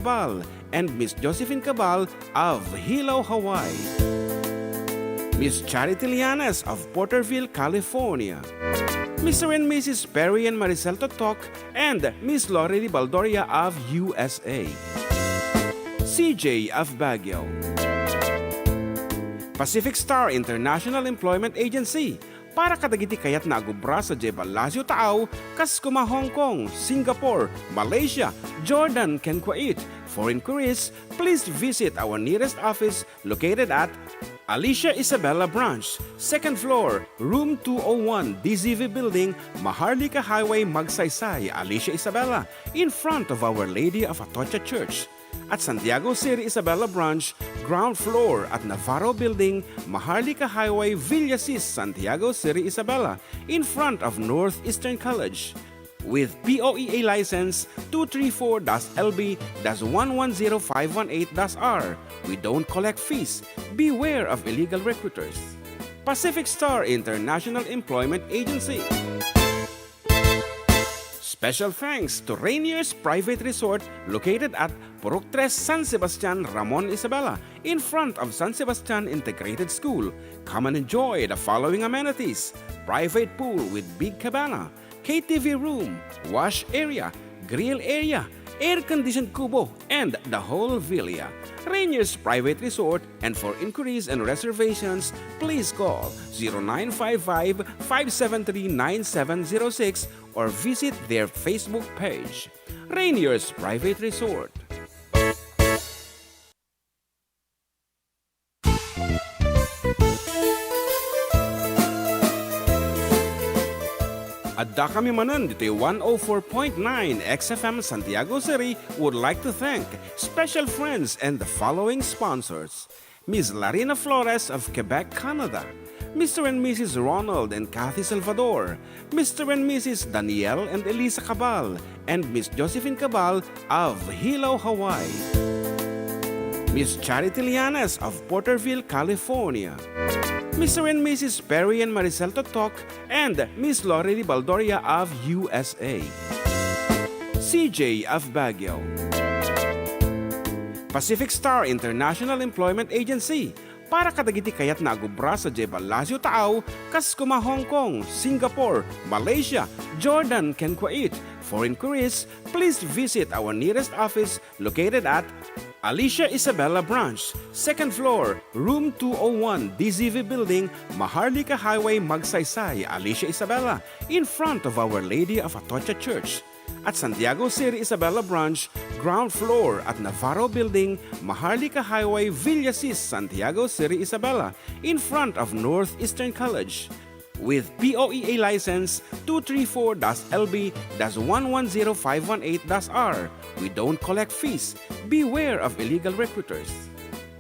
Cabal and Miss Josephine Cabal of Hilo, Hawaii. Miss Charity Lianes of Porterville, California. Mr. and Mrs. Perry and Maricel Totok and Miss Lori Baldoria of USA. CJ of Baguio. Pacific Star International Employment Agency. Para kadagiti kayat na agubra sa Jebalasyo Tao, Kaskuma, Hong Kong, Singapore, Malaysia, Jordan, ken Kuwait. For inquiries, please visit our nearest office located at Alicia Isabella Branch, 2nd floor, room 201, DZV Building, Maharlika Highway, Magsaysay, Alicia Isabella, in front of Our Lady of Atocha Church. At Santiago City Isabella Branch, ground floor at Navarro Building, Maharlika Highway, Villasis, Santiago City Isabella, in front of Northeastern College. With POEA license 234-LB-110518-R. We don't collect fees. Beware of illegal recruiters. Pacific Star International Employment Agency. Special thanks to Rainier's Private Resort located at Purok 3, San Sebastian, Ramon, Isabela, in front of San Sebastian Integrated School. Come and enjoy the following amenities: private pool with big cabana, KTV room, wash area, grill area, air-conditioned kubo, and the whole villa. Rainier's Private Resort, and for inquiries and reservations, please call 0955-573-9706 or visit their Facebook page. Rainier's Private Resort. Adda kami Manen dito 104.9 XFM Santiago City would like to thank special friends and the following sponsors: Ms. Larina Flores of Quebec, Canada, Mr. and Mrs. Ronald and Kathy Salvador, Mr. and Mrs. Danielle and Elisa Cabal, and Miss Josephine Cabal of Hilo, Hawaii. Miss Charity Lianes of Porterville, California. Mr. and Mrs. Perry and Maricel Totok and Miss Lori Baldoria of USA. CJ of Baguio. Pacific Star International Employment Agency. Para kadagiti kayat na agubra sa Jebalasyo Tao, Kaskuma, Hong Kong, Singapore, Malaysia, Jordan, ken Kuwait. For inquiries, please visit our nearest office located at Alicia Isabella Branch, 2nd floor, room 201, DZV Building, Maharlika Highway, Magsaysay, Alicia Isabella, in front of Our Lady of Atocha Church. At Santiago City Isabella Branch, ground floor at Navarro Building, Maharlika Highway, Villasis, Santiago City Isabella, in front of Northeastern College. With POEA license 234-LB-110518-R. We don't collect fees. Beware of illegal recruiters.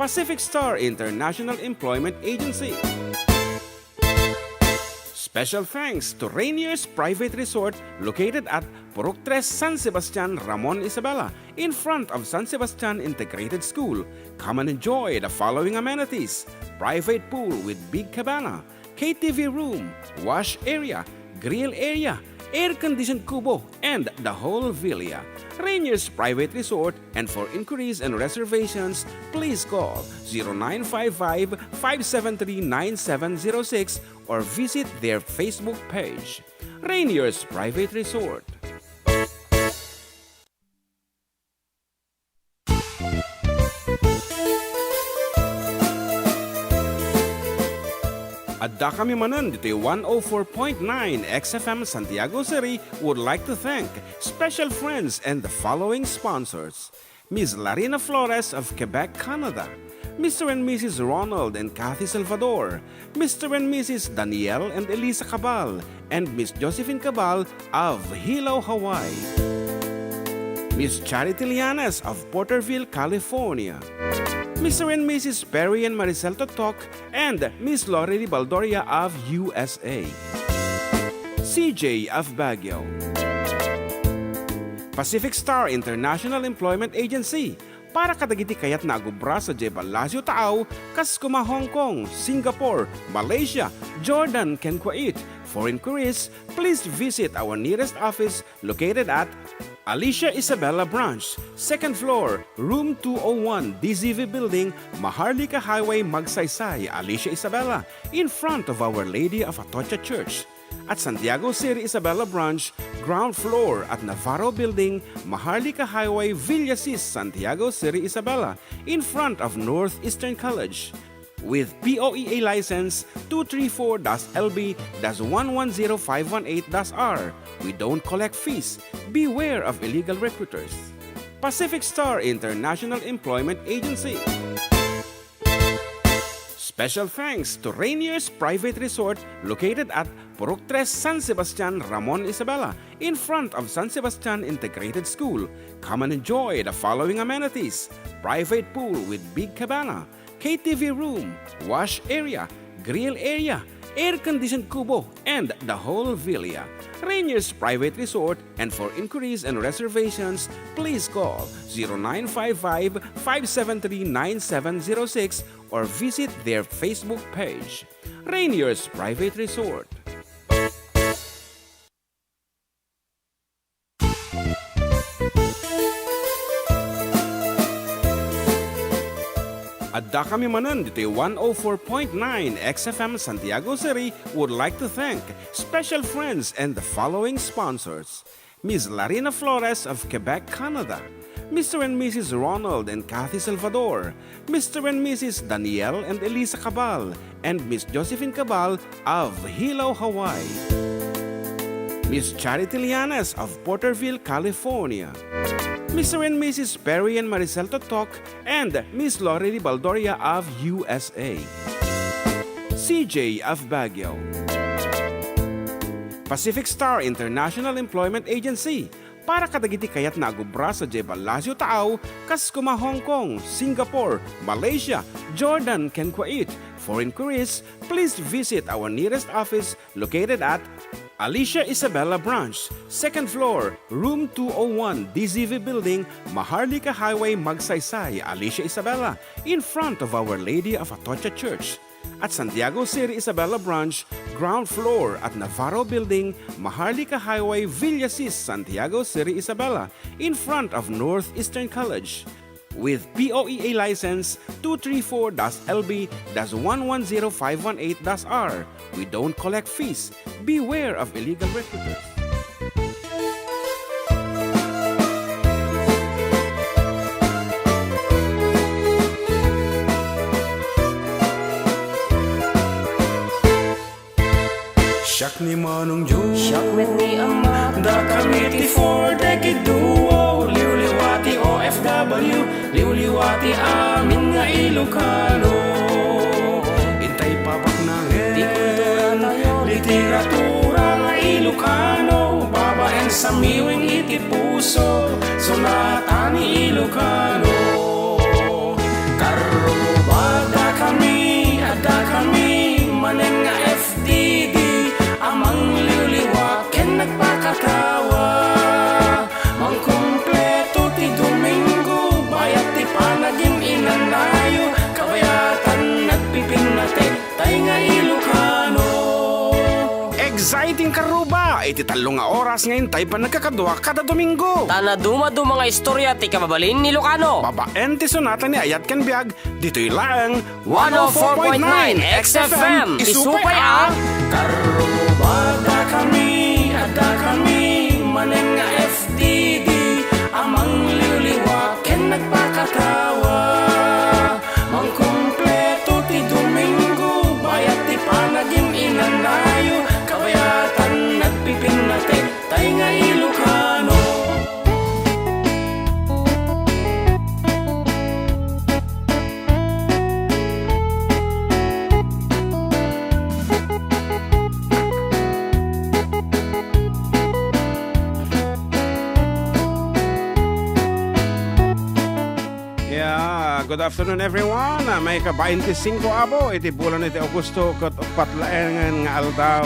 Pacific Star International Employment Agency. Special thanks to Rainier's Private Resort located at Purok 3, San Sebastian, Ramon, Isabela, in front of San Sebastian Integrated School. Come and enjoy the following amenities: private pool with big cabana, KTV room, wash area, grill area, air-conditioned kubo, and the whole villa. Rainier's Private Resort, and for inquiries and reservations, please call 0955-573-9706 or visit their Facebook page. Rainier's Private Resort. Adda kami Manen dito 104.9 XFM Santiago City would like to thank special friends and the following sponsors: Ms. Larina Flores of Quebec, Canada, Mr. and Mrs. Ronald and Kathy Salvador, Mr. and Mrs. Danielle and Elisa Cabal, and Miss Josephine Cabal of Hilo, Hawaii. Miss Charity Lianes of Porterville, California. Mr. and Mrs. Perry and Maricel Totok and Miss Lori Baldoria of USA. CJ of Baguio. Pacific Star International Employment Agency. Para kadagiti kayat na agubra sa Jebalasyo Tao, Kaskuma, Hong Kong, Singapore, Malaysia, Jordan, ken Kuwait. For inquiries, please visit our nearest office located at Alicia Isabella Branch, 2nd floor, room 201, DZV Building, Maharlika Highway, Magsaysay, Alicia Isabella, in front of Our Lady of Atocha Church. At Santiago City Isabella Branch, ground floor at Navarro Building, Maharlika Highway, Villasis, Santiago City Isabella, in front of Northeastern College. With POEA license 234-LB-110518-R. We don't collect fees. Beware of illegal recruiters. Pacific Star International Employment Agency. Special thanks to Rainier's Private Resort located at Purok 3, San Sebastian, Ramon Isabela, in front of San Sebastian Integrated School. Come and enjoy the following amenities: private pool with big cabana, KTV room, wash area, grill area, air-conditioned kubo, and the whole villa. Rainier's Private Resort, and for inquiries and reservations, please call 0955-573-9706 or visit their Facebook page. Rainier's Private Resort. Adda kami Manen dito 104.9 XFM Santiago City would like to thank special friends and the following sponsors: Ms. Larina Flores of Quebec, Canada, Mr. and Mrs. Ronald and Kathy Salvador, Mr. and Mrs. Danielle and Elisa Cabal, and Ms. Josephine Cabal of Hilo, Hawaii, Ms. Charity Lianes of Porterville, California, Mr. and Mrs. Perry and Maricel Totok, and Ms. Lori Baldoria of USA, CJ of Baguio, Pacific Star International Employment Agency, para kadagiti kayat na agubra sa Jebalasio Tao, kas kuma Hong Kong, Singapore, Malaysia, Jordan, ken Kuwait. For inquiries, please visit our nearest office located at Alicia Isabella Branch, 2nd floor, room 201, DZV Building, Maharlika Highway, Magsaysay, Alicia Isabella, in front of Our Lady of Atocha Church. At Santiago City Isabella Branch, ground floor at Navarro Building, Maharlika Highway, Villasis, Santiago City Isabella, in front of Northeastern College. With POEA license 234-LB-110518-R. We don't collect fees. Beware of illegal recruiters. Siyak ni Manong Joe, siyak met ni Ama, da kamiti for decade duo, liwliwati OFW, liwliwati amin nga Ilocano. Intay papak na ngin, literatura nga Ilocano, babaen sa miwing iti puso, sunatan ni Ilocano. Karubada kami, ada kami, manen nga FDD, amang liwliwa ken nagpakatawa, mang kumpleto ti Domingo, bayat ti panagim inanayo, kabayatan nagpipinate tay nga Ilocano. Exciting karuba, iti talo nga oras ngayon tay pa nagkakadwa kada Domingo. Tana dumadu mga istorya ti kababalin ni Ilocano. Babaen ti sonata ni Ayat Ken Biag, dito'y lang 104.9 XFM. Isupay ang Karubada kami, ada kami, manen nga FDD, amang liwliwa ken nagpakatawa, mang kumpleto ti Domingo, bayat ti panagim inanayo, kabayatan nagpipinate tay nga Ilocano. Good afternoon everyone. May ka-25 abo iti bulan iti Augusto ket patlaengan nga aldaw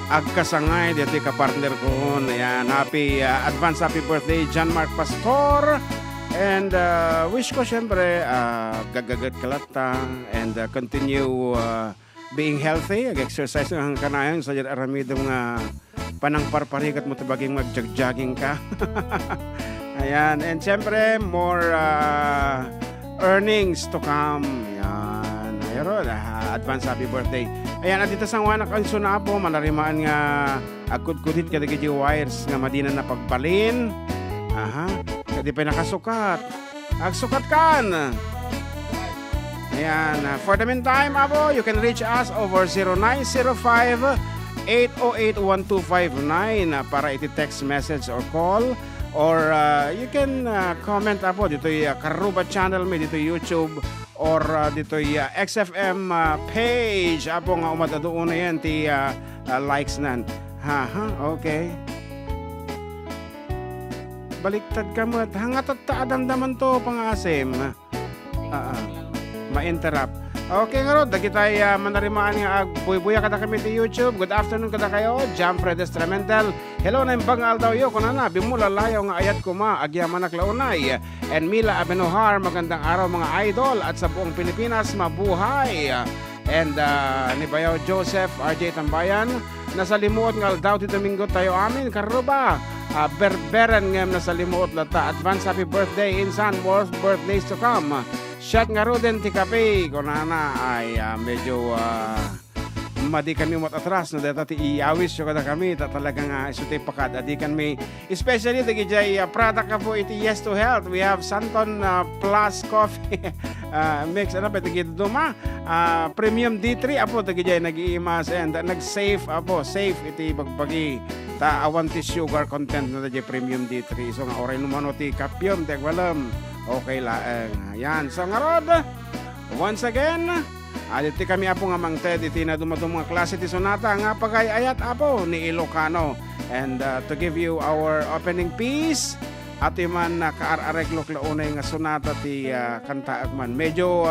agkasangay diti ka-partner ko. Ayan, advance happy birthday John Mark Pastor. And wish ko syempre gagagat kalata and continue being healthy, exercise ang kanayon sa aramidong panang parparigat mo tabaging mag-jogging ka. Ayan, and syempre, more earnings to come. Ayan, ayun, advance happy birthday. Ayan, at dito sa wanak ang suna po, manarimaan nga agkudkudit kadagiti wires nga madina na pagbalin. Aha, kadi pa nakasukat. Agsukat kan. Ayan, for the meantime, abo, you can reach us over 0905-808-1259 para iti-text message or call. Or you can comment apo dito yung Karuba channel may dito YouTube or dito yung XFM page apo nga umatadoon na yan ti likes nan. Okay. Baliktad ka mo at hangat at taadamdaman to pangasim. Ma-interrupt. Okay nga ro, dagi tayo manarimaan nga buya kada kami ti YouTube. Good afternoon kada kayo, Jam Fred Estramental. Hello na imbangal daw yo, kunana, bimula layo nga ayat kuma, agyamanak launay. And Mila Abenohar, magandang araw mga idol at sa buong Pilipinas, mabuhay. And ni Bayaw Joseph, RJ Tambayan, nasa limuot nga daw ti Domingo tayo amin, karuba. Berberen nga nasa limuot lata, advance happy birthday, insan, worth birthdays to come. Shot nga ro din ti kape, kunana ay medyo madi kami matatras no data ti iawis yo kada kami talagang isute pakad adi kan may especially dagi jay product ka po iti Yes to Health. We have Santon Plus Coffee mix ano pa dagi duma premium D3 apo dagi jay nag-iimas and nag-safe apo safe iti bagbagi ta awan ti sugar content na dagi premium D3 so nga oray numano ti kapyom ti walam okay laeng yan so nga rod once again aditi kami apo nga mangted iti na dumadong mga klase ti sonata nga pagayayat apo ni Ilocano and to give you our opening piece at man kaar-areglo klaunay nga sonata ti kanta man medyo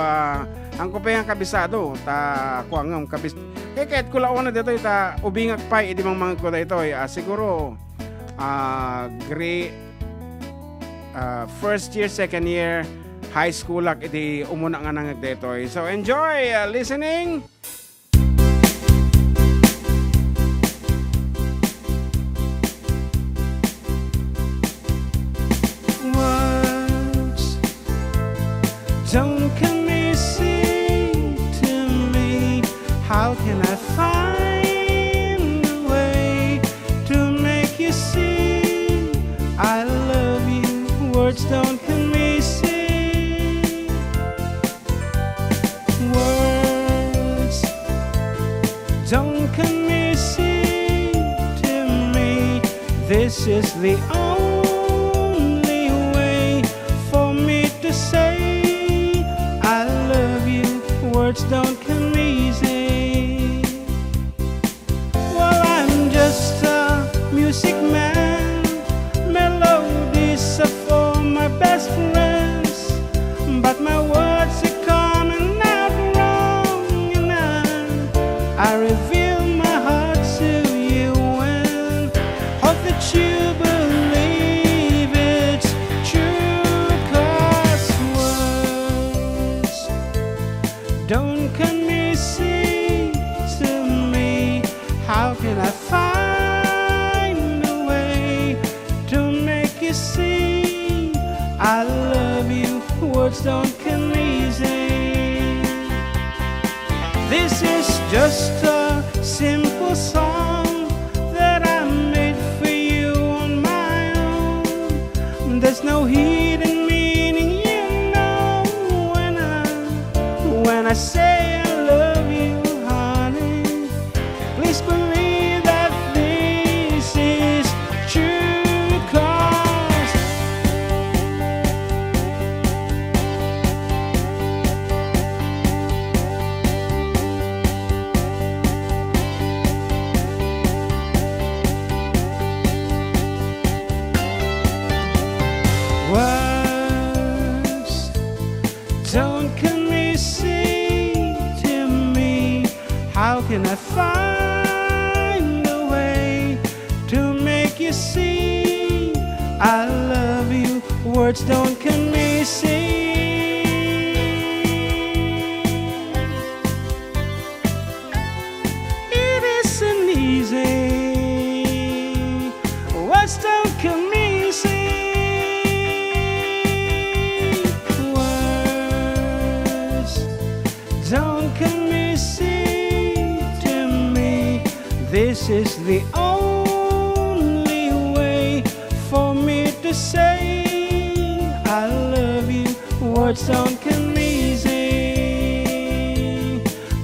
ang kupayang kabisado ta kuangam kabis kay ko launa dito ta ubingak pa idi mang mga ko dito siguro grade first year second year high school lak iti umuna nga nangag detoy. So enjoy listening. Words don't come easy to me. How can I find a way to make you see I love you? Words don't come easy. Don't come easy to me. This is the only way for me to say I love you. Words don't come easy. Well, I'm just a music man. Melodies are for my best friends, but my words are coming out wrong, and I reveal my heart to you and hope that you believe it's true. 'Cause words don't come easy to me. How can I find a way to make you see I love you? Words don't come easy. This is just a simple song that I made for you on my own. There's no hidden meaning, you know, when I say I love you, honey. Please believe that this is true, 'cause words don't come easy to me. How can I find a way to make you see I love you? Words don't come easy. It isn't easy. can miss it to me. This is the only way for me to say I love you. Words don't come easy.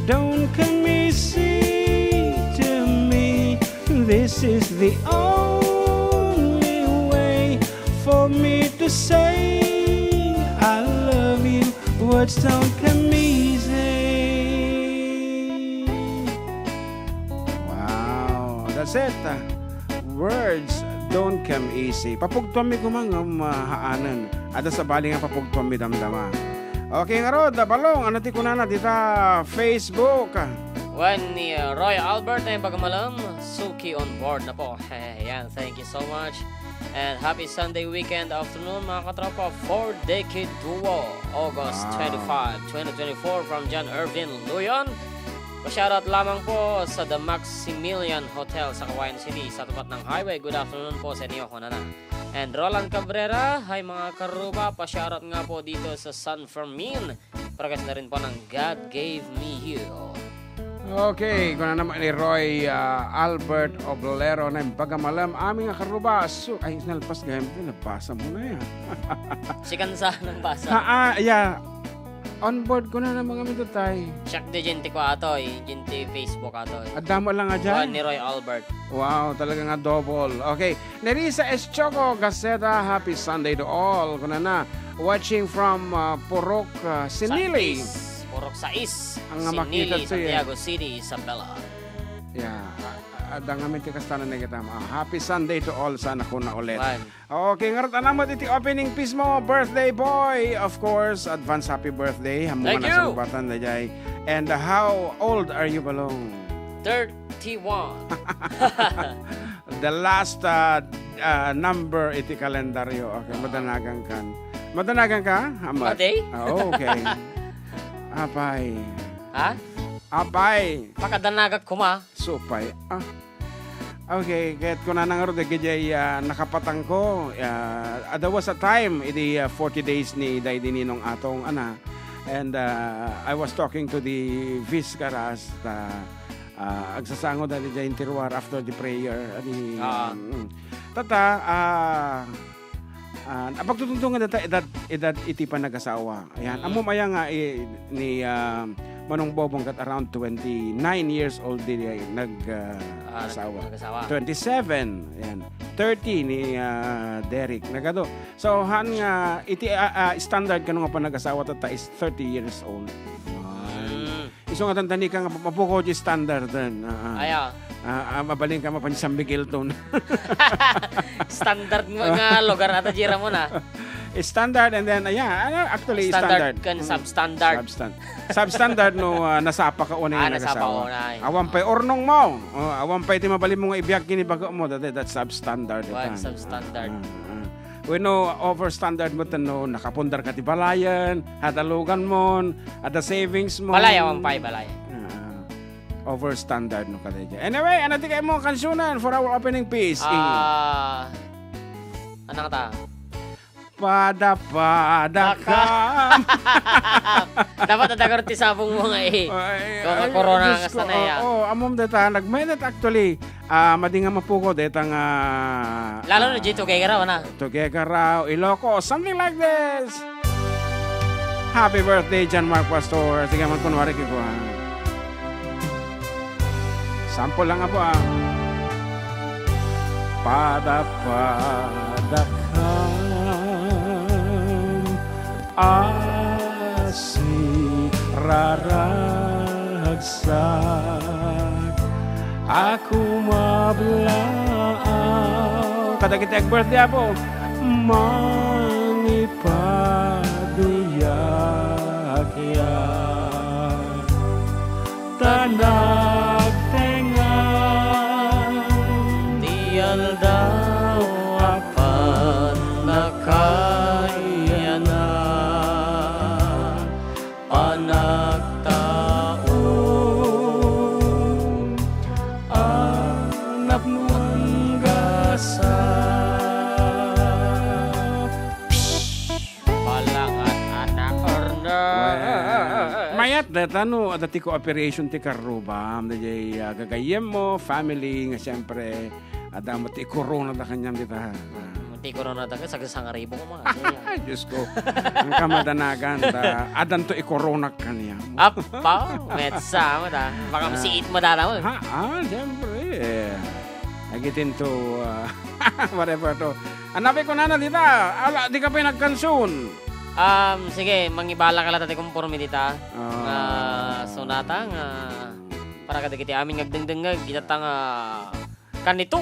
Don't come easy to me. This is the only way for me to say I love you. Words don't come easy. Wow, that's it. Words don't come easy. Papugtuan mi kumang haanan. Ada sa bali nga papugtuan mi damdama. Okay nga rod, balong, ano ti kunana dita Facebook. When ni Roy Albert ay pagamalam, Suki on board na po. Yan, thank you so much. And happy Sunday weekend afternoon mga katropa. 4-decade duo, August 25, 2024 from John Irvin Luyon. Shoutout lamang po sa The Maximilian Hotel sa Kawayan City sa tapat ng highway. Good afternoon po sa inyo, Konana. And Roland Cabrera, hi mga karuba, pa-shoutout nga po dito sa San Fermin. Paragas na rin po ng God Gave Me You. Okay, kung na naman ni Roy Albert Oblero na yung pagamalam aming karuba. So, ay, nalpas gayam ito, nabasa mo na yan. Sikansa ng basa. Yeah. On board ko na naman kami ito tayo. Siyak di jinti ko ato, jinti Facebook ato. Adda mo lang nga dyan? Ni Roy Albert. Wow, talaga nga double. Okay, Nerissa Eschoco, Gaceta, happy Sunday to all. Kung na, watching from Purok, Sinili. Purok Sais, Ang makita Sinili, siya. Santiago City, Isabela. Yeah, adda nga minti kastana na kita. Happy Sunday to all, sana ko na ulit. Man. Okay, ngayon tanamot iti opening piece mo, birthday boy. Of course, advance happy birthday. Hamungan Thank na you. sa batan na jay. And how old are you, Balong? 31. The last number iti kalendaryo. Okay, madanagan kan. Madanagan ka? Maday? Okay. Apay. Ha? Apay. Pakadanagak kuma. Supay. Okay, kahit ko na nangarod, gajay nakapatang ko. There was a time, iti 40 days ni Daydi Ninong atong ana. And I was talking to the Viscaras, agsasango dali dyan tiruar after the prayer. Pagtutuntungan edad iti pa nag-asawa. Ayan, amo maya nga ni Manong Bobong kat around 29 years old din nag-asawa. 27, ayan. 30 ni Derek nagado. So han nga iti standard kanu nga pa nag-asawa tata is 30 years old. Iso nga tantani ka nga mapuko di standard den. Aya. Mabaling ka mapansang Miguelton. Standard nga lugar ata jira mo na. Standard and then actually standard. Kan substandard. Substandard no nasapa ka una yung nagasawa. Awan pa'y ornong mo. Awan pa'y ti mabali mo nga ibiyag kini bago mo. That's substandard. Substandard. We know overstandard mo no nakapundar ka ti balayan, hatalugan mo, ada savings mo. Balay awan pa'y balay. Overstandard no kadya. Anyway, ano ti kayo mo kansunan for our opening piece? Ano ka ta? Pada-pada-kam. Dapat natagar ti sabong mo nga Kung corona ka sa naya. Amom deta nagmenet actually. Madi nga mapuko deta nga lalo na dito kay Garaw na. Together raw Iloco, something like this. Happy birthday John Mark Pastor. Sige man kunwari ko sample lang po Pada-pada-kam asi raragsak aku mablaaw kadagiti birthday po mangipaduyak tanag tengan Tiyan daw apan nakayanan panagtaon anap nung gasa forget that dati ko operation ti karuba, gagayem mo, family, nga siyempre, adamo ti corona da kanyang dita. Hindi ko na nataga, sagasangaribo ko mga. Ay, Diyos ko. Ang kamadanagan, adan to i-corona kanya. Apa, metsa mo da. Baka masiit mo dala mo. Siyempre. Nagitin to, whatever to. Hanapin ko na dita. Di ka pinagkansun. Sige, mangibala ka lang tati kumporme dita. Sonata nga, para kadagiti amin ngagdengdengag, kita nga, kanito.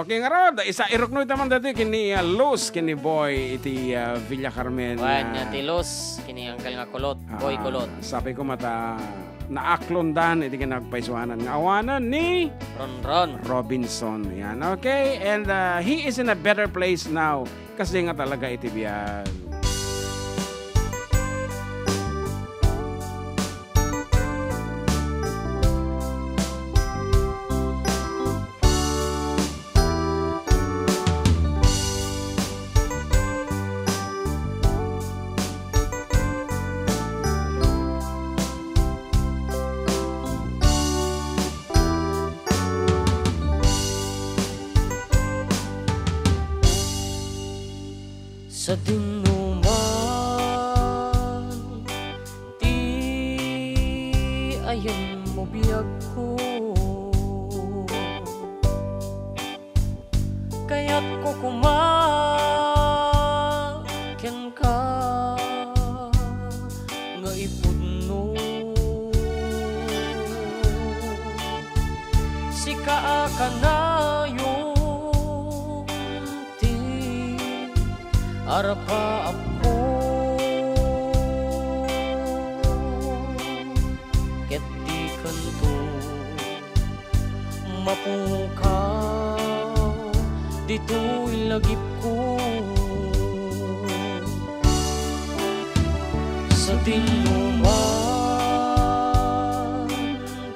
Okay nga rod. Isa irokno itaman dati kini Luz, kini Boy, iti Villa Carmen. Wan, ti Luz, kini angkal nga kulot, Boy kulot. Sabi ko mata, naaklondan, iti kinagpaisuanan nga awanan ni Ron Robinson. Yan, okay? And he is in a better place now kasi nga talaga iti biyag. Sa dinuman, ti ayan mo biyag ko. Kaya't ko kumakyan ka, nga ipudno. Sika ka na arapa ako ket di kanto mapukaw dito'y lagip ko sa dinuman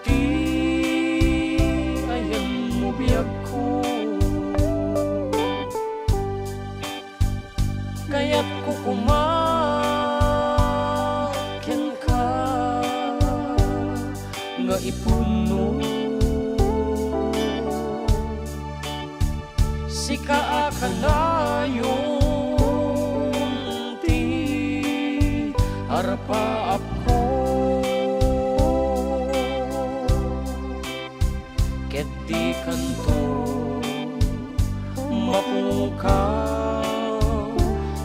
di ayan mo biyag ko. Kaya't ko kumakyan ka, nga ipuno. Sika akalayon, ti harapa ako. Ket di kanto mapukaw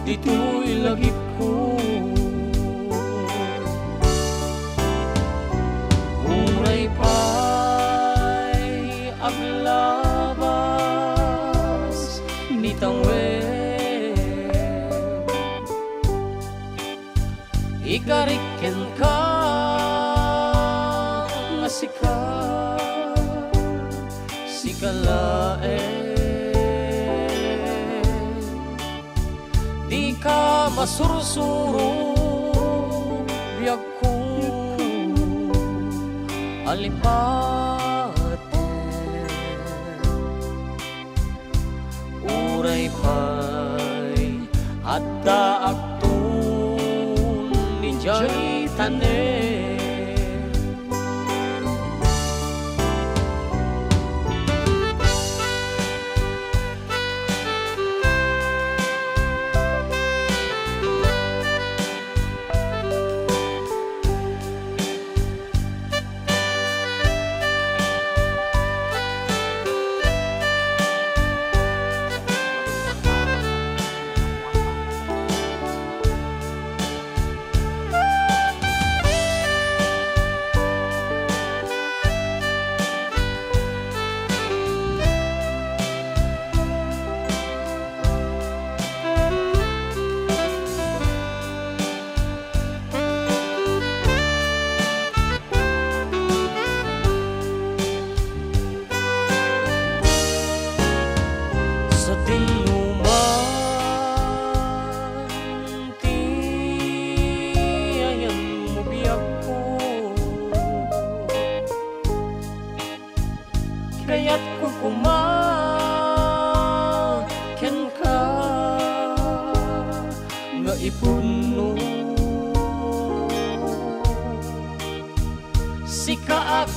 dito'y lagip ko. Uray pa'y aglabas nitang ikariken ka nga sikalae. Di ka masursuro biyag ko alipate. Uray pa'y adda aktun ni jay tanen.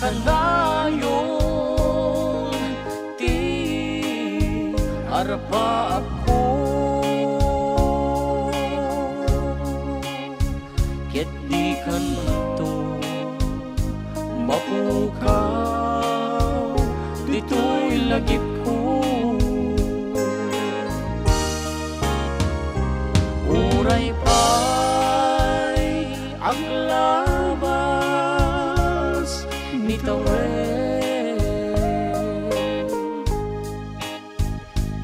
kanayon ti arpa ako ket di kanto mapukaw dito'y lagip ko uray pa'y aglabas nitawen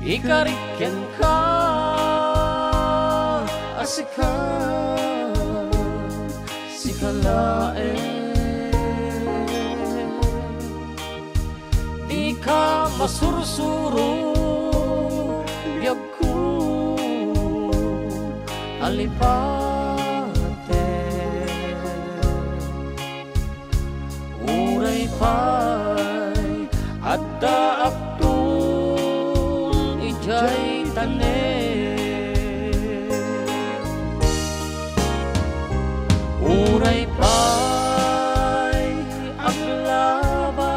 ikarikyan ka asikan sikalaen di ka masursuro biyag ko alipate uray pa'y adda akton ijay tanen uray pa'y aglabas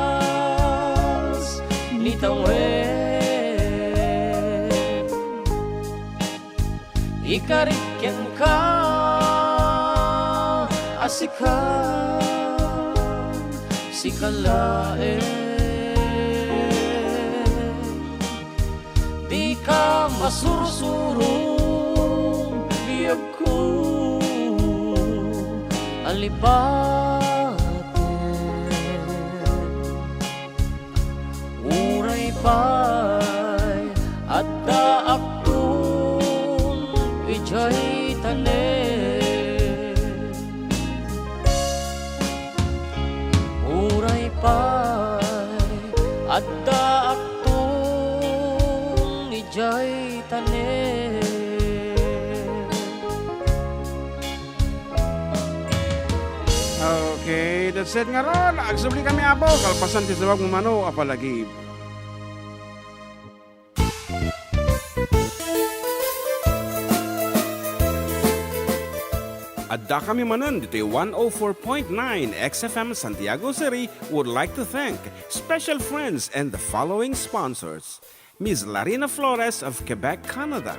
nitawen ikarikyan ka asikan sikalaen di ka masursurong biyag ko alibaten uray pa'y adda akton ijay tanen uray pa'y adda akton ijay tanen. Okay, that's it nga ron. Agsubli kami abo. Kalpasan ti sabag mumano apalagi. Adda kami manan dito 104.9 XFM Santiago City would like to thank special friends and the following sponsors. Ms. Larina Flores of Quebec, Canada.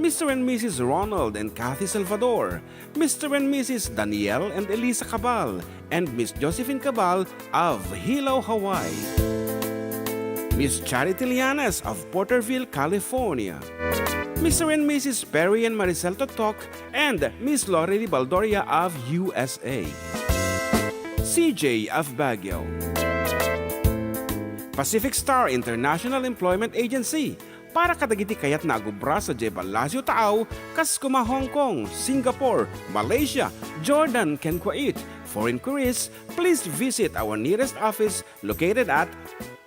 Mr. and Mrs. Ronald and Kathy Salvador. Mr. and Mrs. Danielle and Elisa Cabal. And Miss Josephine Cabal of Hilo, Hawaii. Miss Charity Lianes of Porterville, California. Mr. and Mrs. Perry and Maricel Totok, and Miss Lorely Baldoria of USA. CJ of Baguio. Pacific Star International Employment Agency, para kadagiti kayat na agubra sa Jebalasio Taaw, Kaskuma, Hong Kong, Singapore, Malaysia, Jordan, ken Kuwait. For inquiries, please visit our nearest office located at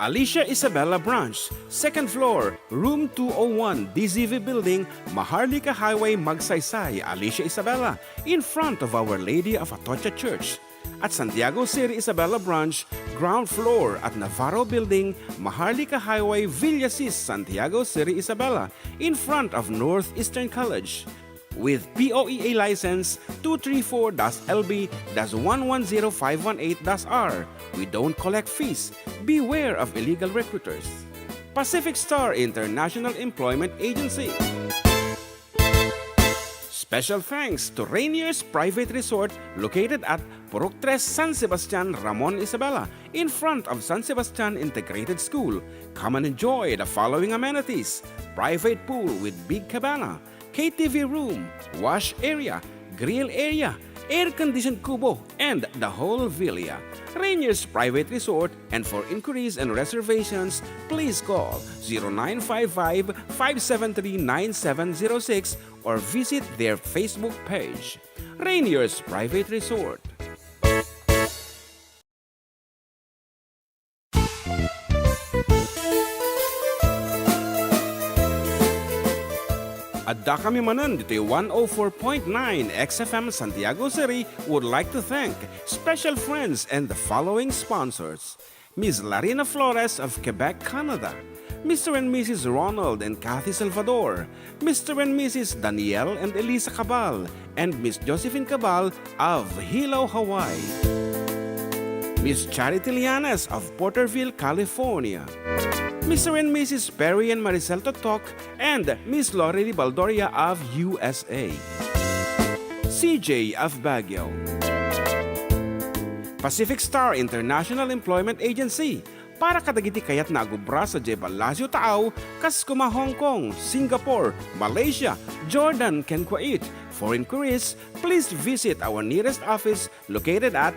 Alicia Isabella Branch, 2nd floor, room 201, DZV Building, Maharlika Highway, Magsaysay, Alicia Isabella, in front of Our Lady of Atocha Church. At Santiago City Isabella Branch, ground floor at Navarro Building, Maharlika Highway, Villasis, Santiago City Isabella, in front of Northeastern College. With POEA license 234-LB-110518-R. We don't collect fees. Beware of illegal recruiters. Pacific Star International Employment Agency. Special thanks to Rainier's Private Resort located at Purok 3, San Sebastian, Ramon Isabela, in front of San Sebastian Integrated School. Come and enjoy the following amenities: private pool with big cabana, KTV room, wash area, grill area, air-conditioned kubo, and the whole villa. Rainier's Private Resort, and for inquiries and reservations, please call 0955-573-9706 or visit their Facebook page. Rainier's Private Resort. Adda kami manan dito 104.9 XFM Santiago City would like to thank special friends and the following sponsors. Ms. Larina Flores of Quebec, Canada. Mr. and Mrs. Ronald and Kathy Salvador. Mr. and Mrs. Danielle and Elisa Cabal. And Miss Josephine Cabal of Hilo, Hawaii. Miss Charity Lianes of Porterville, California. Mr. and Mrs. Perry and Maricel Totok, and Miss Lori Baldoria of USA. CJ of Baguio. Pacific Star International Employment Agency, para kadagiti kayat na agubra sa Jebalasio Taaw, kas kuma Hong Kong, Singapore, Malaysia, Jordan, ken Kuwait. For inquiries, please visit our nearest office located at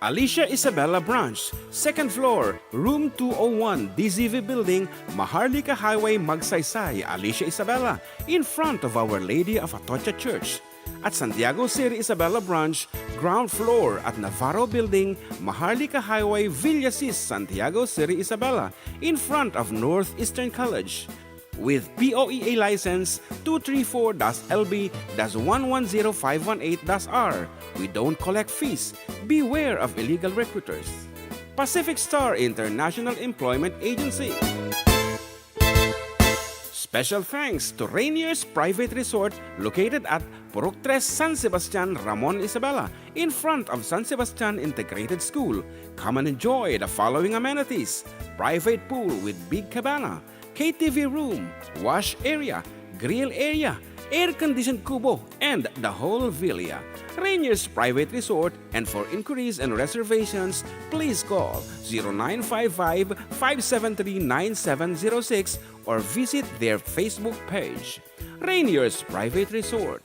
Alicia Isabella Branch, 2nd floor, room 201, DZV Building, Maharlika Highway, Magsaysay, Alicia Isabella, in front of Our Lady of Atocha Church. At Santiago City Isabella Branch, ground floor at Navarro Building, Maharlika Highway, Villasis, Santiago City Isabella, in front of Northeastern College. With POEA license 234-LB-110518-R. We don't collect fees. Beware of illegal recruiters. Pacific Star International Employment Agency. Special thanks to Rainier's Private Resort located at Purok 3 San Sebastian, Ramon Isabela, in front of San Sebastian Integrated School. Come and enjoy the following amenities: private pool with big cabana, KTV room, wash area, grill area, air-conditioned kubo, and the whole villa. Rainier's Private Resort, and for inquiries and reservations, please call 0955-573-9706 or visit their Facebook page. Rainier's Private Resort.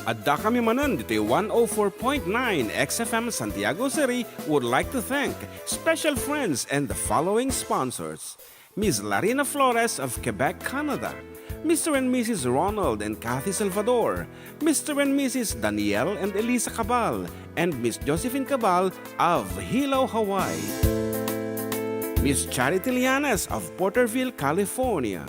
Adda kami Manen dito 104.9 XFM Santiago City would like to thank special friends and the following sponsors: Ms. Larina Flores of Quebec, Canada, Mr. and Mrs. Ronald and Kathy Salvador, Mr. and Mrs. Danielle and Elisa Cabal, and Miss Josephine Cabal of Hilo, Hawaii. Miss Charity Lianes of Porterville, California.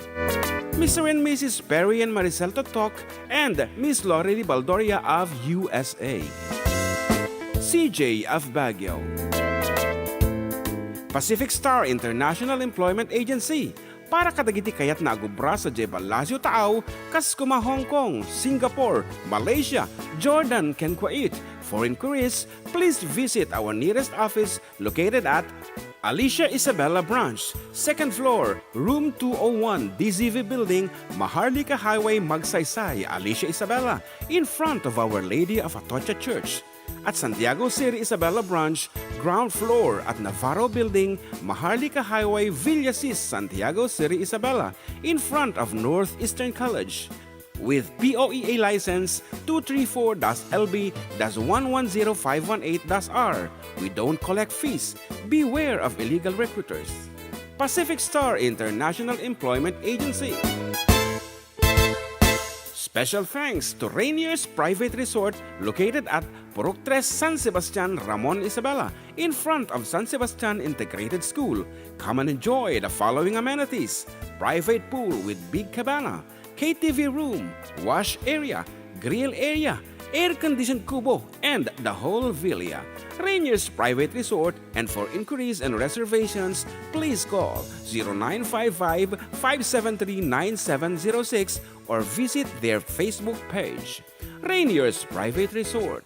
Mr. and Mrs. Perry and Maricel Totok, and Miss Lori Baldoria of USA. CJ of Baguio. Pacific Star International Employment Agency, para kadagiti kayat na agubra sa Jebalasio Taaw, kas kuma Hong Kong, Singapore, Malaysia, Jordan, ken Kuwait. For inquiries, please visit our nearest office located at Alicia Isabella Branch, 2nd floor, room 201, DZV Building, Maharlika Highway, Magsaysay, Alicia Isabella, in front of Our Lady of Atocha Church. At Santiago City Isabella Branch, ground floor at Navarro Building, Maharlika Highway, Villasis, Santiago City Isabella, in front of Northeastern College. With POEA license 234-LB-110518-R. We don't collect fees. Beware of illegal recruiters. Pacific Star International Employment Agency. Special thanks to Rainier's Private Resort located at Purok 3 San Sebastian, Ramon Isabela, in front of San Sebastian Integrated School. Come and enjoy the following amenities: private pool with big cabana, KTV room, wash area, grill area, air-conditioned kubo, and the whole villa. Rainier's Private Resort, and for inquiries and reservations, please call 0955-573-9706 or visit their Facebook page. Rainier's Private Resort.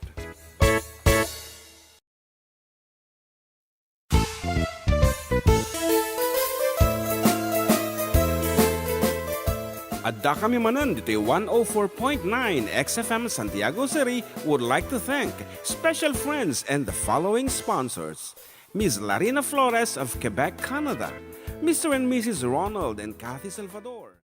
Adda kami Manen dito 104.9 XFM Santiago City would like to thank special friends and the following sponsors: Ms. Larina Flores of Quebec, Canada, Mr. and Mrs. Ronald and Kathy Salvador.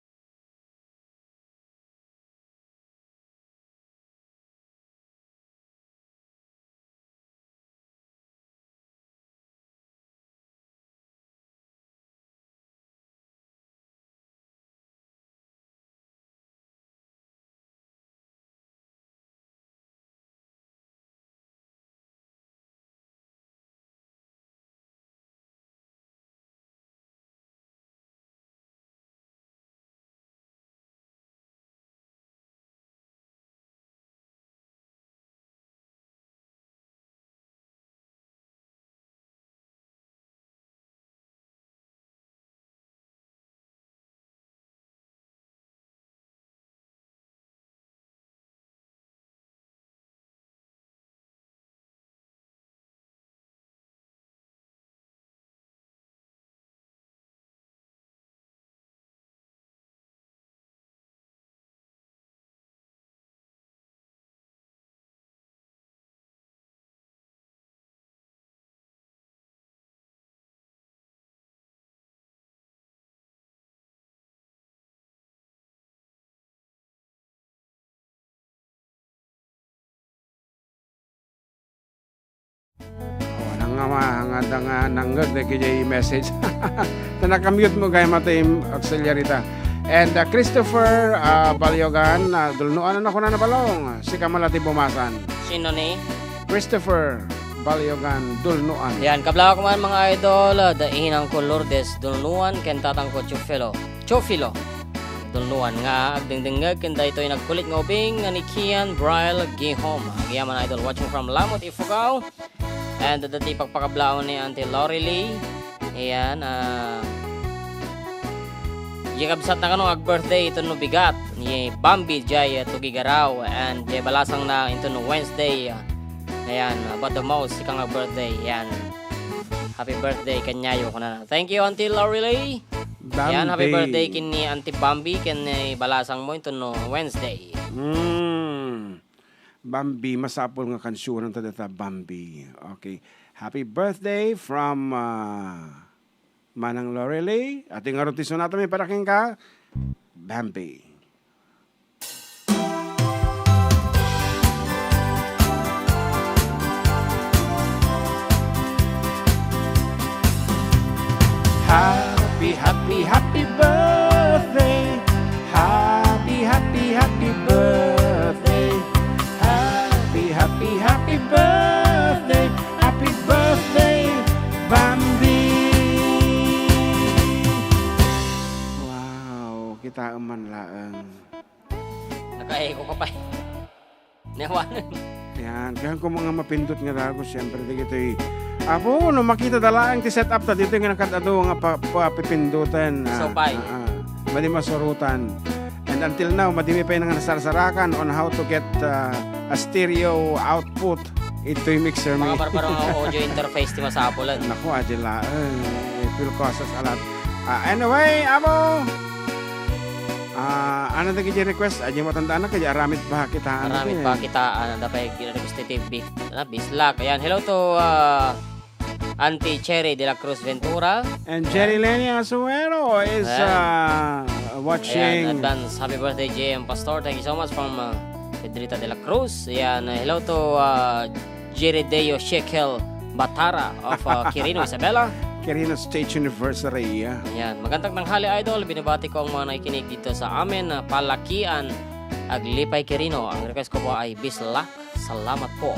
nga nanggod na kaya message. Nakamute mo kaya matay auxiliary ta. And Christopher Balyogan, dulnuan na ako na nabalong. Si Kamalati Bumasan. Sino ni? Christopher Balyogan, dulnuan. Yan, kabla ko man mga idol, daihinang ko Lourdes, dulnuan, kentatang ko Chofilo. Dulnuan nga, agdingdingag, kenda ito'y nagkulit ng ubing, nga ni Kian Braille Gihom. Agyaman idol, watching from Lamot, Ifugao. And dati pagpakablaon ni Auntie Lori Lee. Ayan, Jikabsat na kanong ag-birthday ito no bigat ni Bambi Jay Tugigaraw and Jay Balasang na ito no Wednesday. Ayan, about the most ikang birthday. Ayan. Happy birthday kanyayo ko na. Thank you Auntie Lori Lee. Ayan, happy birthday kini Auntie Bambi kini Balasang mo ito no Wednesday. Bambi, masapol nga kansuran ta data Bambi. Okay. Happy birthday from Manang Lorelei. Ating arotisyon natin may paraking ka. Bambi. Happy, happy, happy birthday. Happy, happy, happy birthday. Happy, happy, happy birthday. Happy birthday, Bambi. Wow, kita man laang. Nakaeko ka pa. Nawanan. Yan, kaya ko mga mapindot nga dago, siyempre, di kito'y apo, no makita dalaang ti set up ta dito nga nakatado nga papipindutan. Sopay. Madi masurutan. And until now, madimi pa yung nasarsarakan on how to get a stereo output. Ito'y mixer mga barbarong audio interface ti masapulan. Naku, adila. It will cost us a lot. Anyway, abo. Ano na kaya request? Aji mo tandaan na kaya aramid pa kita. Aramid pa kita. Dapat requested bislak. Ayan, hello to Auntie Cherry de la Cruz Ventura. And Jerry Lenny Asuero is watching. Ayan, advance happy birthday JM Pastor. Thank you so much from Pedrita de la Cruz. Ayan, hello to Jerry Deo Shekel Batara of Quirino Isabela. Quirino State University. Ayan, magandang tanghali idol. Binabati ko ang mga nakikinig dito sa amin. Palakian Aglipay Quirino. Ang request ko po ay bislak. Salamat po.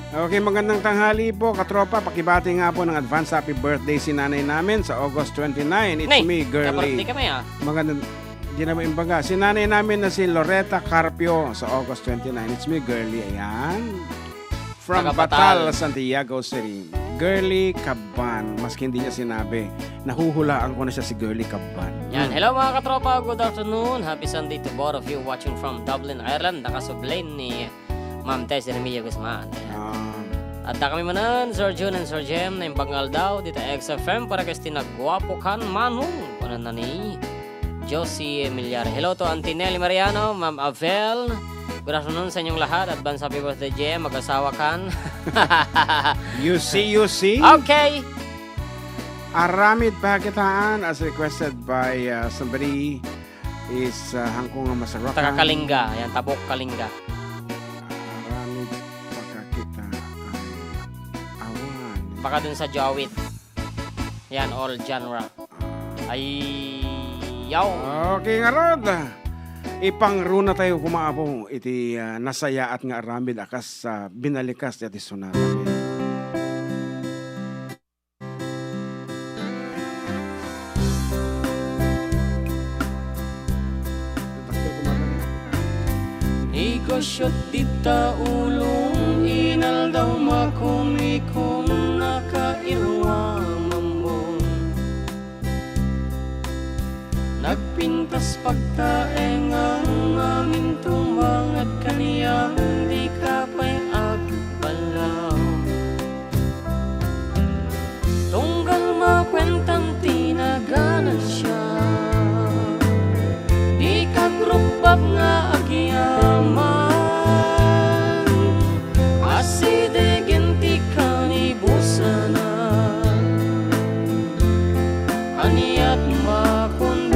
Okay, magandang tanghali po, katropa. Pakibati nga po ng advance happy birthday si nanay namin sa August 29. It's me, girly. Birthday kami Magandang, di na mo imbaga. Si nanay namin na si Loretta Carpio sa August 29. It's me, girly. Ayan. From Batal, Santiago City. Girly Caban. Maski hindi niya sinabi. Nahuhulaan ko na siya si Girly Caban. Yan. Hello mga katropa. Good afternoon. Happy Sunday to both of you watching from Dublin, Ireland. Nakasublain ni Ma'am Tess Remilio Guzman. Adda kami manan, Sir June and Sir Jem na imbangal daw dito XFM para kasi nagwapo kan manong. Ano na ni Josie Emilyar. Hello to Auntie Nelly Mariano, Ma'am Avel. Good afternoon sa inyong lahat. Advance happy birthday, Jem. Mag-asawa kan. You see? Okay. Aramid pakitaan as requested by somebody is hangkong masarakan. Taga Kalinga. Yan, Tabok Kalinga. Aramid pakitaan. Awan. Baka dun sa Jawit. Yan, all genre. Ay, yaw. Okay nga rod. Ipangruna tayo kumaapo iti nasaya at nga aramid akas binalikas iti sunata. Ikasyot dita ulong inal daw makumikom nakairwa mamon. Nagpintas pagtaeng ang aming tumangat kaniyang di ka pa'y agbalaw. Tunggal makwentang tinaganan siya, di ka grupap nga agyaman. Aside genti ka ni busanan, aniyat makon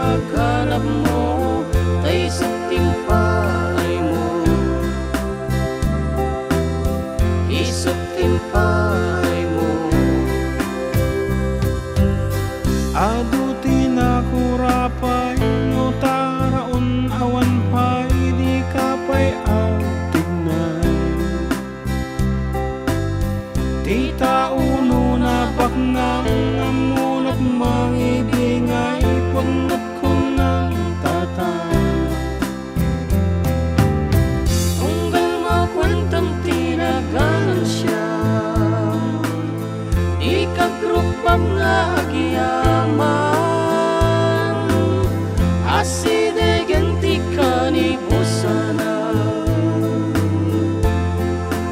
maghanap mo, tay sa impay mo. Adu tinakurapay no taraon awan pay di kapay atignay. Tita uno na baknang amunat mangibingay punot ko ng tatay. Tunggal makwentang tinaganan siya, di kagrupang nga agyaman, aside ganti kanibusana,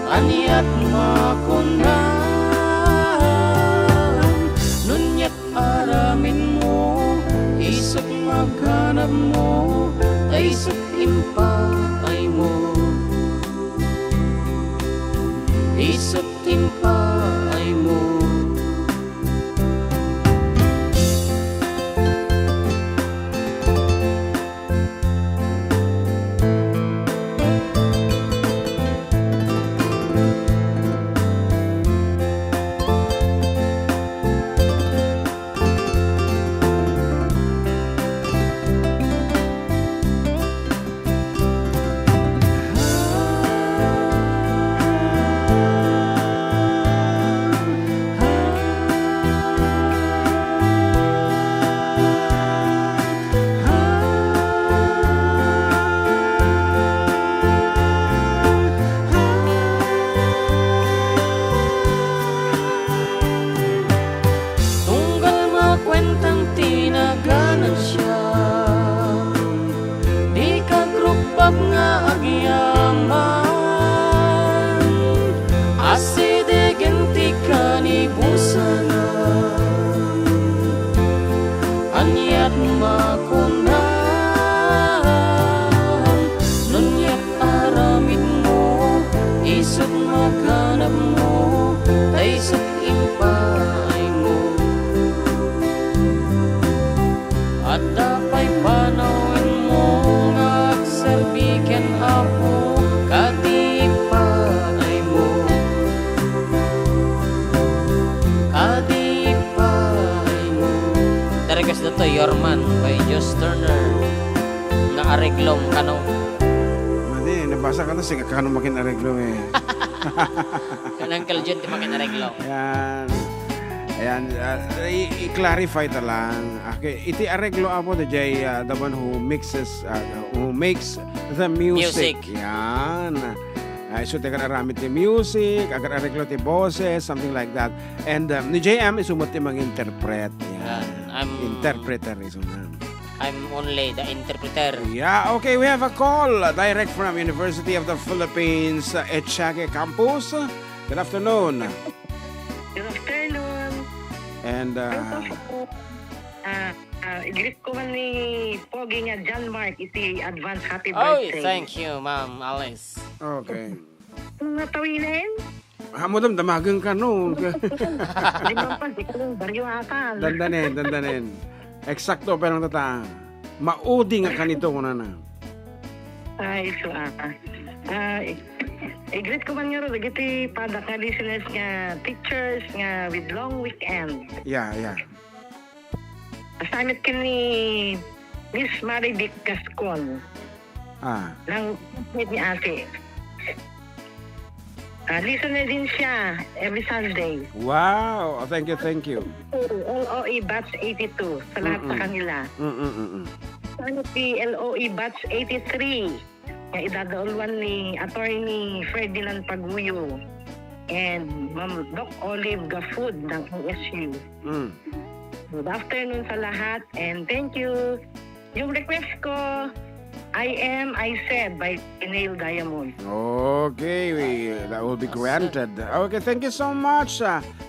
anyat makunan, nunyat aramin mo, isok maghanap mo, ay isok impay mo. Isok impay mo. Kwentang tinaganan siya, di kagrupap nga agyaman, aside genti kanibusana, anyat makunan, nunyat aramid mo, isot maghanap mo, ay isot impay mo. Adda pa'y panawin mo nga agserbiken ako, kadipay mo. Kadipay mo. The request na to, Your Man by Josh Turner, nga areglong kanong. Madi, nabasa ka to, sige kanong makin areglo eh. Kanang kaljon, di makin areglong. Ayan, i-clarify ta lang. Okay, iti areglo amo the one who makes the music. Yan. So taga aramit ti music, agar areglo ti boses, something like that. And ni JM isumot ti mag-interpret. Yan. Interpreter isumot. I'm only the interpreter. Yeah, okay, we have a call direct from University of the Philippines, Etchaque Campus. Good afternoon. Good afternoon. And Greet ko man ni Pogi nga John Mark iti advance happy Oh, birthday. thank you, Ma'am Alice. okay. Natawinin? Hamo damagan ka no. Di man pa, di ko lang baryo akan. Dandanin. Eksakto pero tata. Maudi nga kanito ko na. Ay, so i-greet ko man nga ro, iti padak nga listeners nga teachers nga with long weekend. Yeah. Asamit ka ni Miss Marivic Gascon ng ni ate. Listener din siya every Sunday. Wow, thank you. LOE Batch 82 sa lahat sa kanila. Ano si LOE Batch 83 nga idadaulwan ni Attorney Ferdinand Paguyo and Ma'am Doc Olive Gafood ng OSU. Good afternoon sa lahat and thank you. Yung request ko, I Said by Neil Diamond. Okay, that will be granted. Okay, thank you so much.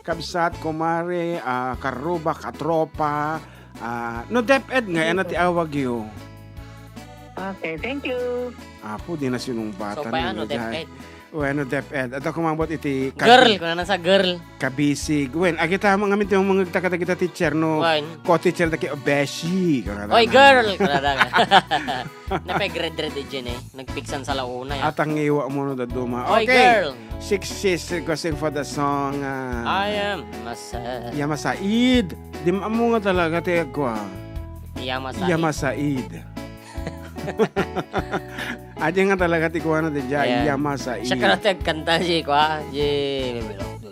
Kabsat, kumare, karuba, katropa. No deped nga, yan ti awag yun. Okay, thank you. Apo, di na sinong bata. So, paano deped? Bueno, DepEd. Ato kumambot iti Girl, kung na sa girl. kabisig. Wen, agita mga amit yung mga kita teacher no. Wen. Ko-teacher daki beshi. Oy, girl! Kunada nga. Napag-red-red dyan eh. Nagpiksan sa launa yan. At ang iwa mo no daduma. Oy, Okay. girl! 6 requesting for the song I am Masa. Yamasaid. Di mo nga talaga tiyak ko Yamasa. Yamasaid. Aja nga talaga ti ko ano di Ayan. Yamasaid. Siya ka natin kanta siya ko ha.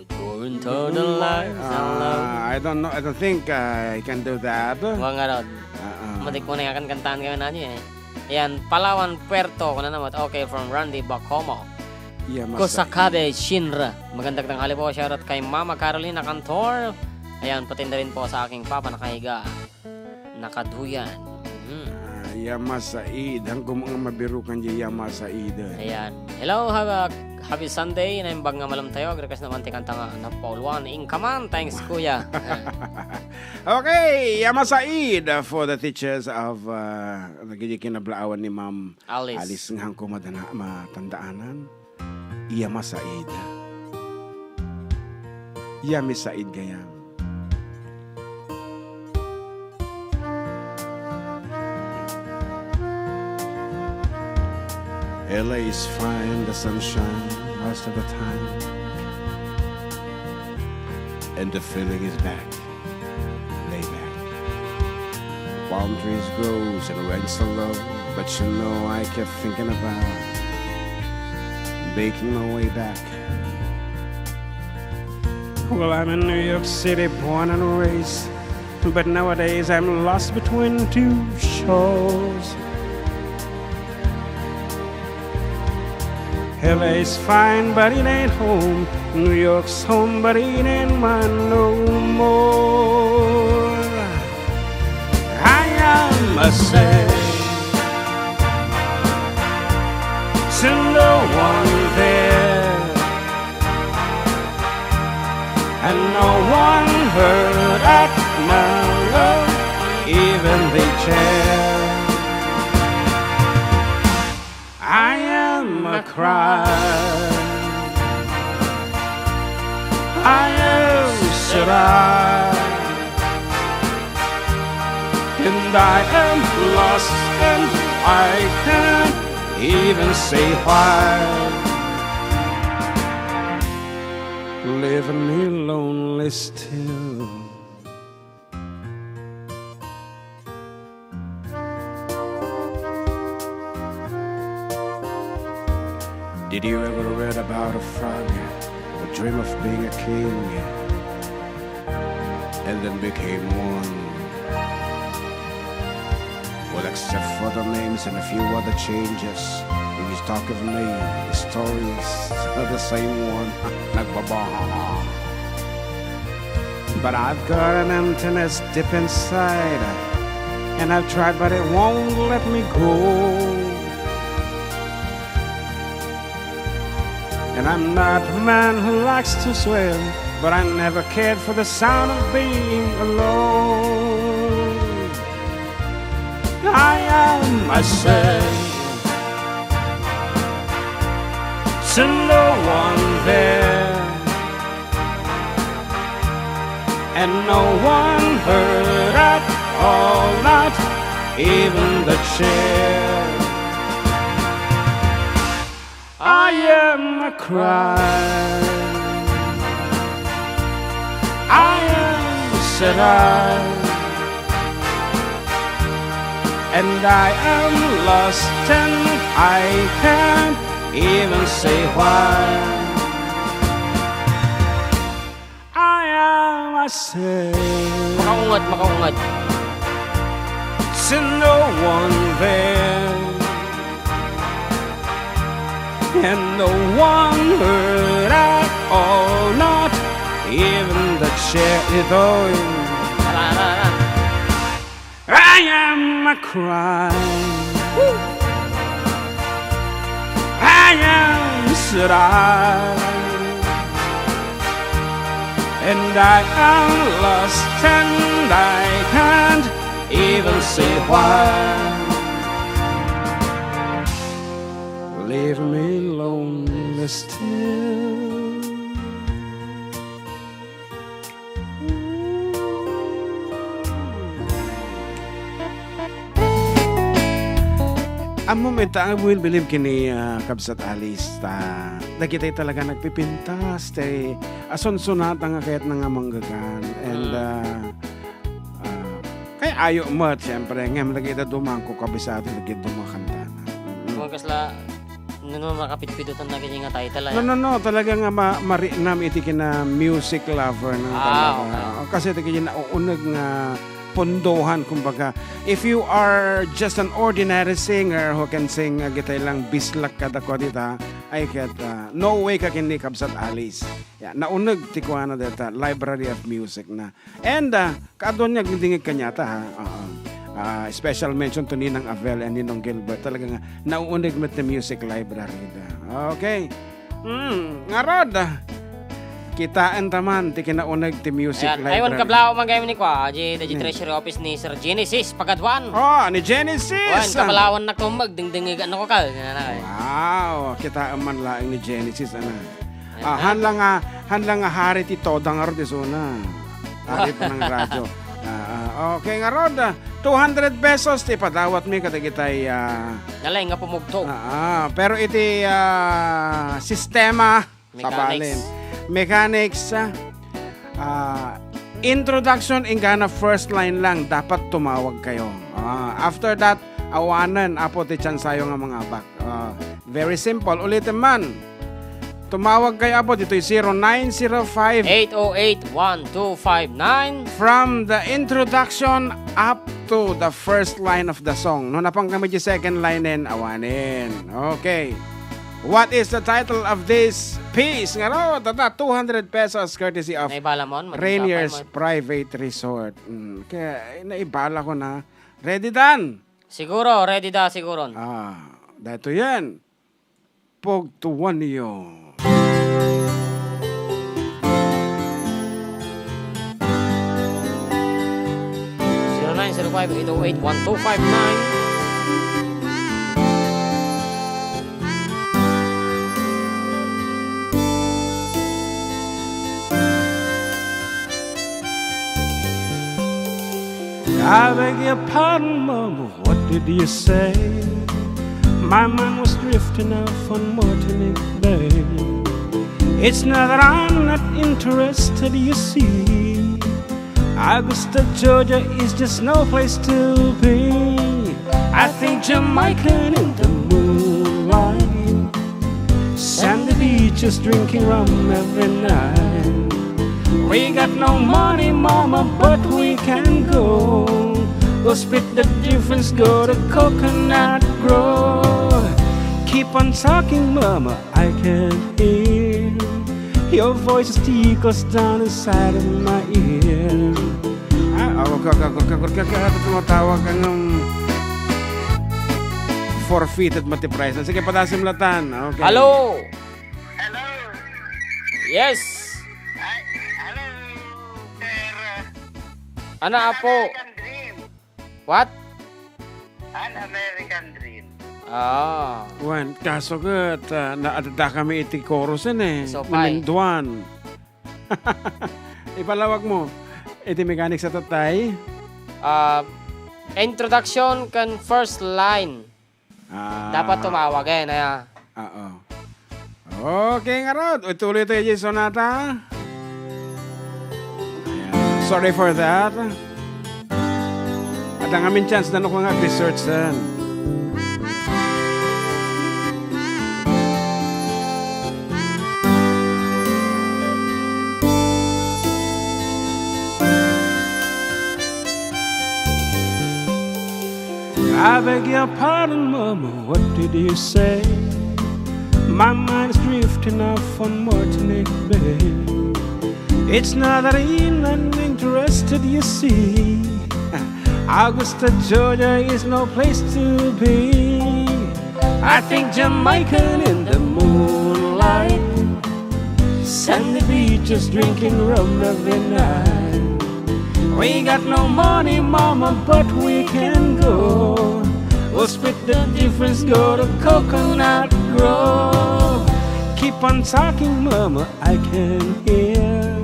Going to the lights and love. I don't think I can do that. Mga nga ron. Matik mo na yakan kantaan kami na niya eh. Yan, Palawan, Puerto. Kung na naman. Okay, from Randy Bacomo. Yamasaid. Kosakabe Shinra. Magandang tanghali po. Shoutout kay Mama Carolina Cantor. Ayan, patinda rin po sa aking papa nakahiga. Nakaduyan. Yamasaid. Hanggang mga mabirukan di Yamasaid. Ayan. Hello, happy Sunday. Naimbag nga malam tayo. Request naman ti kanta nga na Paul 1. Inkaman. Thanks, kuya. Okay, Yamasaid for the teachers of kinablaan ni Ma'am Alice. ng hangko matandaanan. Yamasaid. Yamisaid gaya. LA is fine, the sunshine most of the time. And the feeling is back, lay back. Palm trees grows and rain so low, but you know I kept thinking about making my way back. Well, I'm in New York City, born and raised, but nowadays I'm lost between two shores. LA's fine, but it ain't home. New York's home, but it ain't mine no more. I am a slave to no one there, and no one heard at my love, even the chair. I am a cry. I am sad, and I am lost, and I can't even say why. Leaving me lonely still. Did you ever read about a frog who dreamed of being a king and then became one? Well, except for the names and a few other changes, when you talk of me, the stories are the same one. Nagbabaha. But I've got an emptiness deep inside, and I've tried, but it won't let me go. And I'm not a man who likes to swear, but I never cared for the sound of being alone. I am myself, to no one there, and no one heard at all, not even the chair. I am a cry. I am sad, and I am lost, and I can't even say why. I am myself, Makaungat. to no one there, and no one heard at all, not even the chair going. I am a crying. I am sad, and I am lost, and I can't even say why. Leave me lonely still. Ang moment ang will believe kini Kabsat Alice nakita talaga nagpipintas ason-sunat nga kahit nga manggagan and kay ayo mo siyempre ngem nakita dumangko kabisado nakita dumakanta na kasla makapitpidutan na ganyan nga title no talaga nga marinam iti kina music lover ng talaga kasi iti kina nauunag nga pondohan kumbaga if you are just an ordinary singer who can sing gitay lang bislak kada ko dita I get no way ka kini Kabsat Alice naunag ti kuana data library of music na and kadon niya gindingig kanyata special mention to Ninang Avel and Ninong Gilbert talaga nga nauunag met the music library okay nga rod kitaan taman ti kinaunag ti music library. Aywan kablao man gayam ni kwa di treasury office ni Sir Genesis Pagadwan. Ni Genesis. Kabalawan na kumag dingdingig ano ko ka. Wow, kitaan man laing ni Genesis hanlang nga hari ti todang aro ti sona. Hari pa ng radyo. Okay nga rod 200 pesos ti padawat mi kadagitay nalay nga pumugtog. Pero iti sistema mechanics introduction ingana first line lang dapat tumawag kayo after that awanan apo ti tsansayo nga mga bak very simple ulitin man tumawag kayo apo dito 0905-808-1259 from the introduction up to the first line of the song no napang kami di second line din awanin okay. What is the title of this piece? Nga ro, 200 pesos courtesy of Rainier's Private Resort. Kaya naibala ko na. Ready Dan? Siguro, ready da siguro. Dato yan. Pog to one niyo. 0905-808-1259 I beg your pardon, Mama, what did you say? My mind was drifting off on Martinique Bay. It's not that I'm not interested, you see. Augusta, Georgia is just no place to be. I think Jamaica in the moonlight, sandy beaches drinking rum every night. We got no money, Mama, but we can go. Go split the difference, go to Coconut Grove. Keep on talking, Mama, I can hear your voice tickles down inside of my ear. Tumatawag ang forfeited multi-price. Sige, padasim latan. Okay. Hello? Hello? Yes? Hello, sir. Ano po? American Dream. What? An American Dream. Wan, kaso kat, naadada kami iti chorusan So, bye. Naminduan. Ipalawag mo. Iti mechanics sa tatay. Introduction kan first line. Dapat tumawag Okay nga rod. Ituloy tayo yung sonata. Sorry for that. At ang aming chance na nung mga research san. I beg your pardon, Mama, what did you say? My mind's drifting off on Martinique Bay. It's not that I'm not interested, you see. Augusta, Georgia is no place to be. I think Jamaica in the moonlight, sandy beaches drinking rum every night. We got no money, Mama, but we can go. We'll split the difference, go to Coconut Grove. keep on talking, mama, I can hear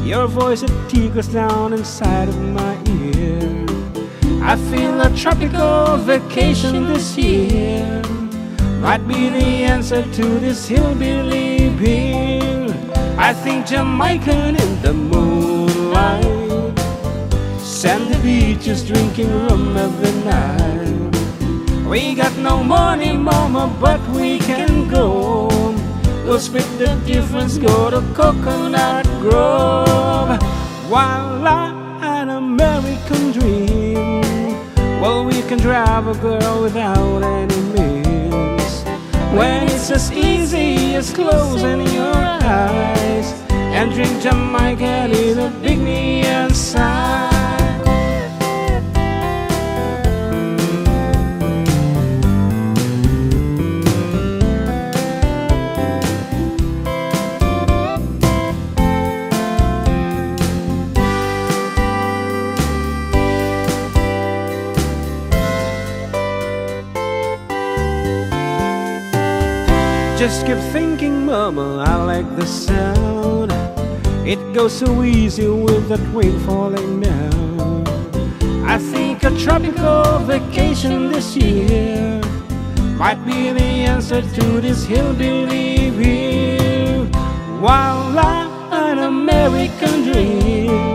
your voice, it tickles down inside of my ear. I feel a tropical vacation this year might be the answer to this hillbilly bill. I think Jamaican in the moonlight, sandy beaches drinking rum every night. We got no money, mama, but we can go. We'll split the difference, go to Coconut Grove. Voila, an American dream. Well, we can drive a girl without any means. When it's as easy as closing your eyes and drink Jamaica, little big neon sign. Just keep thinking, mama, I like the sound. It goes so easy with that rain falling down. I think a tropical vacation this year might be the answer to this hillbilly view. Voila, an American dream.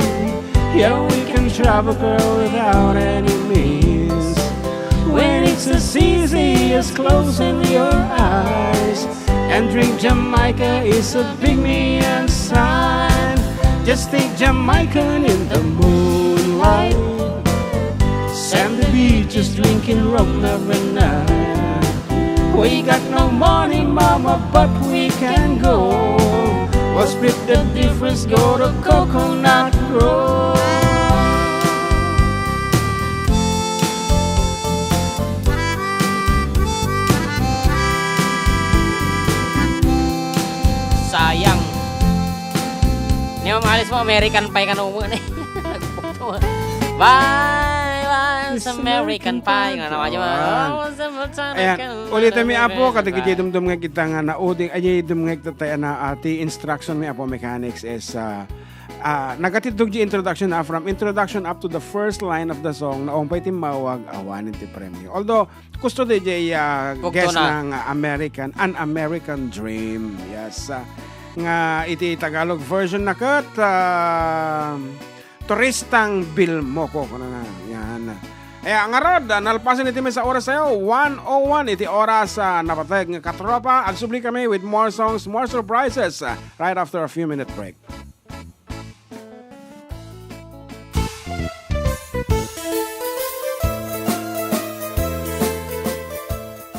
Yeah, we can travel, girl, without any means. When it's as easy as closing your eyes and drink Jamaica is a big neon sign. Just think Jamaican in the moonlight, sandy beaches drinking rum every night. We got no money, mama, but we can go. We'll split the difference, go to Coconut Grove. Sayang. Ini mo maalis mo, American Pie ka na umuha na. Bye, bye, sa American Pie. Nga naman yun. Ayan, ulitin mi apo, kadagiti dumdum nga kita nga nauding, ayay dum nga kita na ati instruction mi apo mechanics is, nagatidog di introduction na from introduction up to the first line of the song na umpay timawag awanin ti premyo. Although, gusto di guess ng an American Dream. Yes. Nga iti Tagalog version na kat turistang bilmoko ko na yan. Nga rod, nalpasan iti may sa oras sa'yo, 1:01 iti oras napatay nga katropa. Agsubli kami with more songs, more surprises right after a few minute break.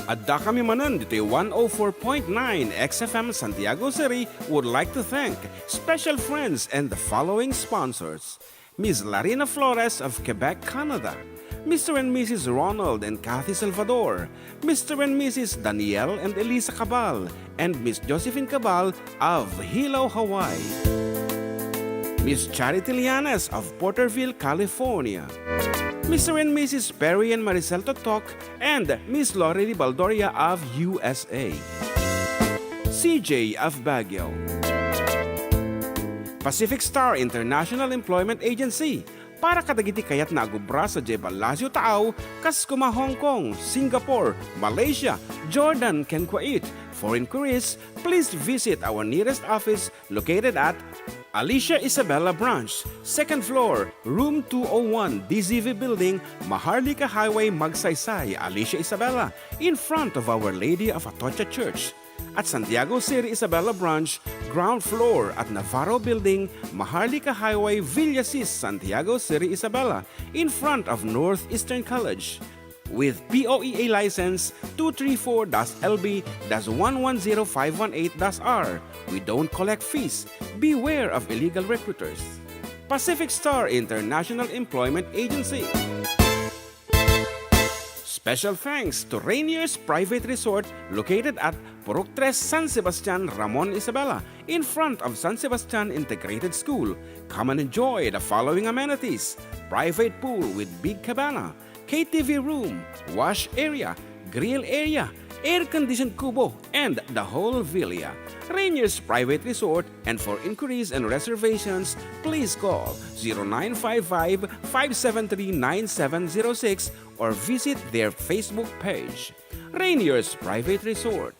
Adda kami Manen dito 104.9 XFM Santiago City would like to thank special friends and the following sponsors. Ms. Larina Flores of Quebec, Canada. Mr. and Mrs. Ronald and Kathy Salvador. Mr. and Mrs. Danielle and Elisa Cabal. And Miss Josephine Cabal of Hilo, Hawaii. Miss Charity Lianes of Porterville, California. Mr. and Mrs. Perry and Maricel Totok, and Miss Lori Baldoria of USA. CJ of Baguio. Pacific Star International Employment Agency. Para kadagiti kayat na agubra sa Jebalasio Tao, Kaskuma, Hong Kong, Singapore, Malaysia, Jordan, can Kuwait. For inquiries, please visit our nearest office located at Alicia Isabella Branch, 2nd floor, room 201, DZV Building, Maharlika Highway, Magsaysay, Alicia Isabella, in front of Our Lady of Atocha Church. At Santiago City Isabella Branch, ground floor at Navarro Building, Maharlika Highway, Villasis, Santiago City Isabella, in front of Northeastern College. With POEA license 234-LB-110518-R. We don't collect fees. Beware of illegal recruiters. Pacific Star International Employment Agency. Special thanks to Rainier's Private Resort located at Purok 3, San Sebastian, Ramon Isabela, in front of San Sebastian Integrated School. Come and enjoy the following amenities: private pool with big cabana, KTV room, wash area, grill area, air-conditioned kubo, and the whole villa. Rainier's Private Resort, and for inquiries and reservations, please call 0955-573-9706 or visit their Facebook page. Rainier's Private Resort.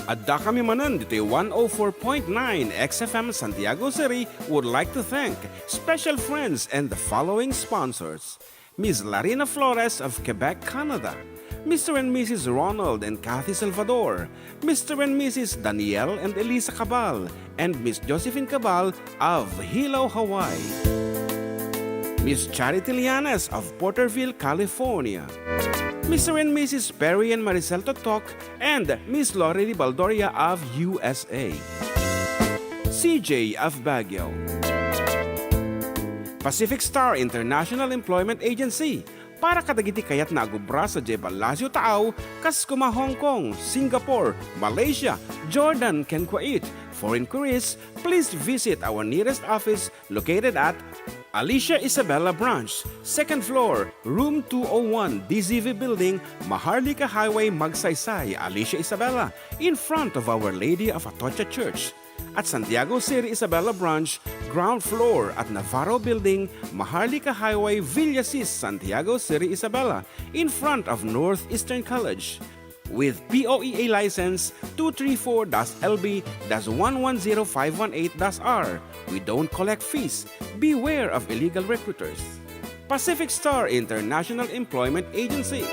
Adda kami Manen dito 104.9 XFM Santiago City would like to thank special friends and the following sponsors. Ms. Larina Flores of Quebec, Canada. Mr. and Mrs. Ronald and Kathy Salvador. Mr. and Mrs. Danielle and Elisa Cabal. And Ms. Josephine Cabal of Hilo, Hawaii. Ms. Charity Lianes of Porterville, California. Mr. and Mrs. Perry and Maricel Totok, and Ms. Lori Baldoria of USA. CJ of Baguio. Pacific Star International Employment Agency, para kadagiti kayat na agubra sa Jebalasio Taaw, kas kuma Hong Kong, Singapore, Malaysia, Jordan, ken Kuwait. For inquiries, please visit our nearest office located at Alicia Isabella Branch, 2nd floor, room 201, DZV Building, Maharlika Highway, Magsaysay, Alicia Isabella, in front of Our Lady of Atocha Church. At Santiago City Isabella Branch, ground floor at Navarro Building, Maharlika Highway, Villasis, Santiago City Isabella, in front of Northeastern College. With POEA license 234-LB-110518-R. We don't collect fees. Beware of illegal recruiters. Pacific Star International Employment Agency.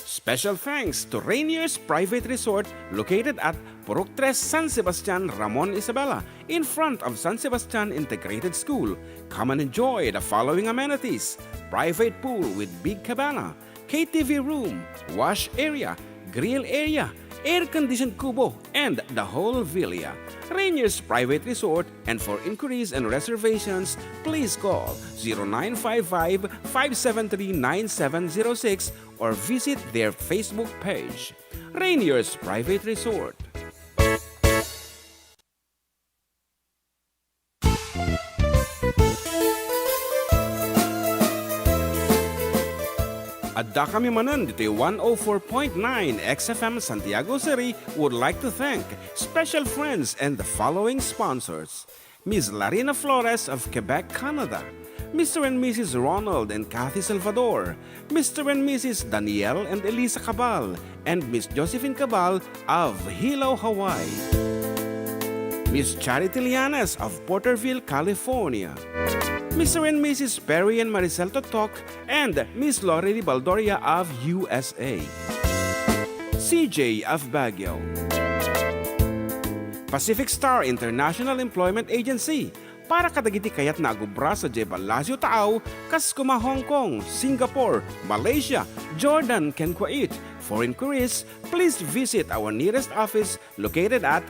Special thanks to Rainier's Private Resort located at Purok 3 San Sebastian, Ramon Isabela, in front of San Sebastian Integrated School. Come and enjoy the following amenities: private pool with big cabana, KTV room, wash area, grill area, air-conditioned kubo, and the whole villa. Rainier's Private Resort, and for inquiries and reservations, please call 0955-573-9706 or visit their Facebook page. Rainier's Private Resort. Adda kami Manen dito 104.9 XFM Santiago City would like to thank special friends and the following sponsors. Ms. Larina Flores of Quebec, Canada. Mr. and Mrs. Ronald and Kathy Salvador. Mr. and Mrs. Danielle and Elisa Cabal. And Ms. Josephine Cabal of Hilo, Hawaii. Ms. Charity Lianes of Porterville, California. Mr. and Mrs. Perry and Maricel Totok, and Ms. Lori Baldoria of USA. CJ of Baguio. Pacific Star International Employment Agency, para kadagiti kayat na agubra sa Jebalasio Taaw, kas kuma Hong Kong, Singapore, Malaysia, Jordan, ken Kuwait. For inquiries, please visit our nearest office located at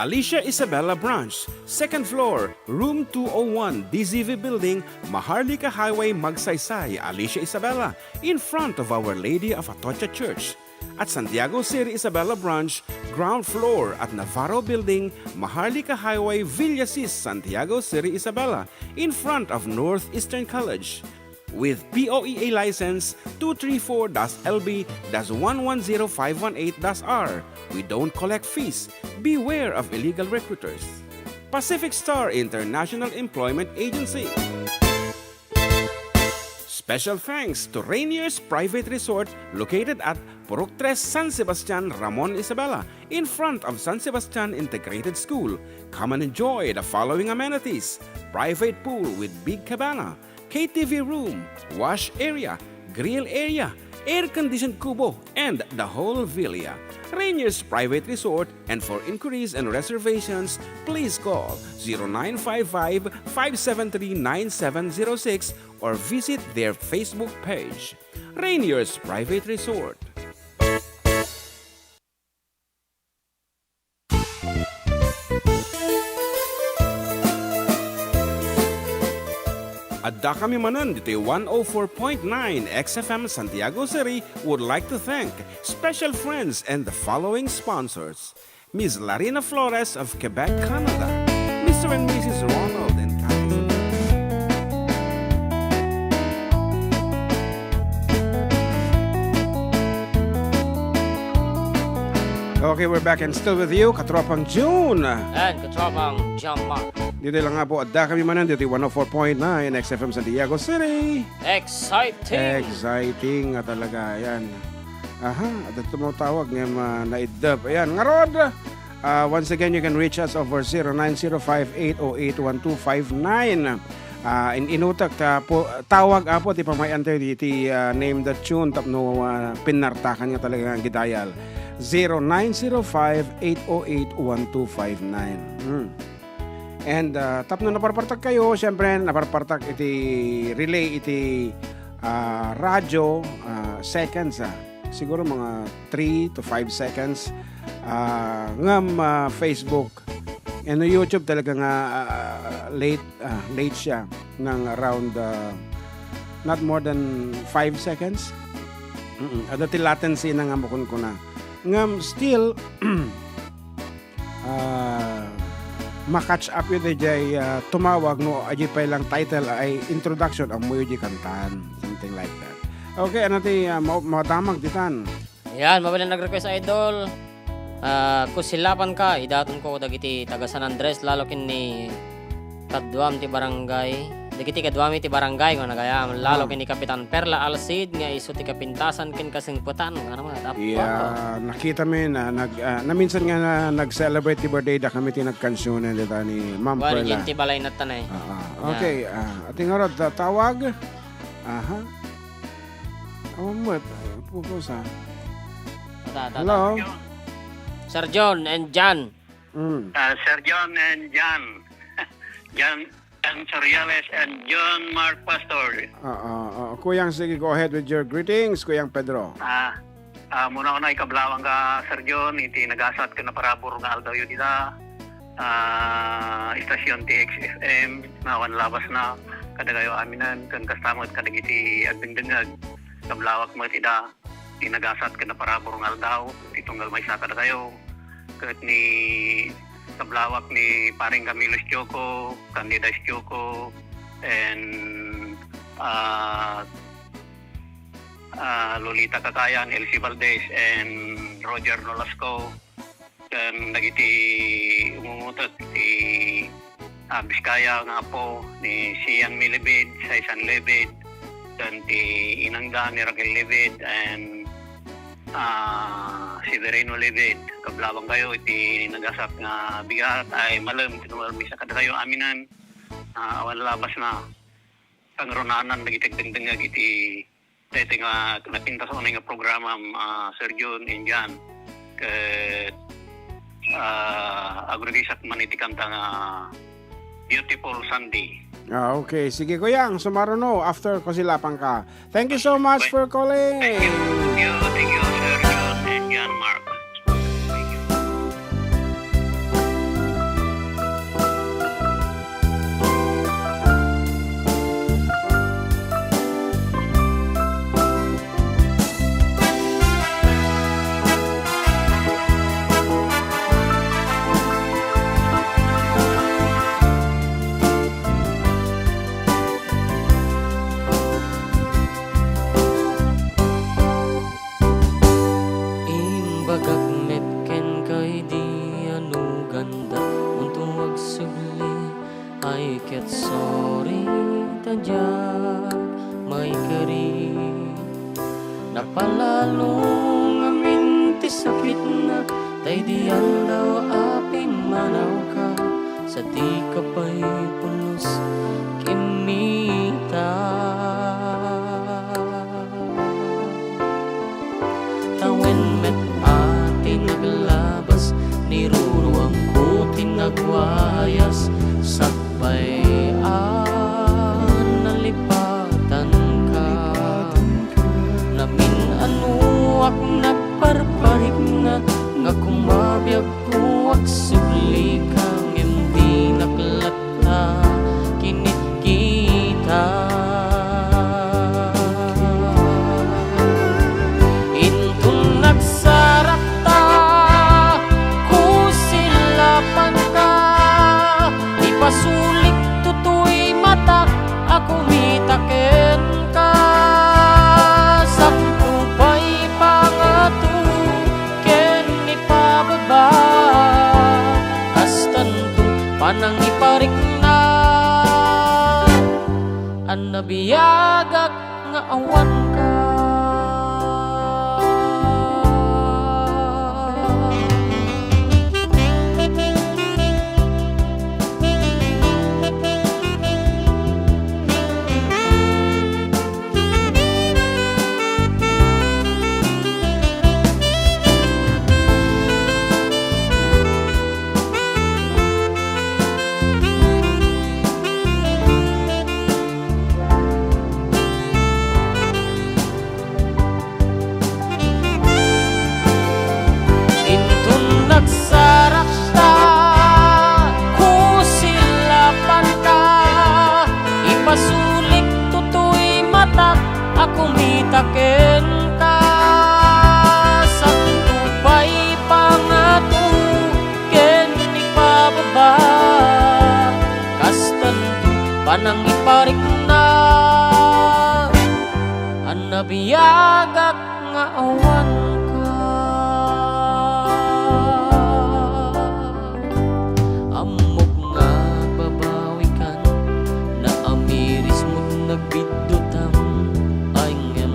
Alicia Isabella Branch, 2nd floor, room 201, DZV Building, Maharlika Highway, Magsaysay, Alicia Isabella, in front of Our Lady of Atocha Church. At Santiago City Isabella Branch, ground floor at Navarro Building, Maharlika Highway, Villasis, Santiago City Isabella, in front of Northeastern College. With POEA license 234-LB-110518-R. We don't collect fees. Beware of illegal recruiters. Pacific Star International Employment Agency. Special thanks to Rainier's Private Resort located at Purok 3 San Sebastian, Ramon Isabela, in front of San Sebastian Integrated School. Come and enjoy the following amenities: private pool with big cabana, KTV room, wash area, grill area, air-conditioned kubo, and the whole villa. Rainier's Private Resort, and for inquiries and reservations, please call 0955-573-9706 or visit their Facebook page. Rainier's Private Resort. Adda kami Manen dito 104.9 XFM Santiago City would like to thank special friends and the following sponsors. Miss Larina Flores of Quebec, Canada, Mr. and Mrs. Ronald and Kathy. Okay, we're back and still with you, Katropang June. And katropang John Mark. Dito lang nga po, Adda kami Manen, dito 104.9 XFM Santiago City. Exciting! Exciting nga talaga, yan. Aha, at tumutawag ng naidab. Ayan, nga Rod. Once again, you can reach us over 0905-808-1259. Inutak tawag apo ti pamayanter ti name the tune tapno pinartakan nga talaga ang gidayal 0905-808-1259. And tapno naparpartag kayo, syempre naparpartag iti relay iti radyo seconds siguro mga 3 to 5 seconds ngam Facebook and YouTube talaga nga late siya ng around not more than 5 seconds. Ada ti latency na nga mukun ko na ngam still makatch up yun jay tumawag no aji pa lang title ay introduction ang muyo di kantan, something like that. Okay, ano ti matamag ditan. Ayan, mabalik nag-request idol. Kusilapan ka, idaton ko dagiti taga San Andres lalo kin ni kadwam ti barangay. Dagiti kadwami ti barangay nga nagayam lalo kin ni Kapitan Perla Alcid nga isu ti kapintasan kin kasingputan nga naman. Yeah, nakita mi na na minsan nga na nag-celebrate ti birthday da kami ti nagkansyonan dita ni Ma'am Perla. Wala ti balay na tanay. Okay, ating orod tawag. Aha. Pupusa. Hello. Sir John and Jan. Sir John and Jan. Jan Soriales and John Mark Pastor. Kuyang, sige, go ahead with your greetings, Kuyang Pedro. Muna ko na ikablawang ka, Sir John. Iti nagasat ka na parabor nga aldaw yun dita. Istasyon TXFM. Nawan labas na. Kadagayo aminan. Kan kastamot kadagiti agdengdengag. Kablawak mo tida. Nagasat ka na parabor nga aldaw. Itunggal may saka kayo. Kahit ni kablawak ni paring Camilo Choco, Candida Choco, and Lolita Kakayan, Elsie Valdez, and Roger Nolasco. Dan nagiti umumutot ti Biskaya nga po ni Sian Milibid, Saisan Lebed, dan ti Inangga ni Raquel Lebed, and si Vereno Lebed. Kablawang kayo iti nagasap nga bigat ay malam tinuwal misa kada kayo aminan awan labas na pangronanan nagitagdengdengag iti tete nga napintas ko nga programa Sir John and Jan ket agregisak man iti kanta nga Beautiful Sunday. Okay, sige Kuyang, sumaruno after ko silapang ka. Thank you so much for calling. Thank you, Sir John and Jan Mark. Sorry, tadya may kari napalalong amin ti sakit na tay diyan daw apin manaw ka sa di kapay pulos kimita tawen met ati naglabas niruruang ko tinagwayas sakbay nalipatan ka namin anuak na parparik na nga kumabiyag ko at suli kang hindi naklata kinit Ang nabiyagak nga awan ka. Taken ka sa tubay pangatu ken ipababa kastan panang iparik na ang nabiyagak nga awan ka amok nga babawikan na amiris mo't nagbidutam.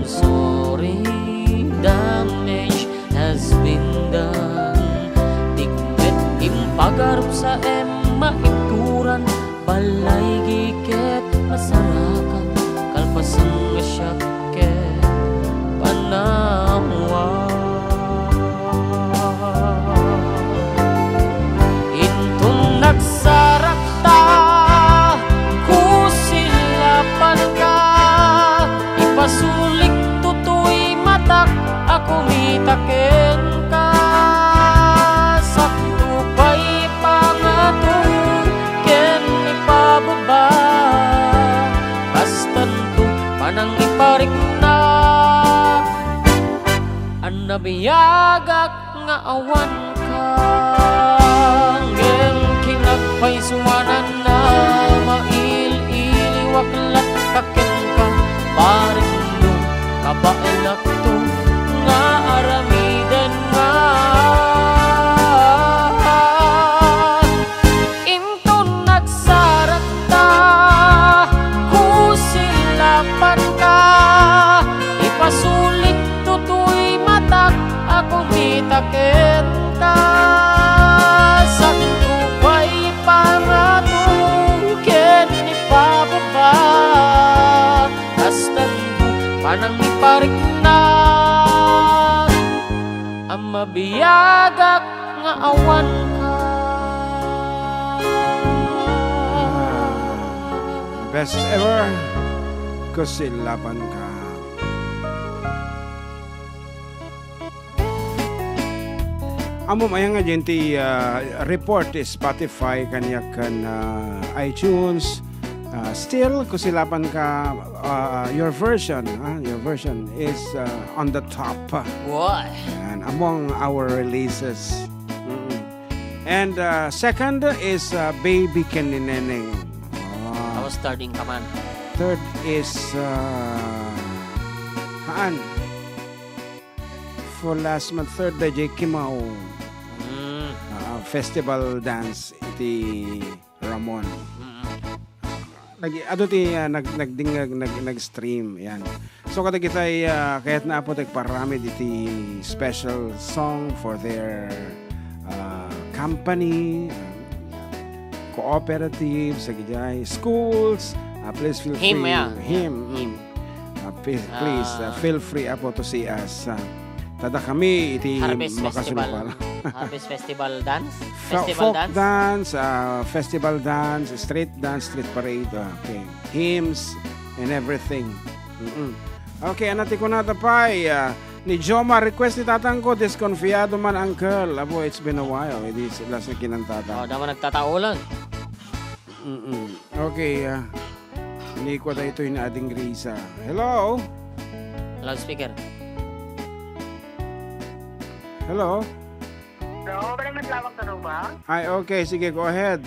Sorry, damage has been done. Tigmet impagarap sa maituran, balay giket masarakan, kalpasan nga syaket panawa. Intong nagsarakta kusilapan ka ipasulik ako mitaken ka sa tubay pangatu ken ipababa kastan to panang iparik na ang nabiyagak nga awan ka ngem kinagpay suwanan na mail-iliwaklat kaken ka paring no kabaelak to nga aramidan nga inton nagsarakta kusilapan ka ipasulit tutoy matak ako mitaken ka sa tubay pangatuken ipababa kastan panang iparik na ang mabiyagak nga awan ka. Best ever, kusilapan ka. Amo maya nga jenti report Spotify kanya kan iTunes. Still kusilapan ka your version is on the top. What? And among our releases. And second is Baby Kenineneng. I was starting ka man. Third is Haan. For last month, third na J. Kimao. Festival dance iti Ramon. Nag-stream yan. So kada kita kahit na po tagparami iti special song for their company, cooperative, sagijay, schools, please feel free. Please feel free po to see us. Tada kami iti Harvest makasulupal. Harvest Festival Dance? Folk dance, festival dance, street parade, okay. Hymns and everything. Okay, anati ko natapay. Ni Joma, request ni tatang ko, disconfiado man uncle. Abo, it's been a while. Hindi sila sa kinantata. Naman nagtataulan. Okay, hindi ko na ito yung ading Grisa. Hello? Loudspeaker. Hello? So, ba naman lawak na ba? Ay, okay. Sige, go ahead.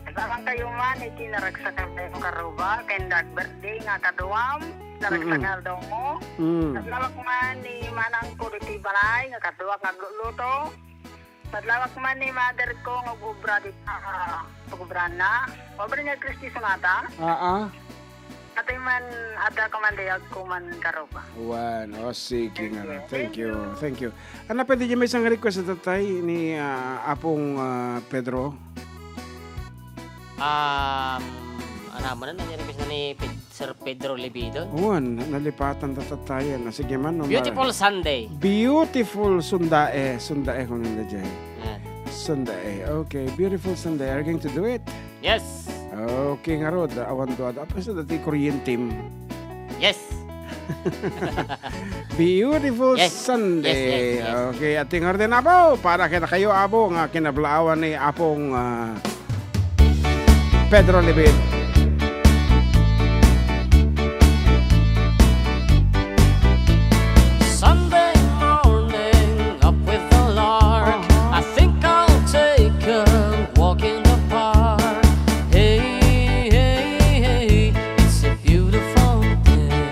Naglalang kayo man, itinaragsakan tayo karuba, kaya birthday nga kaduwam, naragsakan daw mo. Naglawak man ni manang ko diti balay, nga kaduwa nga luto. Naglawak man ni mother ko nga gubra dito, gubra na. Wabra niya Kristi Sumata. man Adda kumandayag kuman karoba. One. O, sige nga. Thank you. Thank you. Ano, pwede niyo may isang request sa tatay ni Apong Pedro? Ano mo na, nangyari na ni Sir Pedro Libido. One. Nalipatan tatatayan. Sige man. Beautiful Sunday. Beautiful Sundae. Sundae kung nanda dyan. Yan. Sundae. Okay. Beautiful Sundae. Are you going to do it? Yes. Okay nga Rod. Awan to. Apa sa dati Korean team? Yes. Beautiful Yes. Sunday. Yes. Okay. Ating orden Apo. Para kita kayo Apo. Nga kinablaawan ni Apong Pedro Libid. Sunday morning, up with the lark. I think I'll take a walk in the park. Hey, hey, hey, it's a beautiful day.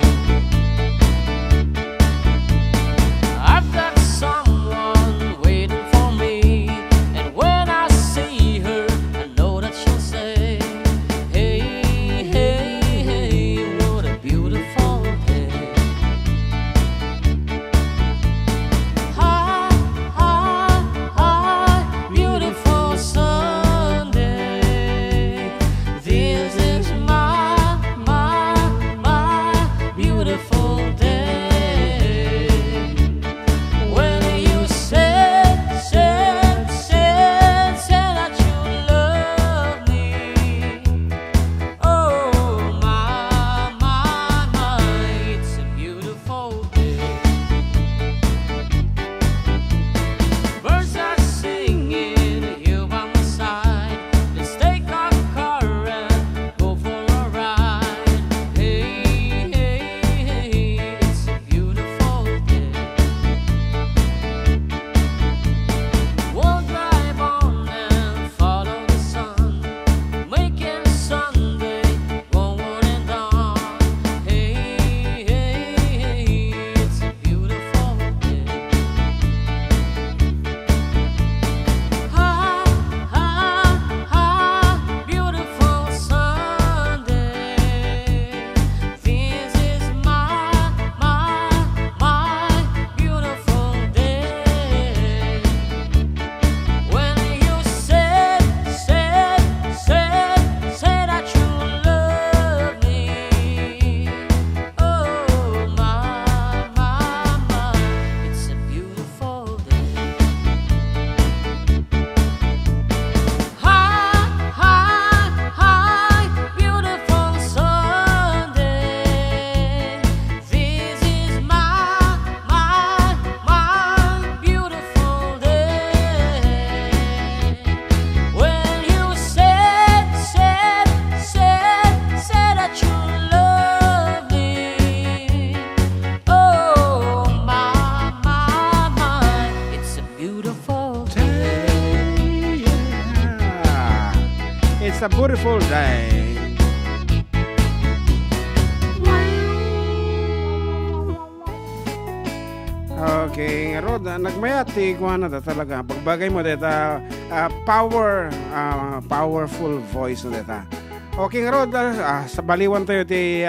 I've got someone waiting for me, and when I see her, I know that she'll say, hey, hey, hey, what a beautiful day. Hi, hi, hi, beautiful Sunday. This is my beautiful day. When you said that you love me. Oh, my, it's a beautiful day. Birds are singing here by my side. Let's take our car and go for a ride. Hey, hey, hey, it's a beautiful day. We'll drive on and follow the sun, making Sunday go on and on. Hey, hey, hey, it's a beautiful day. Hi, hi, hi, beautiful Sunday. This is my beautiful day. When you said that you love me. Oh, my, it's a beautiful day. Hi, hi, hi, beautiful Sunday. This is my beautiful day. When you said that you love me. Oh, my, it's a beautiful day. Yeah. It's a beautiful day. Okay, Rod, nagmayati ko na talaga. Pagbagay mo data powerful voice na data. Okay, Rod, sa baliwan tayo ti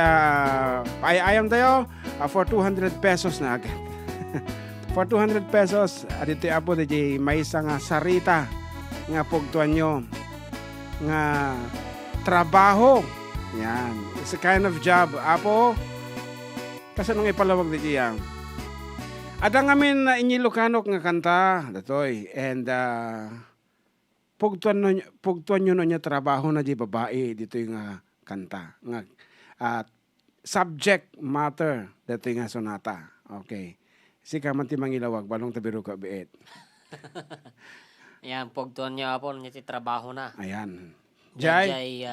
ayam tayo for 200 pesos na agad. For 200 pesos, adito apo di may isang sarita nga pugtuan nyo nga trabaho. Yan. It's a kind of job. Apo, kasi nung ipalawag di yang. Adda ngamin na Ilocano nga kanta, datoy. And pugtuan nyo niya trabaho na di babae dito yung kanta. Nga subject matter dito yung sonata. Okay. Sika man ti mangilawag balong tabiro ka biit. Yan, pugtuan niya po, niya ti trabaho na. Ayan. Jay? Jay.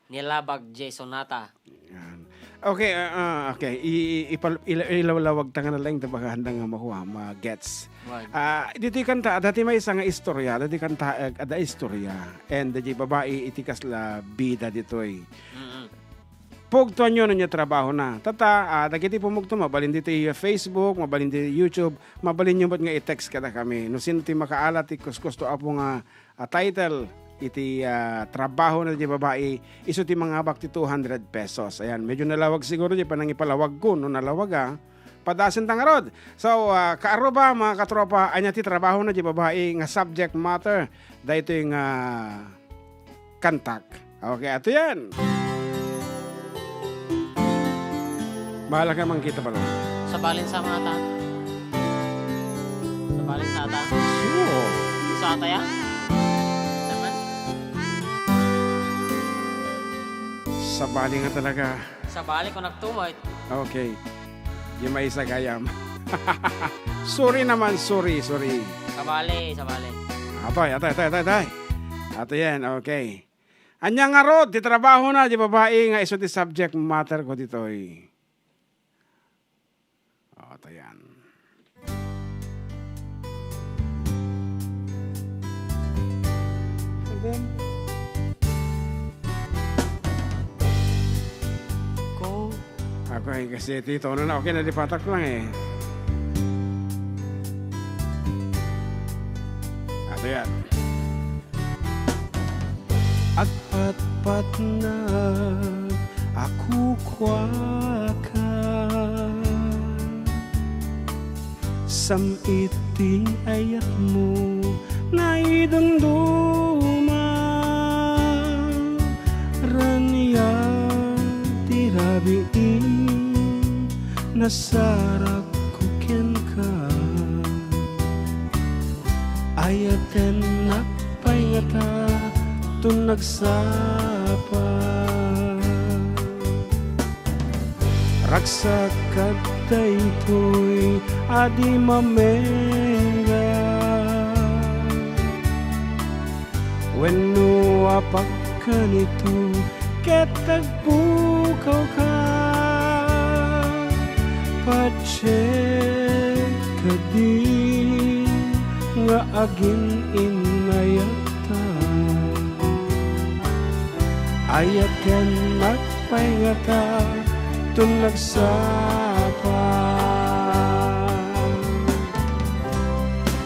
Nilabag Jay Sonata. Ayan. Okay, okay. Ilawlawag ta nga na lang tabaga handang nga makuha, ma-gets. Dito kanta, dati may isang istorya, dati kanta, ada istorya. And dati babae, itikas la bida ditoy. Pugtuan nyo na niya trabaho na. Tata, dagiti pumugto, mabalin dito yung Facebook, mabalin dito YouTube, mabalin nyo ba't nga i-text kada kami. No sino ti makaalat, ikusto apo nga title, iti trabaho na di babae iso ti mga habak ti 200 pesos. Ayan, medyo nalawag siguro di panang ipalawag ko no nalawag padasin tangarod. So kaaro ba mga katropa anya ti trabaho na di babae nga subject matter dahito yung kantak. Okay, ato yan. Bahala ka kita pala. Sa balin sa mata. Sa balin sa ata. Oo. Sa ata yan? Naman? Sa bali nga talaga. Sa bali ko nagtumoy. Okay. Di may isa gayam. Sorry naman, sorry. Sa bali. Atay. Ato yan, okay. Anya nga rod, di trabaho na, di babae nga iso ti subject matter ko dito eh. Ato yan. And then, okay, kasi tito na okay na dipatak lang eh. Ato yan. At pat na ako kwaka sam iti ayat mo na idunduma ranya tirabiin nasarap ko ken ka ayaten napayata tun nagsapa raksa katay to'y adi mamenga wenno apak kanito ketagpukaw ka pacek kadi nga agin inayata ayaken nagpayngata tun nagsapa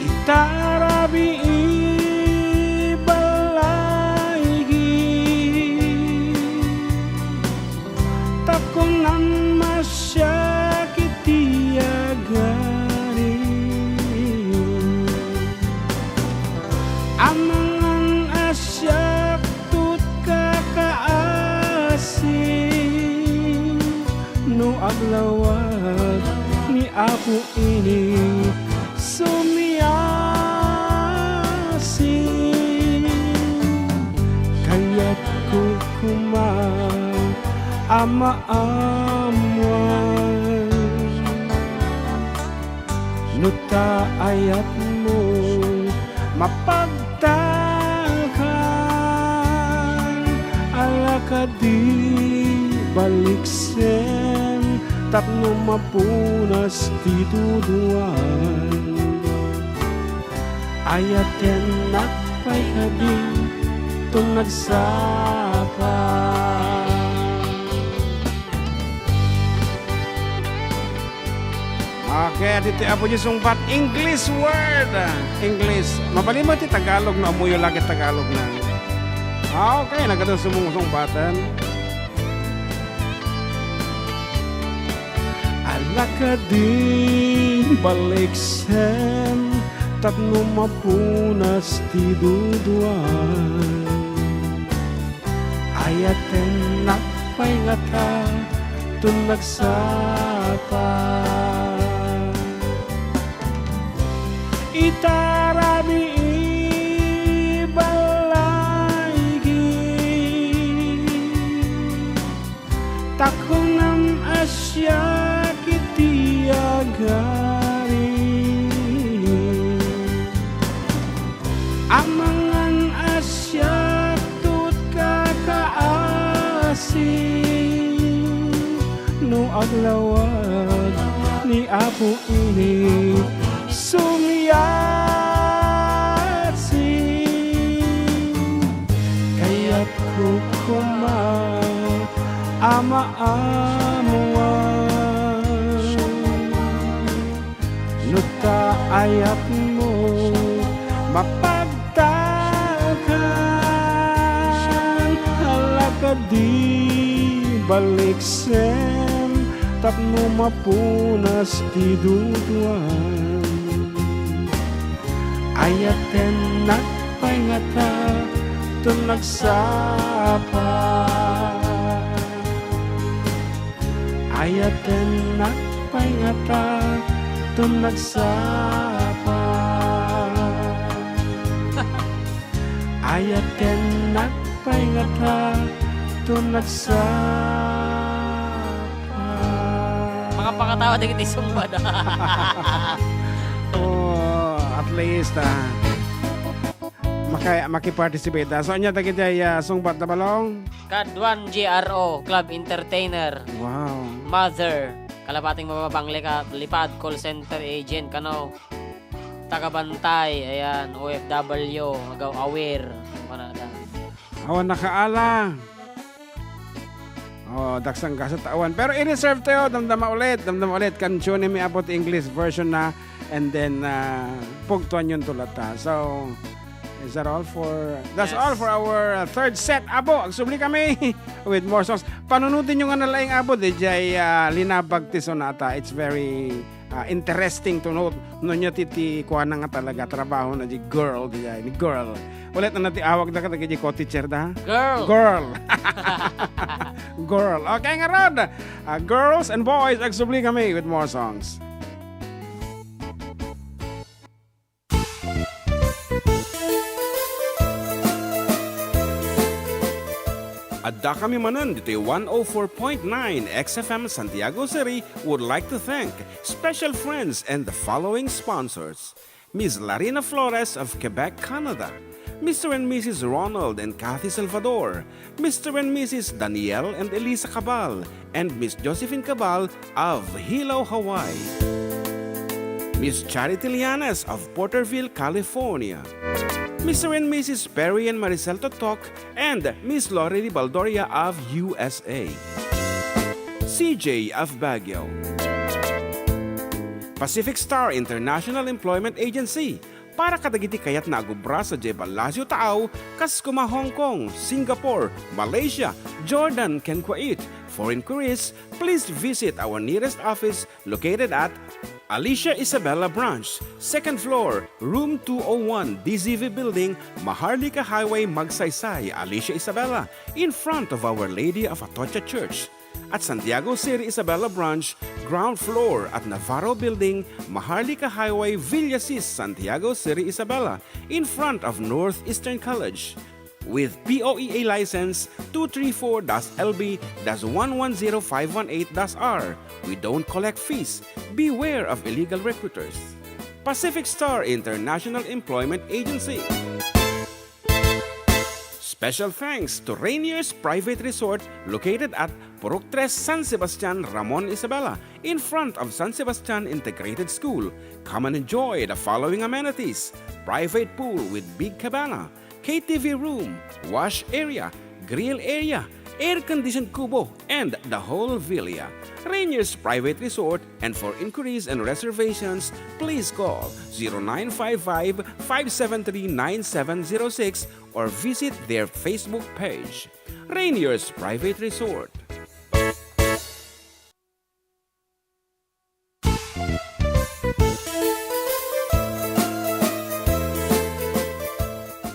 itarabi ibalaygi takunan masyakiti agari amangan asyak tut kakaasi no aglawag ni apo ini sumiasi kaya't ko ama-amuan nuta ayat mo mapagtakan alakadi baliksen tapno mapunas ti tuduan ayaten nakpay kadi tun nagsapa okay dito apo niyo sungpat English word English mabalima ti Tagalog na amuyo lagi Tagalog na okay nagkatong sumusungbatan alakadi baliksen tapno mapunas ti duduan ayaten nakpay ngata tun nagsapa itarabi ibalaygi takunam asya kiti agari amangan asya tut kakaasi no aglawag ni apo ini sumiyasi kaya't kukuma ama-amuan nuta ayat mo mapagtakan paliksen tapno mapunas ti duduan. Ayaten nagpangata tun nagsapa. Ayaten nagpangata tun nagsapa. Ayaten nagpangata tun nagsapa. Mga pakatawa din iti sumbad. Oh, at least maki-participate. So anya tagi jay sungbat na balong. Kadwan GRO, Club Entertainer, Wow. Mother, kalapating mababang lipad, call center agent, kano, tagabantay, ayan, OFW, magaw aware, manada. Awan nakaala. Oh, daksang gasat awan. Pero i-reserve tayo, damdama ulit. Kansyon ni may abot English version na and then pugtuan yun tulad ta. So, is that all for... That's Yes. all for our third set. Abo, agsubli kami with more songs. Panunutin yung nalaing abo, DJ linabag ti sonata. It's very interesting to note. Nyo titi kuha na nga talaga trabaho na di girl. Ni girl. Ulit na natin awag na ka tagi co-teacher da. Girl! Girl. Girl. Okay nga rod. Girls and boys, agsubli kami with more songs. Adda kami Manen dito yung 104.9 XFM Santiago City would like to thank special friends and the following sponsors. Ms. Larina Flores of Quebec, Canada. Mr. and Mrs. Ronald and Kathy Salvador. Mr. and Mrs. Danielle and Elisa Cabal. And Miss Josephine Cabal of Hilo, Hawaii. Miss Charity Lianes of Porterville, California. Mr. and Mrs. Perry and Maricel Totok, and Miss Lorely Baldoria of USA. CJ of Baguio. Pacific Star International Employment Agency, para kadagiti kayat na agubra sa Jebel Lazio Taaw, kas kuma Hong Kong, Singapore, Malaysia, Jordan, ken Kuwait. For inquiries, please visit our nearest office located at Alicia Isabella Branch, 2nd floor, room 201, DZV Building, Maharlika Highway, Magsaysay, Alicia Isabella, in front of Our Lady of Atocha Church. At Santiago City Isabella Branch, ground floor at Navarro Building, Maharlika Highway, Villasis, Santiago City Isabella, in front of Northeastern College. With POEA license 234-LB-110518-R. We don't collect fees. Beware of illegal recruiters. Pacific Star International Employment Agency. Special thanks to Rainier's Private Resort located at Purok 3, San Sebastian, Ramon Isabela, in front of San Sebastian Integrated School. Come and enjoy the following amenities: private pool with big cabana, KTV room, wash area, grill area, air-conditioned kubo, and the whole villa. Rainier's Private Resort, and for inquiries and reservations, please call 0955-573-9706 or visit their Facebook page. Rainier's Private Resort.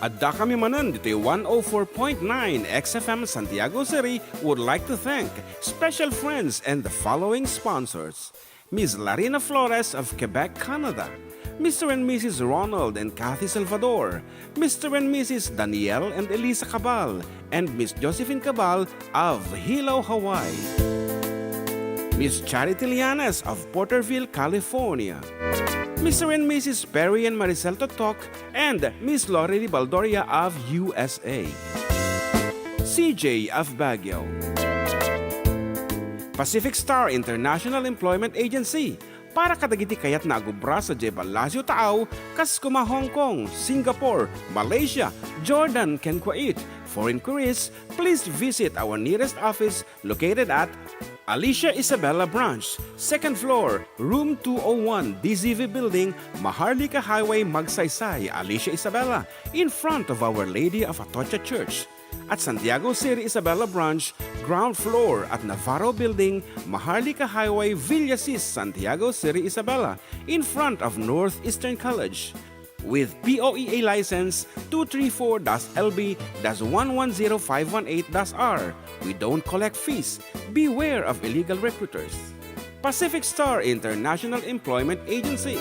Adda kami Manen dito yung 104.9 XFM Santiago City would like to thank special friends and the following sponsors. Ms. Larina Flores of Quebec, Canada. Mr. and Mrs. Ronald and Kathy Salvador. Mr. and Mrs. Danielle and Elisa Cabal. And Miss Josephine Cabal of Hilo, Hawaii. Miss Charity Lianes of Porterville, California. Mr. and Mrs. Perry and Maricel Totok, and Miss Lorely Baldoria of USA. CJ of Baguio. Pacific Star International Employment Agency, para kadagiti kayat na agubra sa Jebel Lazio Taaw, kas kuma Hong Kong, Singapore, Malaysia, Jordan, ken Kuwait. For inquiries, please visit our nearest office located at Alicia Isabella Branch, 2nd floor, room 201, DZV Building, Maharlika Highway, Magsaysay, Alicia Isabella, in front of Our Lady of Atocha Church. At Santiago City, Isabela Branch, ground floor at Navarro Building, Maharlika Highway, Villasis, Santiago City, Isabela, in front of Northeastern College. With POEA license 234-LB-110518-R. We don't collect fees. Beware of illegal recruiters. Pacific Star International Employment Agency.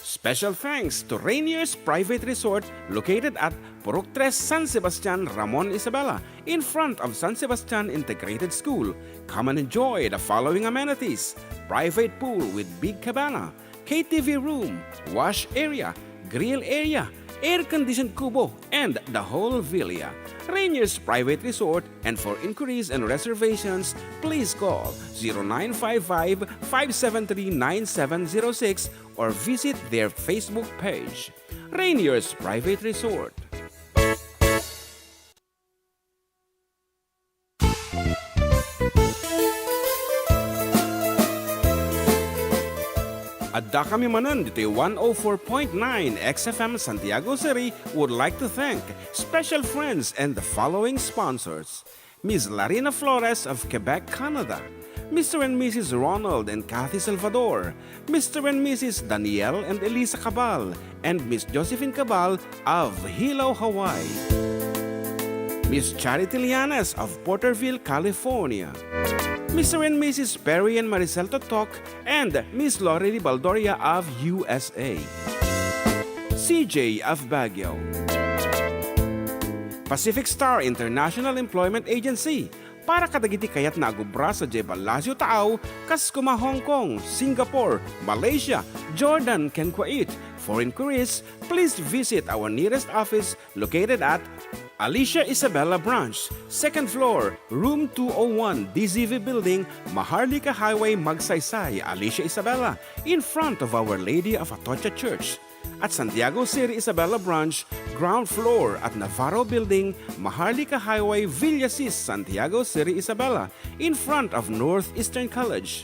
Special thanks to Rainier's Private Resort located at Purok 3, San Sebastian, Ramon, Isabela, in front of San Sebastian Integrated School. Come and enjoy the following amenities: private pool with big cabana, KTV room, wash area, grill area, air-conditioned kubo, and the whole villa. Rainier's Private Resort, and for inquiries and reservations, please call 0955-573-9706 or visit their Facebook page. Rainier's Private Resort. Adda kami Manen dito 104.9 XFM Santiago City would like to thank special friends and the following sponsors: Ms. Larina Flores of Quebec, Canada, Mr. and Mrs. Ronald and Kathy Salvador, Mr. and Mrs. Danielle and Elisa Cabal, and Miss Josephine Cabal of Hilo, Hawaii, Miss Charity Lianes of Porterville, California, Mr. and Mrs. Perry and Maricel Totok, and Miss Lorely Baldoria of USA, CJ of Baguio, Pacific Star International Employment Agency, para kadagiti kayat na agubra sa Jebel Lazio Taaw, kas kuma Hong Kong, Singapore, Malaysia, Jordan, ken Kuwait. For inquiries, please visit our nearest office located at Alicia Isabela Branch, 2nd floor, room 201, DZV Building, Maharlika Highway, Magsaysay, Alicia Isabela, in front of Our Lady of Atocha Church. At Santiago City, Isabela Branch, ground floor at Navarro Building, Maharlika Highway, Villasis, Santiago City, Isabela, in front of Northeastern College.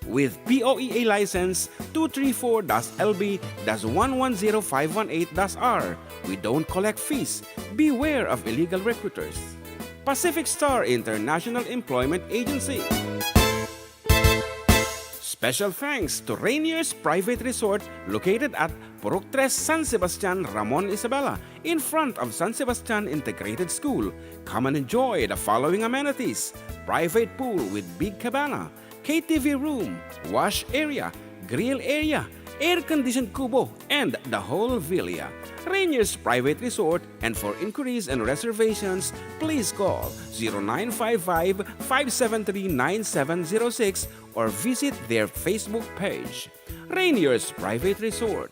With POEA license 234-LB-110518-R. We don't collect fees. Beware of illegal recruiters. Pacific Star International Employment Agency. Special thanks to Rainier's Private Resort located at Purok 3, San Sebastian, Ramon, Isabela, in front of San Sebastian Integrated School. Come and enjoy the following amenities: private pool with big cabana, KTV room, wash area, grill area, air-conditioned kubo, and the whole villa. Rainier's Private Resort, and for inquiries and reservations, please call 0955-573-9706 or visit their Facebook page. Rainier's Private Resort.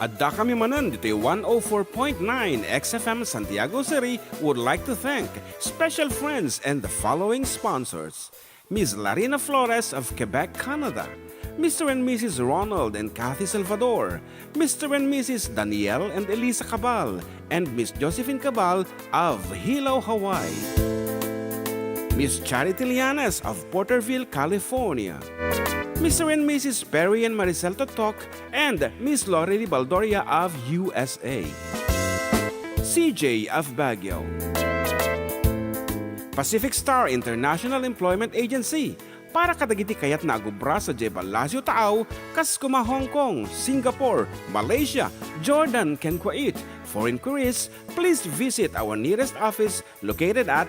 Adda kami Manen dito 104.9 XFM Santiago City would like to thank special friends and the following sponsors: Ms. Larina Flores of Quebec, Canada, Mr. and Mrs. Ronald and Kathy Salvador, Mr. and Mrs. Danielle and Elisa Cabal, and Miss Josephine Cabal of Hilo, Hawaii, Miss Charity Lianes of Porterville, California, Mr. and Mrs. Perry and Maricel Totok, and Miss Lorely Baldoria of USA, CJ of Baguio, Pacific Star International Employment Agency, para kadagiti kayat na agubra sa Jebel Lazio Taaw, kas kuma Hong Kong, Singapore, Malaysia, Jordan, ken Kuwait. For inquiries, please visit our nearest office located at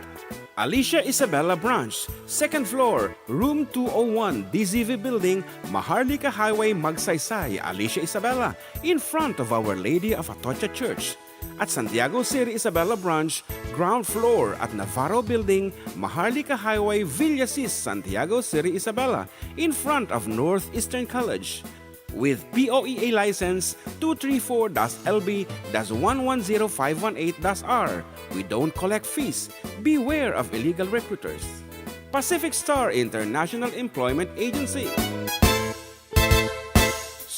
Alicia Isabela Branch, 2nd floor, room 201, DZV Building, Maharlika Highway, Magsaysay, Alicia Isabela, in front of Our Lady of Atocha Church. At Santiago City, Isabela Branch, ground floor at Navarro Building, Maharlika Highway, Villasis, Santiago City, Isabela, in front of Northeastern College. With POEA license 234-LB-110518-R. We don't collect fees. Beware of illegal recruiters. Pacific Star International Employment Agency.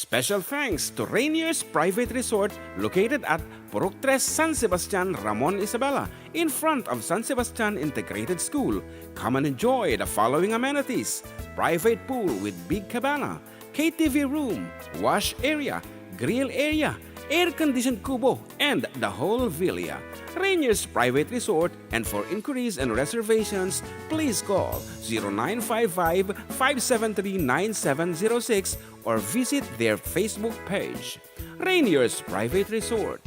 Special thanks to Rainier's Private Resort located at Purok 3 San Sebastian, Ramon Isabela, in front of San Sebastian Integrated School. Come and enjoy the following amenities: private pool with big cabana, KTV room, wash area, grill area, air-conditioned kubo, and the whole villa. Rainier's Private Resort, and for inquiries and reservations, please call 0955-573-9706 or visit their Facebook page. Rainier's Private Resort.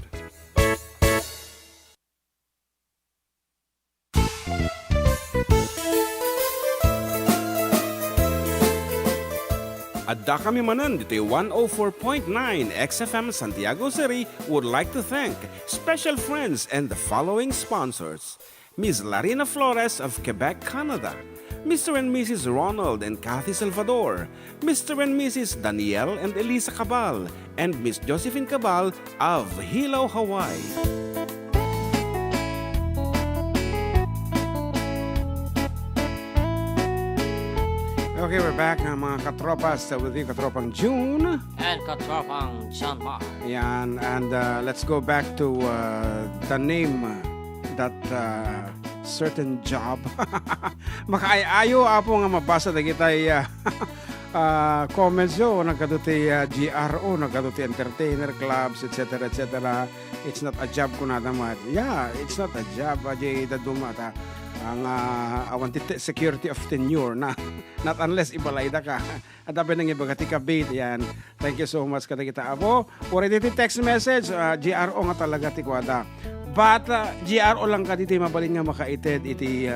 Adda kami Manen dito 104.9 XFM Santiago City would like to thank special friends and the following sponsors: Ms. Larina Flores of Quebec, Canada, Mr. and Mrs. Ronald and Kathy Salvador, Mr. and Mrs. Danielle and Elisa Cabal, and Miss Josephine Cabal of Hilo, Hawaii. Okay, we're back mga katropas with you, katropang June. And katropang John Mark. Yan, and let's go back to the name that certain job. Makaayo apo nga mabasa na kitay comments yo, nagkaduti GRO, nagkaduti entertainer clubs, etc. etc. It's not a job ko na naman. Yeah, it's not a job. Ajay dadumata. Ang awanti security of tenure na not unless ibalayda ka at dapat nang ibagati ka bait yan. Thank you so much kada kita abo for diti text message GRO nga talaga ti kwada but GRO lang ka diti mabalin nga makaited iti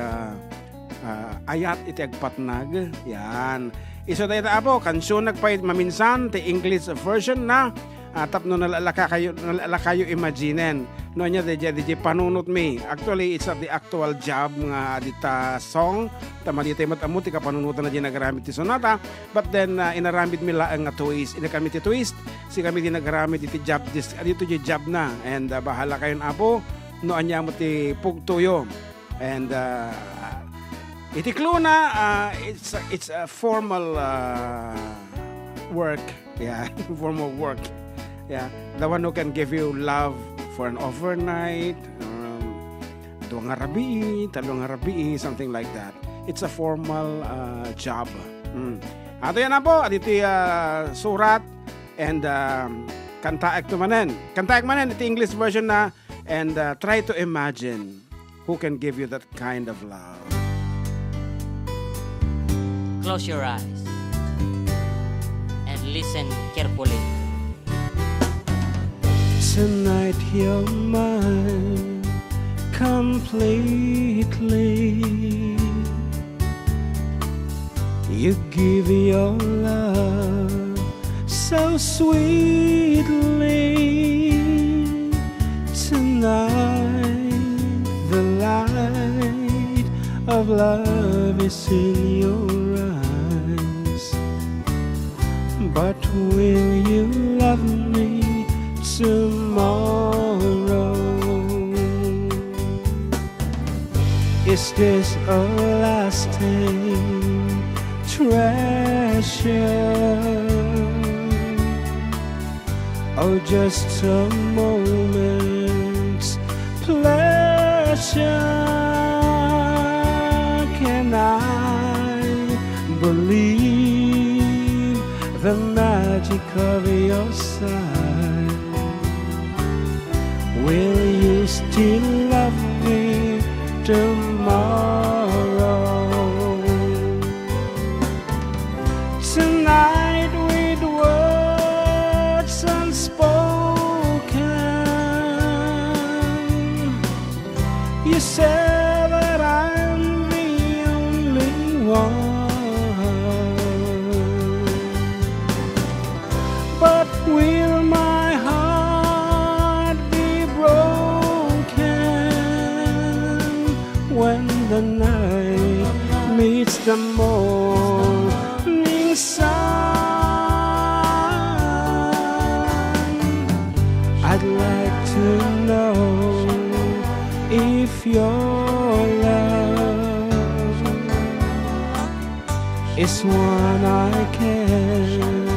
ayat iti agpatnag yan iso tayo abo kansyon nagpait maminsan ti English version na tapno nalalaka kayo imaginen no nya DJ panunot mi actually it's not the actual job nga dita song tama dito matamuti ka panunutan na di nagaramit ti sonata but then inaramid mi laang nga twist inakamit ti twist si kami di nagaramit iti job dito di job na and bahala kayon apo no anya mo ti pugtuyo and iti clue na it's a formal work yeah formal work. Yeah, the one who can give you love for an overnight, tuwang arabi, talong arabi, something like that. It's a formal job. Ato yan na po, adito surat and kantaek to Manen. Kantaek Manen, ito English version na and try to imagine who can give you that kind of love. Close your eyes and listen carefully. Tonight you're mine completely. You give your love so sweetly. Tonight the light of love is in your eyes. But will you love me tomorrow? Is this a lasting treasure or just a moment's pleasure? Can I believe the magic of your sight? Will you still love me tomorrow? Tonight with words unspoken, you say that I'm the only one. But will my heart be broken when the night meets the morning sun? I'd like to know if your love is one I can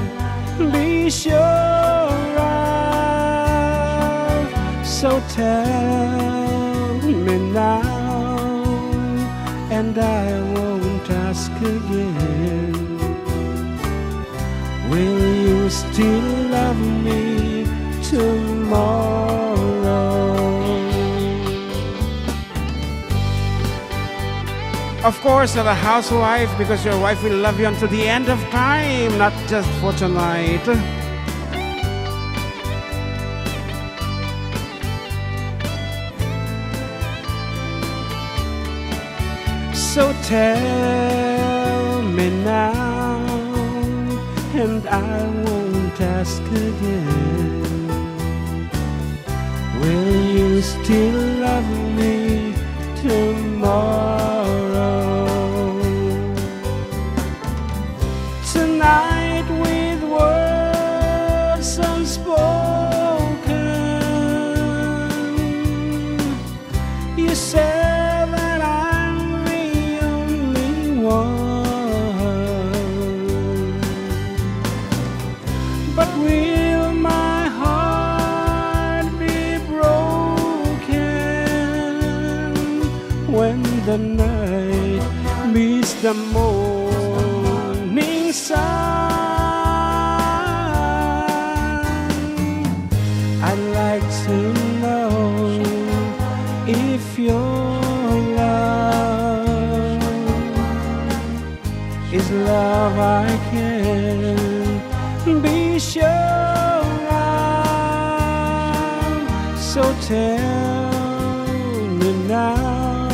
be sure sure of. So tell me now, and I won't ask again. Will you still love me tomorrow? Of course, not a housewife, because your wife will love you until the end of time, not just for tonight. So tell me now, and I won't ask again. Will you still love me tomorrow? Tonight with words unspoken, you said that I'm the only one. But will my heart be broken when the night meets the morning sun? I'd like to know if your love is love I can be sure of. So tell me now,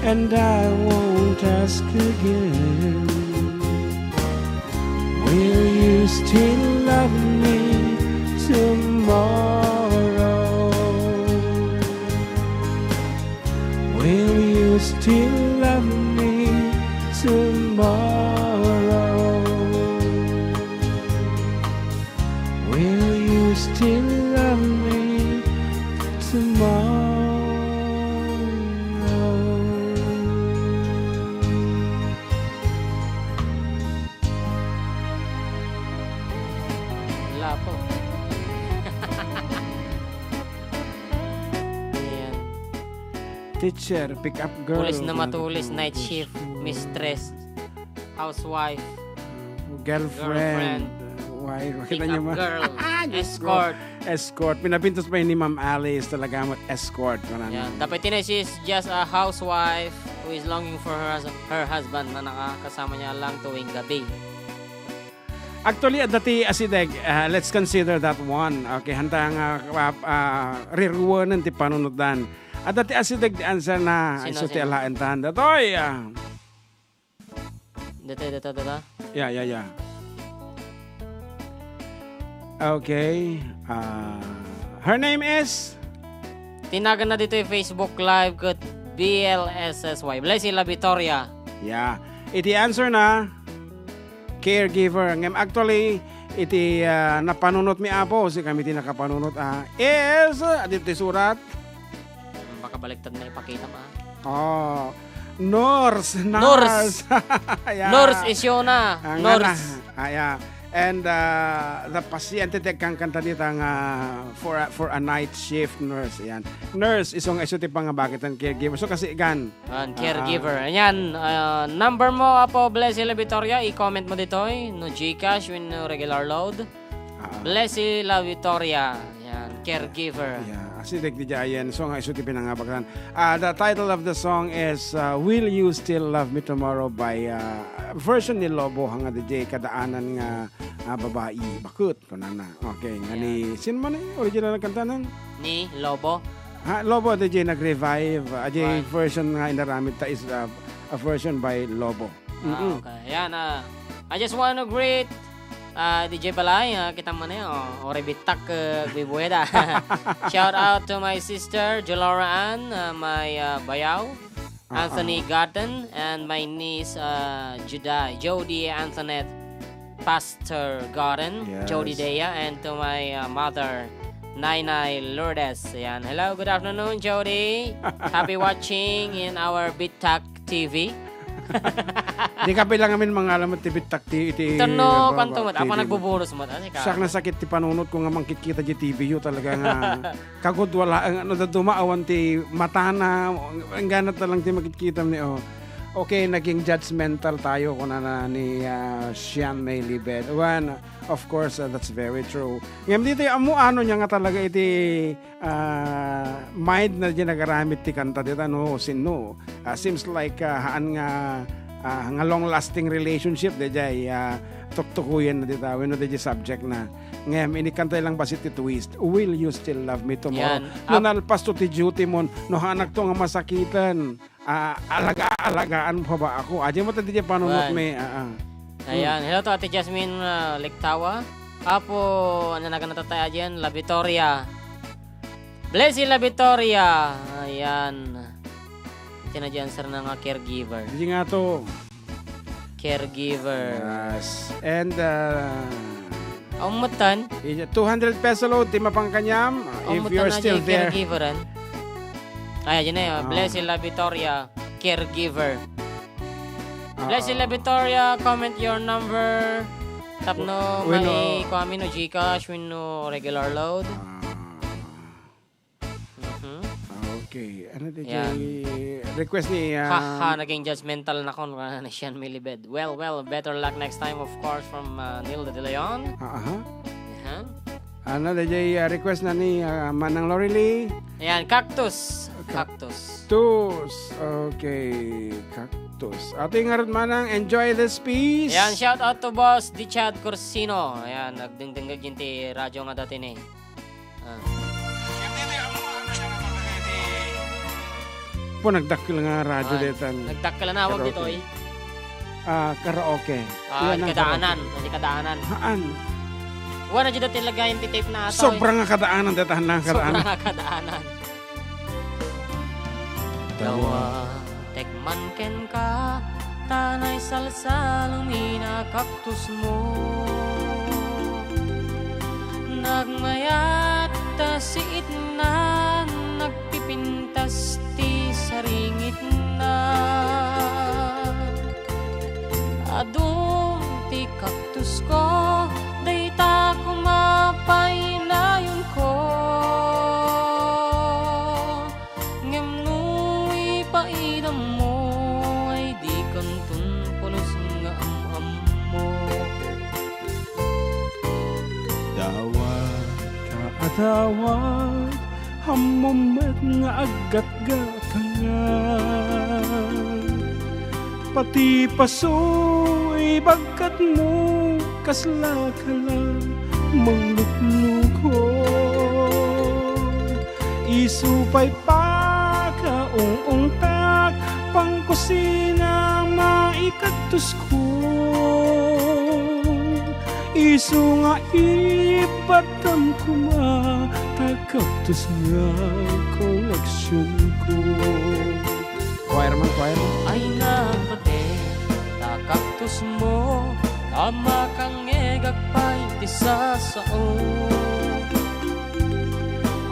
and I won't ask again. Will you still love me tomorrow? Will you still love me tomorrow? Will you still love me tomorrow? Wala po. Ayan. Teacher, pick up girl. Tulis na matulis, night shift, mistress, housewife, Girlfriend. Why? pick Kita niyo up ba? girl, Diyos ko. escort. Escort. Pinapintos pa yun ni Ma'am Alice. Talaga mo, escort. Yan. Dapat tinay, she is just a housewife who is longing for her husband na nakakasama niya lang tuwing gabi. Actually, at dati asideg, let's consider that one. Okay, handa nga riruwanan ti panunutan. At dati asideg di answer na Sino, iso ti sino? alaan tahan. Datoy! Dito. Yeah. Okay. Her name is? Tinagan na dito yung Facebook Live kat BLSSY. Blessila Victoria. Yeah. Iti answer na caregiver. Ngem actually, iti napanunot mi apo. Si kami ti nakapanunot is, dito surat. Baka baliktad na ipakita ma. Oh, nurse. Yeah. Nurse is yun na. Nurse. Yeah. And the pasyente te kang kanta dito for a night shift nurse. Yan. Nurse isong iso ti bakit ang caregiver. So kasi gan. Caregiver. Ayan. Number mo apo Blessila Victoria. I-comment mo dito no Gcash when regular load. Blessila Victoria. Ayan. Caregiver. Yeah. Kasi di ayan. So nga iso ti pinangabagtan. The title of the song is Will You Still Love Me Tomorrow by version ni Lobo hanga DJ kadaanan nga babae bakut kunana. Okay, nga ni sino man original na kanta nang Ni Lobo. Lobo DJ nag-revive. Ajay version nga inaramid ta is a version by Lobo. Okay. Ayan. I just want to greet DJ Balay, kita mo na yun. Orebitak Bibueda. Shout out to my sister, Jolora Ann, my bayaw, Anthony Garden, and my niece, Jody Antoinette Pastor Garden, Yes. Jody Dea, and to my mother, Nainay Lourdes. Ayan. Hello, good afternoon, Jody. Happy watching in our Bitak TV. Di ka bilang amin mga alam at tibit takti iti. Tano, kanto mat. Apa nagbuburos mat. Sak na sakit ti panunot ko nga mangkikita di TV yu talaga nga kagod wala ano da dumaawan ti matana ang ganat na lang ti makikita ni okay naging judgmental tayo kung na ni Sian May Libed. One, of course that's very true. Ngam dito amo ano niya nga talaga iti mind na ginagaramit ti kanta dito no sino seems like haan nga long-lasting relationship dejay tuktukuyan na dito when the subject na ngem inikantay lang basit ti twist will you still love me tomorrow no nalpas to ti duty mon no hanak to nga masakitan alagaan pa ba ako aja mo tadi panunot me ayan hello to Ate Jasmine Liktawa apo ano naganatay ayan La Victoria Blessy La Victoria ayan tinadyan sir na nga caregiver. Hindi nga to. Caregiver. Yes. And umutan. 200 peso load, di mapangkanyam. If you're still there. Caregiveran. Ay, yun Blessy La Victoria, caregiver. Blessy La Victoria, comment your number. Tapno may kami no Gcash, no regular load. Okay. Ano request ni naging judgmental na kon na Sian Milibed. Well, better luck next time of course from Nilda De Leon. Ano request na ni Manang Lorely. Ayan, cactus. Okay, cactus. Ating ngayon Manang, enjoy this piece. Ayan, shout out to boss Dichad Corsino. Ayan, nagdingdingag yun ti radyo nga dati ni. Po nagdakil nga radyo dito. Nagdakil na awag dito eh. Karaoke. Kadaanan. Hindi kadaanan. Haan? Wala dyan dati lagayin ti tape na ito. Sobrang nga kadaanan. Datahan lang kadaanan. Sobrang nga kadaanan. Dawa, tekman ken ka, tanay salsal mina kaktus mo. Nagmayat ta siit na, nagpipintas ti saringit na. Adong ti kaktus ko, dayta kumapay na yun ko. Ngem no ipaidam mo, ay di kantun pulos nga am mo. Dawat ka adawat, hamumet nga agat-gatangan. Pati pasoy bagkat mo, kasla ka lang manglukluko. Isupay pa ka ung-ungtak, pangkusina maikaktus ko. Isu nga ipatam ko takaktus nga koleksyon ko. Choir man. Ay napate, takaktus mo, tama kang egagpay ti sasao.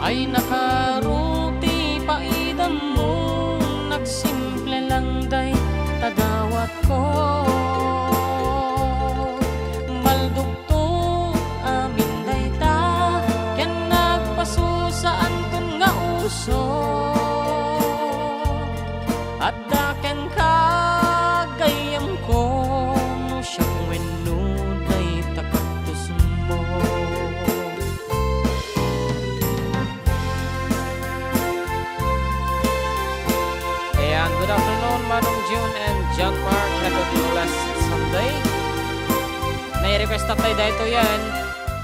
Ay nakaruti paidam mo, nagsimple lang day tadawat ko. Maldugto amin day ta, ken nagpasusa antun nga uso. Adda ken kagayam ko, no siyang wenno day takaktus mo. Ayan, good afternoon, Manong June and John Mark. Have a blessed Sunday. May request up tayo dito yan.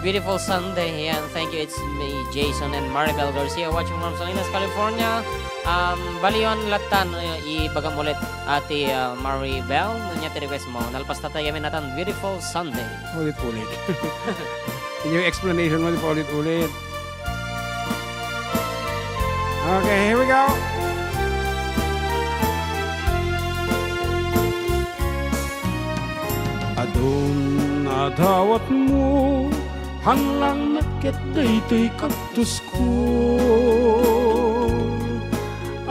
Beautiful Sunday. Ayan, thank you. It's me, Jason and Maribel Garcia, watching from Salinas, California. Balion latan ibagam ulit ati Maribel nya request mo. Nalpas tayo kami natan Beautiful Sunday. Ulit-ulit. Yung explanation mo ulit-ulit. Okay, here we go. Adon nadawat mo, hanlang nakit daytoy kaktus ko.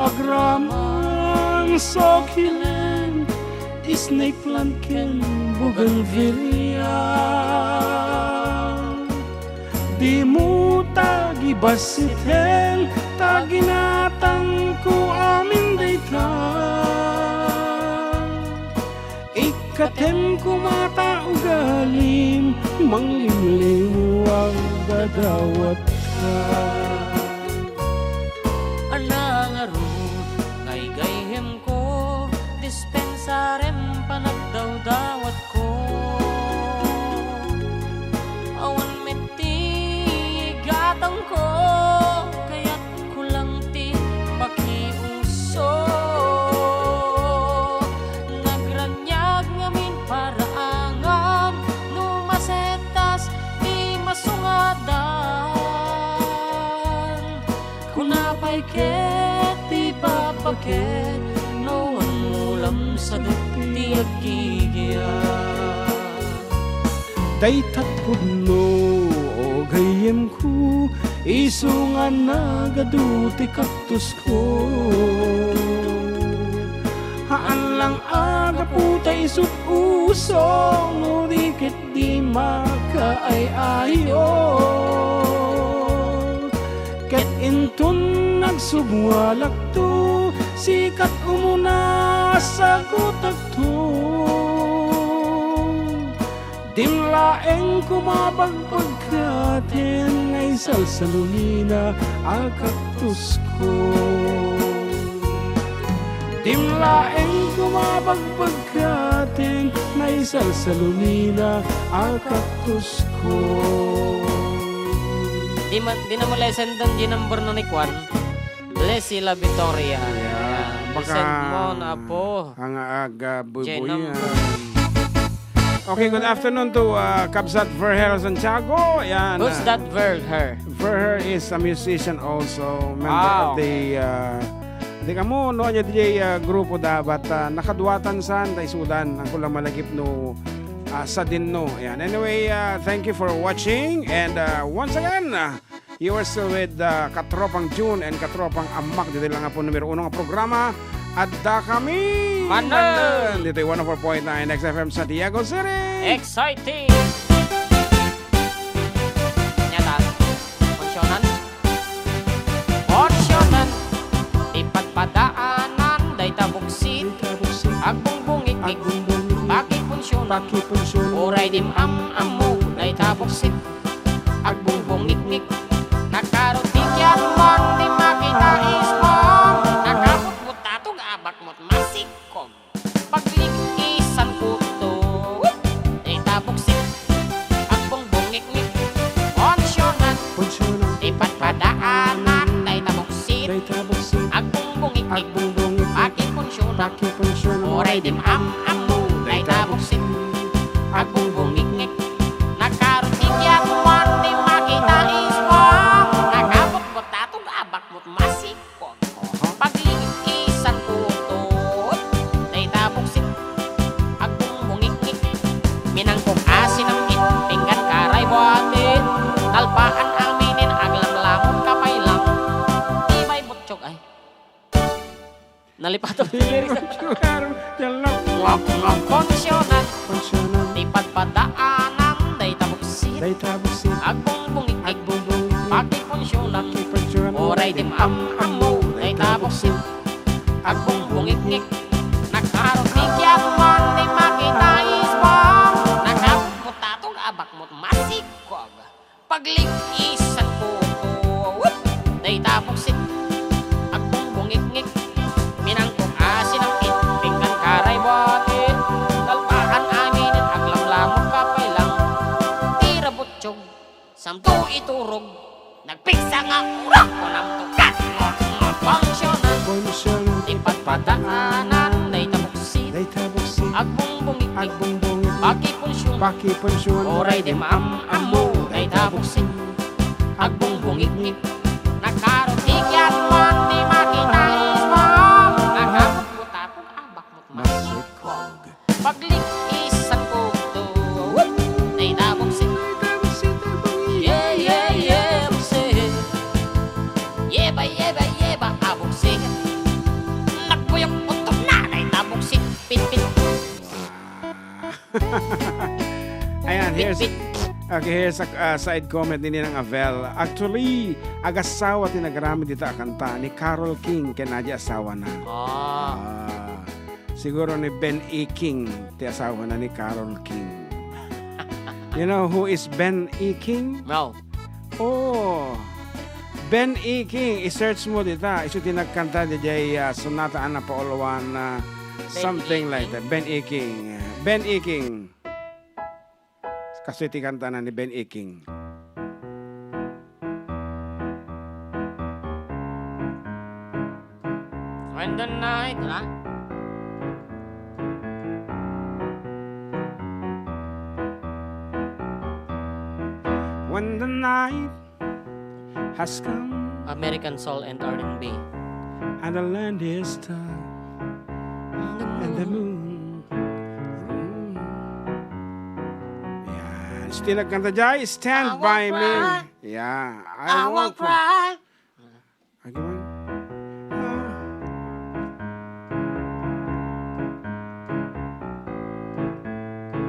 Agraman sa kilen, snake plant ken bougainvillea. Di mo tagibasiten, taginatang ko amin dayta. Ikatem ko mata ugalim, manglimlim ang dadawat ka. Anang arod, ngay gayhem ko, dispensarem panagdaw-dawat ko. Awan meti gatang ko, kaya't kulang ti pakiuso. Nagranyag ngamin para angam, numasetas di masungadan. Kunapay ket ti papaket, nawan mulam sa dati agigyan. Daytat pudno o gayem ko, isungan na gaduti kaktus ko. Haan lang aga putay usong, no dikit di makaay-ayo. Ket intun nagsubwalak to, sikat umuna sa kutak to. Dimlaeng kumapagpagkatin, ay salsalunina akaktus ko. Dimlaeng kumapagpagkatin, ay salsalunina akaktus ko. Di na mo lesson doon, di number na ni Kwan. Bless sila Victoria. Baka Lesson mo na po. ang aga Jen bubuyan. number. Okay, good afternoon to Kabsat Verhel Santiago. Yan. Who's that girl, her? Verher is a musician also, member Wow. of the di kamo no nya DJ grupo dapat nakaduwatan san tay sudan ang kulang malagip no sa din no. Ayan. Anyway, thank you for watching and once again you are still with Katropang June and Katropang Amak. Dito lang nga po numero 1 nga programa. Adda kami Manen! Dito yung 104.9 XFM Santiago City. Exciting! Nyata, pensyonan. Pensyonan, ipagpadaanan, day tabuksit, agbong bungik-ik, baki pensyonan, oray dim am-amu, day tabuksit, agbong bungik-ik, nakarotikyan man, di makita ismong, nakapot tatong abak mo't masikom, paglikisan puto, day tabuksit, agbong bungik-ik, pensyonan, ipagpadaanan, day tabuksit, agbong bungik-ik, baki pensyonan, oray dim am-amu, day tabuksit, agbong bungik-ik, nakarotikyan man, di makita ismong, nakapot mo't tatong abak mo't masikom, paglikisan puto, day tabuksit, agbong bungik-ik, minangkong asin ang pinggan karay buhatin, talpaan aminin, aglam-lamon kapay lang, di may butsyog ay. Nalipato ni lyrics. Pensyonan, di pagpadaanan, day tabuksit, agbong bungik-ik, paki pensyonan, oray dim am-amu, day tabuksit, agbong bungik-ik, nakarotikyan man, di makita ismong, nakapot tatong abak mo't masikog, paglikisan puto, day tabuksit, agbong bungik-ik, minangkong asin ang pinggan karay buhatin, talpakan aminin, aglam-lamon kapay lang, tira butsyog, samto iturog, nagpiksa nga urak ko ng tukat, pensyonan, di pagpadaanan, day tabuksit, agbong bungik-ik, paki pensyon, oray di maam-amu, day tabuksit, agbong bungik-ik, nakarotikyan man, di makita ismong, nakapot mo tapong abak mo't masikog, paglikisan puto, day tabuksit, yeah, yeah, yeah, buksit, yeba, yeba, yeba, abuksit, nagpuyok utong na, day tabuksit, pit-pit, here's a side comment din ng Avel. Actually, agasawa tinagrami dito kanta ni Carol King kaya asawa na. Siguro ni Ben E. King ti asawa na ni Carol King. You know who is Ben E. King? No. Oh, Ben E. King. I-search mo dito. Isu tinagkanta di jay Sonata Ana Paulawan something like that. Ben E. King. Ben E. King. Kasi tikanta na ni Ben E. King. When the night, When the night has come American Soul and R&B. and the land is dark and the moon. Yeah, still nagkanta jay, Stand by Me. Yeah, I won't cry. Okay, man.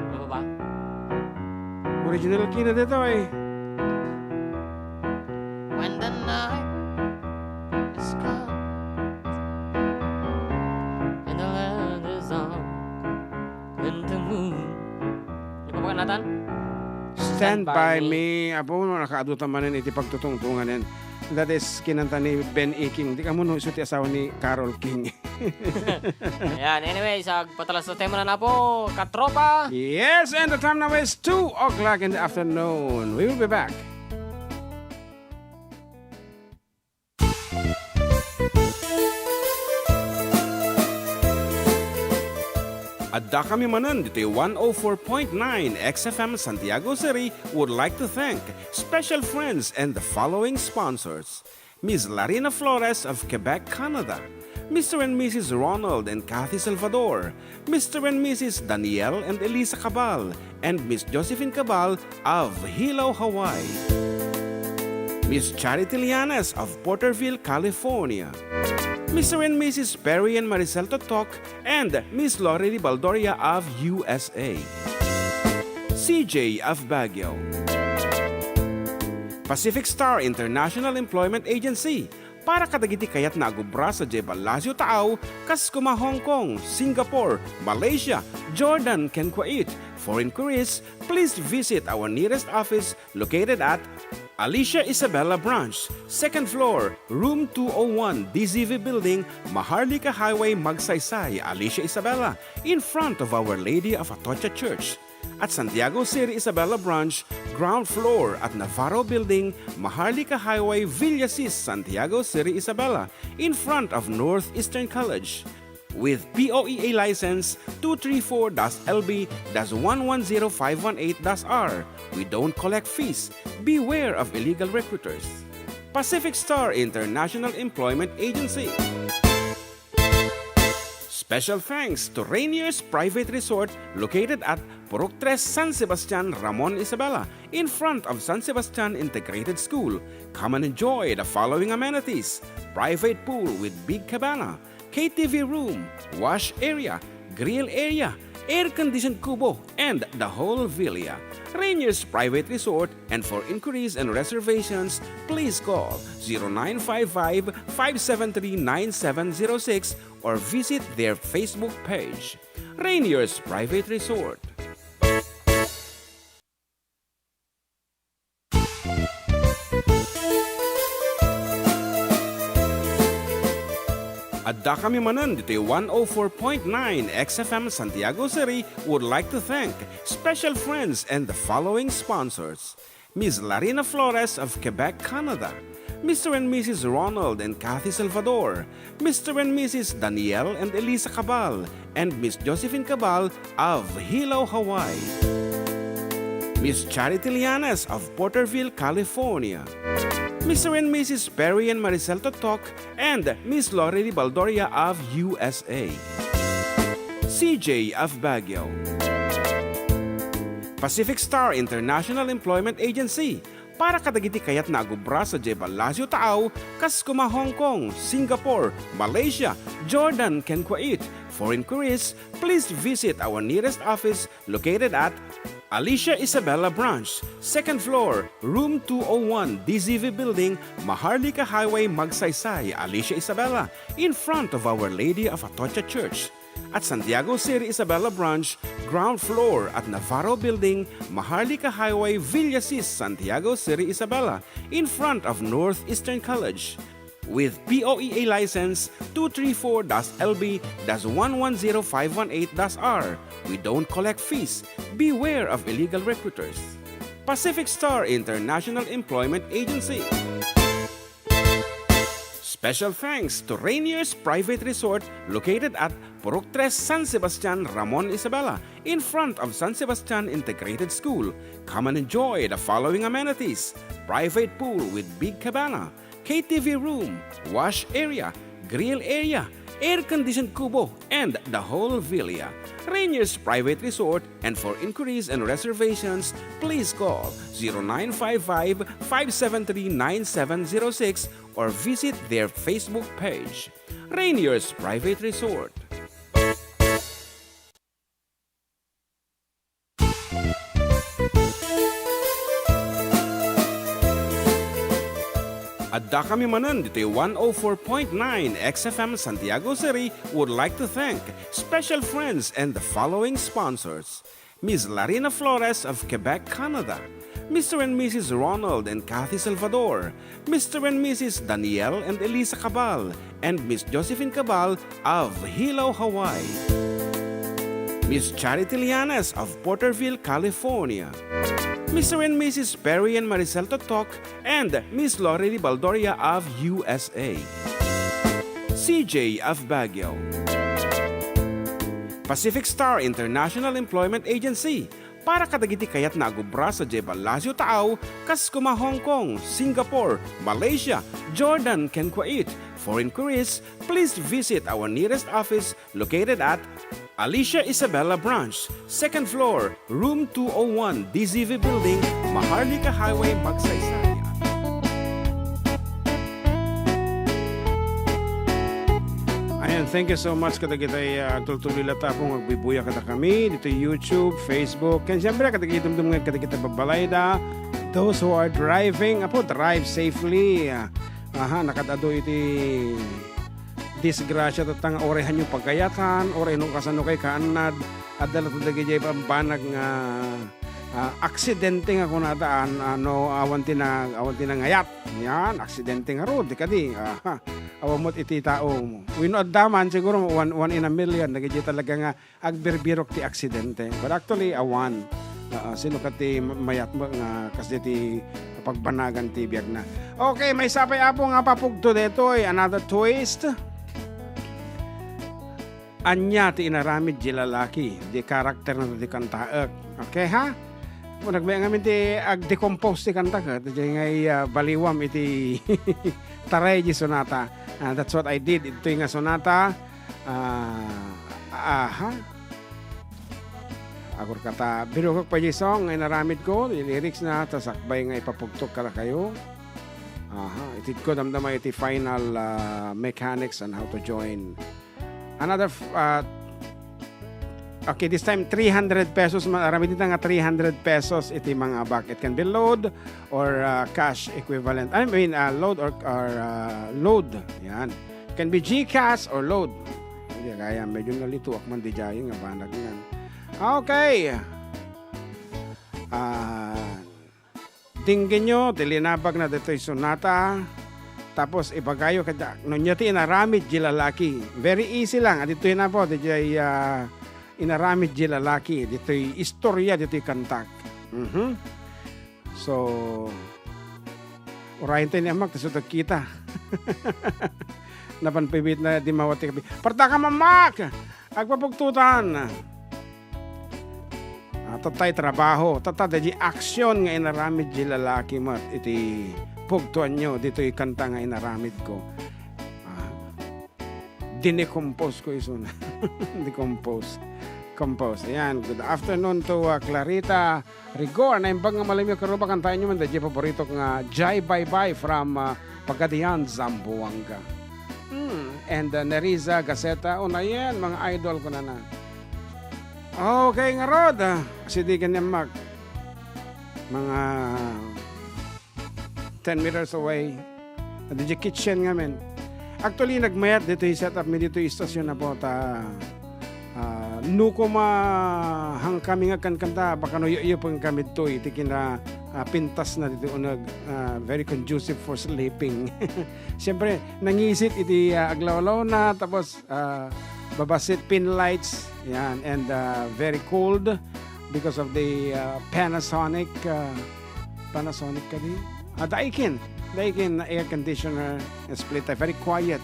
Ano ba? Original key na dito eh. When the night is come and the land is on and the moon. Di ba Nathan? Stand by me. Apo mo nakaadutan man iti pagtutungtungan yan. That is kinanta ni Ben E. King. Di ka mo no isuti asawa ni Carol King. Ayan, anyway, sa patalas na tema na po, katropa. Yes, and the time now is 2 o'clock in the afternoon. We will be back. Adda kami manan dito 104.9 XFM Santiago City would like to thank special friends and the following sponsors. Ms. Larina Flores of Quebec, Canada. Mr. and Mrs. Ronald and Kathy Salvador. Mr. and Mrs. Danielle and Elisa Cabal. And Miss Josephine Cabal of Hilo, Hawaii. Miss Charity Lianes of Porterville, California. Mr. and Mrs. Perry and Maricel Totok, and Miss Lori Baldoria of USA. CJ of Baguio. Pacific Star International Employment Agency. Para kadagiti kayat na agubra sa Jebel Lazio Taaw, kas kuma Hong Kong, Singapore, Malaysia, Jordan, ken Kuwait. For inquiries, please visit our nearest office located at Alicia Isabella Branch, 2nd floor, room 201, DZV Building, Maharlika Highway, Magsaysay, Alicia Isabella, in front of Our Lady of Atocha Church. At Santiago City Isabella Branch, ground floor at Navarro Building, Maharlika Highway, Villasis, Santiago City Isabella, in front of Northeastern College. With POEA license 234-LB-110518-R. We don't collect fees. Beware of illegal recruiters. Pacific Star International Employment Agency. Special thanks to Rainier's Private Resort located at Purok 3, San Sebastian, Ramon Isabela, in front of San Sebastian Integrated School. Come and enjoy the following amenities: private pool with big cabana, KTV room, wash area, grill area, air-conditioned kubo, and the whole villa. Rainier's Private Resort, and for inquiries and reservations, please call 0955-573-9706 or visit their Facebook page. Rainier's Private Resort. Adda kami manan dito 104.9 XFM Santiago City would like to thank special friends and the following sponsors. Ms. Larina Flores of Quebec, Canada. Mr. and Mrs. Ronald and Kathy Salvador. Mr. and Mrs. Danielle and Elisa Cabal. And Miss Josephine Cabal of Hilo, Hawaii. Miss Charity Lianes of Porterville, California. Mr. and Mrs. Perry and Maricel Totok, and Miss Lori Baldoria of USA. CJ of Baguio. Pacific Star International Employment Agency. Para kadagiti kayat na agubra sa Jebel Lazio Taaw, kas kuma Hong Kong, Singapore, Malaysia, Jordan, ken Kuwait. For inquiries, please visit our nearest office located at Alicia Isabella Branch, 2nd floor, room 201, DZV Building, Maharlika Highway, Magsaysay, Alicia Isabella, in front of Our Lady of Atocha Church. At Santiago City Isabella Branch, ground floor at Navarro Building, Maharlika Highway, Villasis, Santiago City Isabella, in front of Northeastern College. With POEA license 234-LB-110518-R. We don't collect fees. Beware of illegal recruiters. Pacific Star International Employment Agency. Special thanks to Rainier's Private Resort located at Purok 3 San Sebastian, Ramon Isabela, in front of San Sebastian Integrated School. Come and enjoy the following amenities: private pool with big cabana, KTV room, wash area, grill area, air-conditioned kubo, and the whole villa. Rainier's Private Resort, and for inquiries and reservations, please call 0955-573-9706 or visit their Facebook page. Rainier's Private Resort. Adda kami Manen dito 104.9 XFM Santiago City would like to thank special friends and the following sponsors: Ms. Larina Flores of Quebec, Canada, Mr. and Mrs. Ronald and Kathy Salvador, Mr. and Mrs. Danielle and Elisa Cabal, and Miss Josephine Cabal of Hilo, Hawaii, Miss Charity Lianes of Porterville, California, Mr. and Mrs. Perry and Maricel Totok, and Miss Lorely Baldoria of USA, CJ of Baguio, Pacific Star International Employment Agency, para kadagiti kayat na agubra sa Jebel Lazio Taaw, kas kuma Hong Kong, Singapore, Malaysia, Jordan, ken Kuwait. For inquiries, please visit our nearest office located at Alicia Isabella Branch, 2nd floor, room 201, DZV Building, Maharlika Highway, Magsaysay. Ayan, thank you so much kada kita'y tultuloy lata kung magbibuya kada kami dito YouTube, Facebook, and siyempre kada kitong kada kita babalayda. Those who are driving, drive safely. Nakadado iti disgrasya tatang orehan yung pagkayatan, orehan yung kasano kay kaanad, at dala ito dagay banag nga aksidente nga kunataan, awan tinangayat. Yan, aksidente nga ro, di kadi. Awamot iti tao mo. Wino addaman, siguro 1 in a million, nagay talaga nga agbirbirok ti aksidente. But actually, awan. Sino kati mayat mo nga kasi ti pagbanagan ti biyag na. Okay, may sapay apo nga papugto dito ay another twist. Anya ti inaramid di lalaki, di karakter na ti kantaak. Okay ha? Kung nagbayang amin ti ag-decompose ti kantaak, di ngay baliwam iti taray di sonata. That's what I did. Ito yung sonata. Ako kata, biro ko pa yung song ay naramid ko, yung lyrics na, tas akbay nga ipapugtok ka kayo. Itid ko damdama iti final mechanics on how to join. Another, okay, this time 300 pesos, maramid dito nga 300 pesos iti mga abak. It can be load or cash equivalent. I mean, load or load. Yan. It can be GCash or load. Kaya medyo nalito akman di jayo nga banag yan. Okay. Tingin nyo, dilinabag na dito yung sonata. Tapos ibagayo kada nunyo ti inaramid di lalaki. Very easy lang. Dito yun na po. Dito yung inaramid di lalaki. Dito yung istorya. Dito yung kantak. So, urahin tayo ni Amak. Tapos ito kita. Napanpibit na di mawati kabi. Parta ka mamak! Agpapugtutan. Tatay trabaho. Tatay di aksyon nga inaramid di lalaki mo. Iti pugtuan nyo. Dito yung kanta nga inaramid ko. Dinecompose ko isun. Decompose. Compose. Ayan. Good afternoon to Clarita Rigor. Naimbang nga malamyo karuba kantayan nyo man. Dadya paborito nga Jai Bye Bye from Pagadian, Zamboanga. And Neriza Gaceta. Na yan. Mga idol ko na na. Okay nga Rod. Kasi di ganyan mag mga 10 meters away. Dito kitchen nga men. Actually, nagmayat dito yung setup mi dito yung istasyon na po ta nuko hang kami nga kan kanta baka no iyo pang kami to itikin na pintas na dito unag very conducive for sleeping. Siyempre nangisit iti aglawlaw na tapos babasit pin lights yan and very cold because of the Panasonic kadi Daikin na air conditioner split type very quiet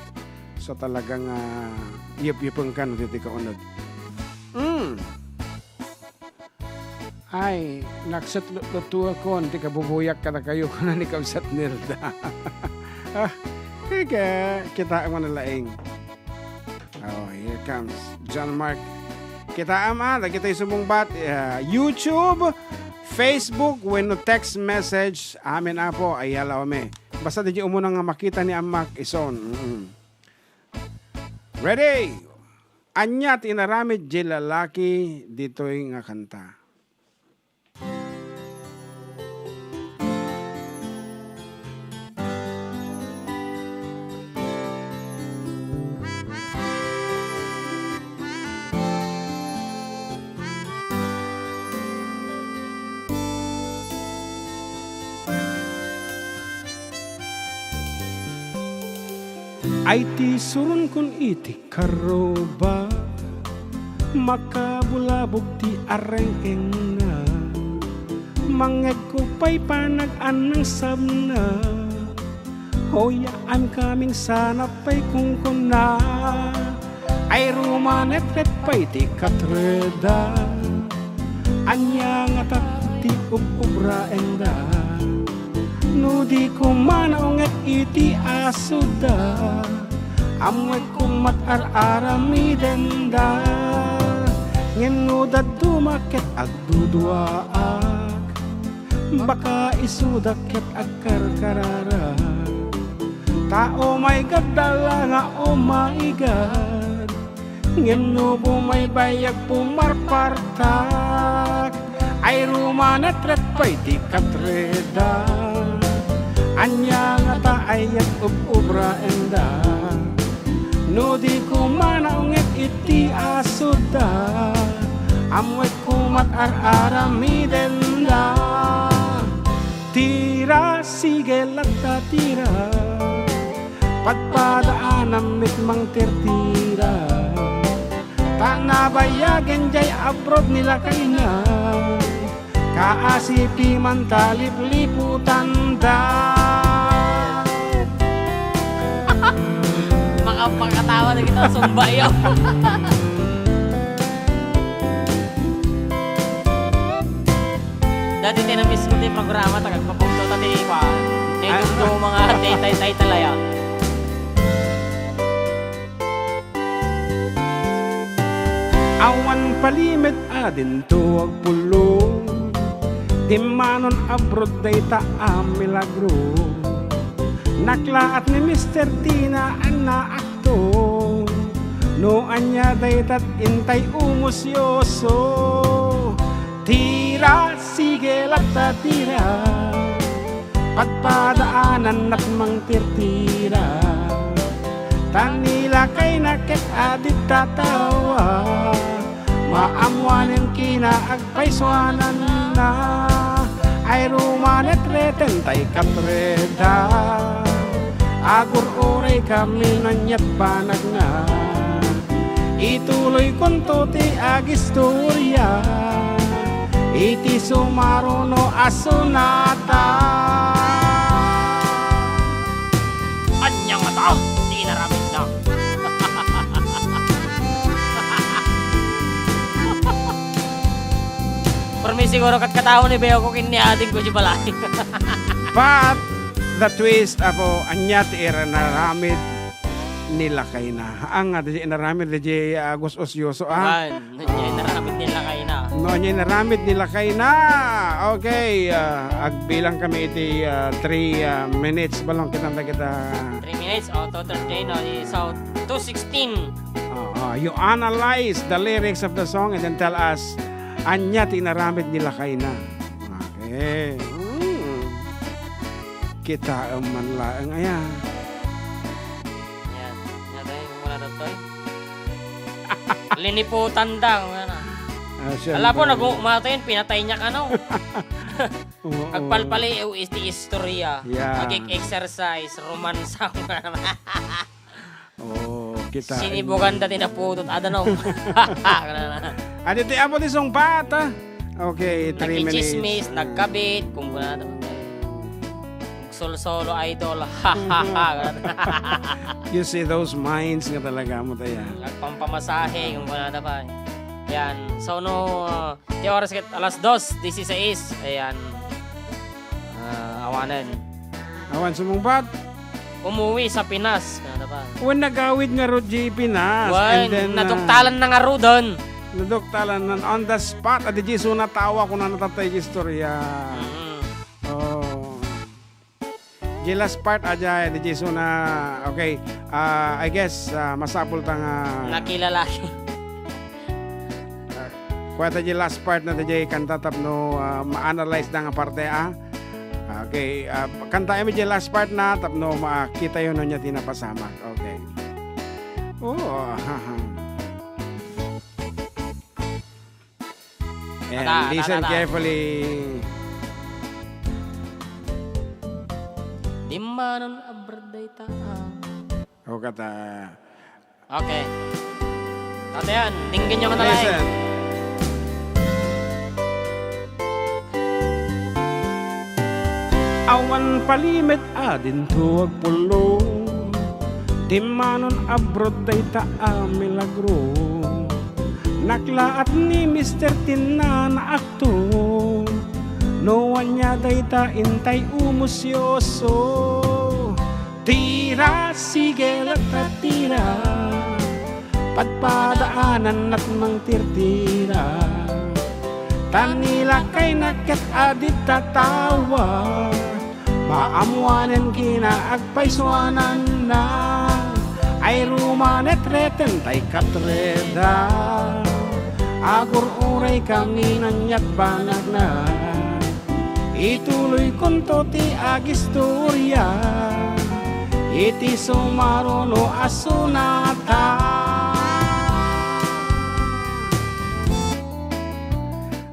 so talagang yip-yipang kan dito ka unod. Ay, naksat luto ako, hindi ka bubuyak ka na kayo kung na sat nilda. Kaya kita ang manalaing. Oh, here comes John Mark. Kita lagi tayo sumungbat. YouTube, Facebook, when no text message, amin po, ay halaw me. Basta di umuna nga makita ni Amak ison. Ready? Anyat inaramid di lalaki dito'y nga kanta. Ay ti surun kun iti karoba makabulabog ti areng na mangeg ko pa'y panag-an ng sabna hoya I'm coming sana pa'y kung kuna ay rumanet-ret pa'y ti katreda anya nga tak ti ubra enda no di ko manaungat iti asuda amoy kong mat-ar-arami denda ngeno dadto maket agduduaak baka isudaket agkarkarara tao may gadala nga o maigad ngeno bumay bayag pumarpartak ay rumanatret pa'y di katreda anya nga ta ayat ubra enda no di ko manaunget iti asuda amoy ko mat-ar-arami denda tira sige lagta tira padpadaan mit mang tertira ta nabayagen jay abroad nila kayna kaasipi man talip-liputan da Makapagkatawa na kita sumbayaw. Dati tinamiss ko din programa tagagpapunto tati pa. Nagdugdo mga tay talaya. Awan palimit adin tuwag pulo di manon abroad day ta milagro naklaat ni Mr. Tina ana akto no anya day tat intay umusyoso tira sige lata tira pagpadaanan at mang tirtira tanila kay naket adit tatawa maamwanen kina agpaiswanan na ay rumanet reten tay katreda agur oray kami nanyat banag na ituloy konto ti agistorya iti sumaruno asunata Anyang mata, di naramit na. Permi siguro katao ni Beo ko kiniading ko di balay. but the twist apo anyat era naramid nila kay na ang di naramid di agos osyoso Man, naramit nila kayo na. no nya naramid nila kay na okay agbilang kami iti 3 minutes balong kita 3 minutes, auto 13, so 2:16. You analyze the lyrics of the song and then tell us anya tinaramid nila kay na okay Okay. Kita man laang ayan. Yan. Yan tayo, wala na to. Liniputan daw. Alam po, nag-umatayin, pinatay niya ka, no? Agpalpali, istorya. Yeah. Mag-exercise, romansa. Kita. Sinibukan dati na putot. Ada, no? Adito, abo di song bata. Okay, 3 minutes. Nagkichismis, nagkabit, kung wala naman. Solo idol. You see those minds nga talaga mo tayo. Nagpampamasahe, kung wala na pa. Yan. So, no, di oras kit alas 2:16. Ayan. Awanan. Awan sumungbat. Umuwi sa Pinas. Kaya na pa. When nagawid nga ro Pinas. Wan, naduktalan na nga ro doon. Naduktalan na on the spot. Adi Jiso natawa ko na natatay istorya. Di last part aja di Jiso na okay. I guess masapul tang Nakilalaki. Kuwata di last part na di kanta tapno ma-analyze na nga parte Okay, kanta emi di last part na tapno makita yun niya tinapasamak. Okay. And listen carefully. Di manon abraday O kata. Okay. Kata yan, dinggin nyo ka na Listen. lang. Awan palimit adin tuwag pulo. Di manon abrod day milagro. Naklaat ni Mr. Tina na akto. No one niya day intay umusyoso. Tira, sige lata tira. Padpadaanan at mang tirtira. Tanila kay naket adit tatawa. Maamuanen kina agpaiswanan na. Ay rumanet reten tay katreda. Agur uray kami nanyat banag na. Ituloy konto ti agistorya. Iti sumaruno asunata.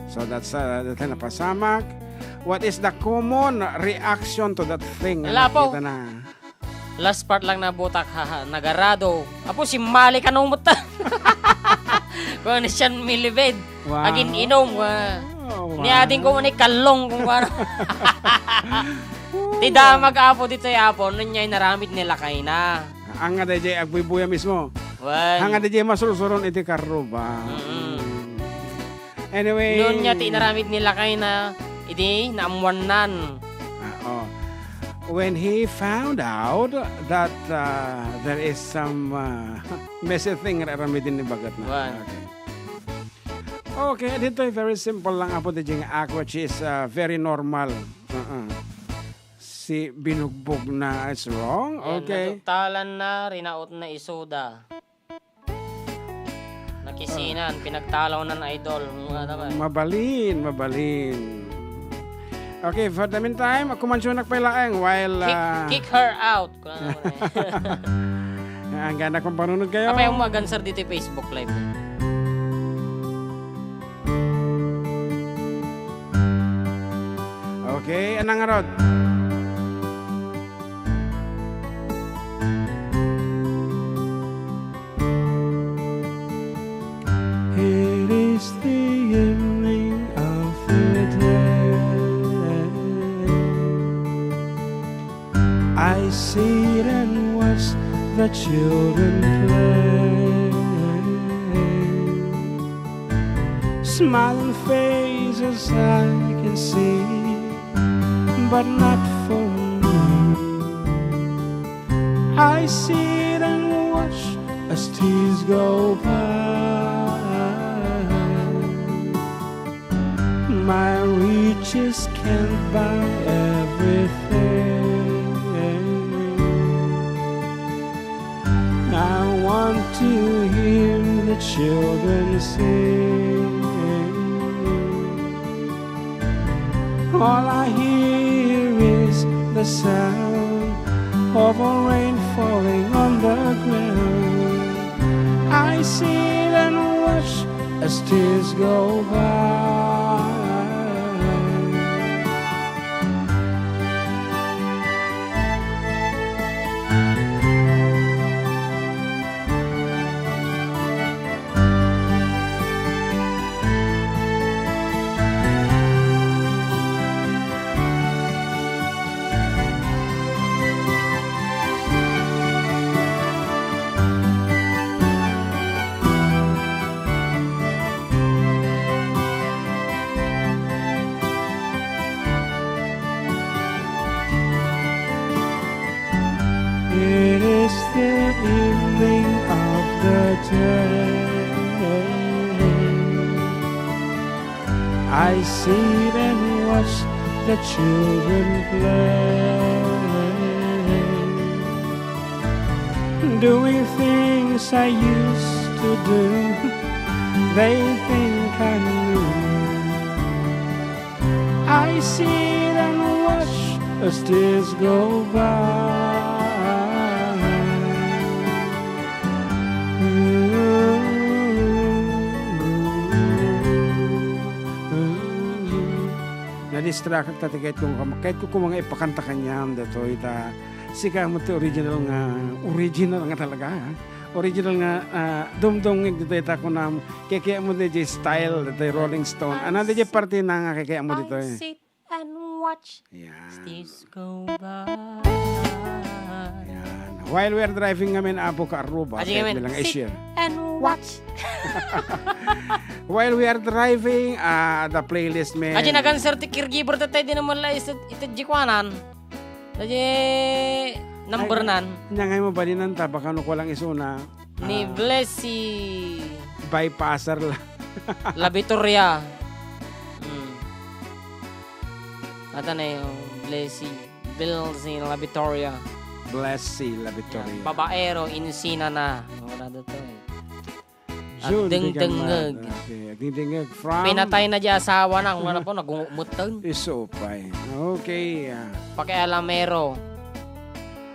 So that's napasamak. What is the common reaction to that thing? Wala po. Nakita na. Last part lang na butak, nagarado. Apo si Mali ka nung muta. Kung ano siya milibed. Wow. Agin inom. Wow. Niading ko ni kalong kung ano. Tida mag-apo dito yung apo. Nun niya naramit nila kay na. Ang nga DJ agbubuya mismo. Well, Ang nga DJ masursuron iti karro ba? Anyway. nun niya tinaramit nila kay na. Idi, naamuanan. When he found out that there is some messy thing raramidin ni bagat na. Wow. Okay, dito ay very simple lang apo di jing act which is very normal. Si binugbog na is wrong. Okay. Naduktalan na, rinaot na isoda. Nakisinan, pinagtalaw na idol. Mabalin. Okay, for the meantime, ako man siya nagpailaang while... Kick her out. Ang ganda kong panunod kayo. Apa yung magansar dito yung Facebook Live? Okay, anang arod? It is the evening of the day. I sit and watch the children play. Smiling faces I can see, but not for me. I sit and watch as tears go by. My riches can't buy everything. I want to hear the children sing. All I hear is the sound of a rain falling on the ground. I sit and watch as tears go by. It is the evening of the day. I sit and watch the children play, doing things I used to do. They think I knew. I sit and watch as tears go by. Na-distract at kahit kung mga ipakanta kanyam dato ita sika mo to original nga talaga ha? Original nga dumdong dito ita ko na kaya mo dito style dito Rolling Stone another dito parte na nga kaya mo dito I sit and watch tears go by. While we're driving ngamin Apo ka Aruba bilang Asia and watch. while we are driving the playlist man Aji nagan-sir ti caregiver tatay di naman la ito jikwanan. Aji number nan. Nyangay mo ba din ang baka no ko lang isuna Ni Blessy bypasser lang. La Victoria. Ata na yung Blessy Blessy La Victoria. Blessy La Victoria. Babaero insina na. Wala dito June, dengdengeg. Okay, dengdengeg from Pinatay na di asawa na kung ano po nagumutang. Isopay. Okay. Pakialamero.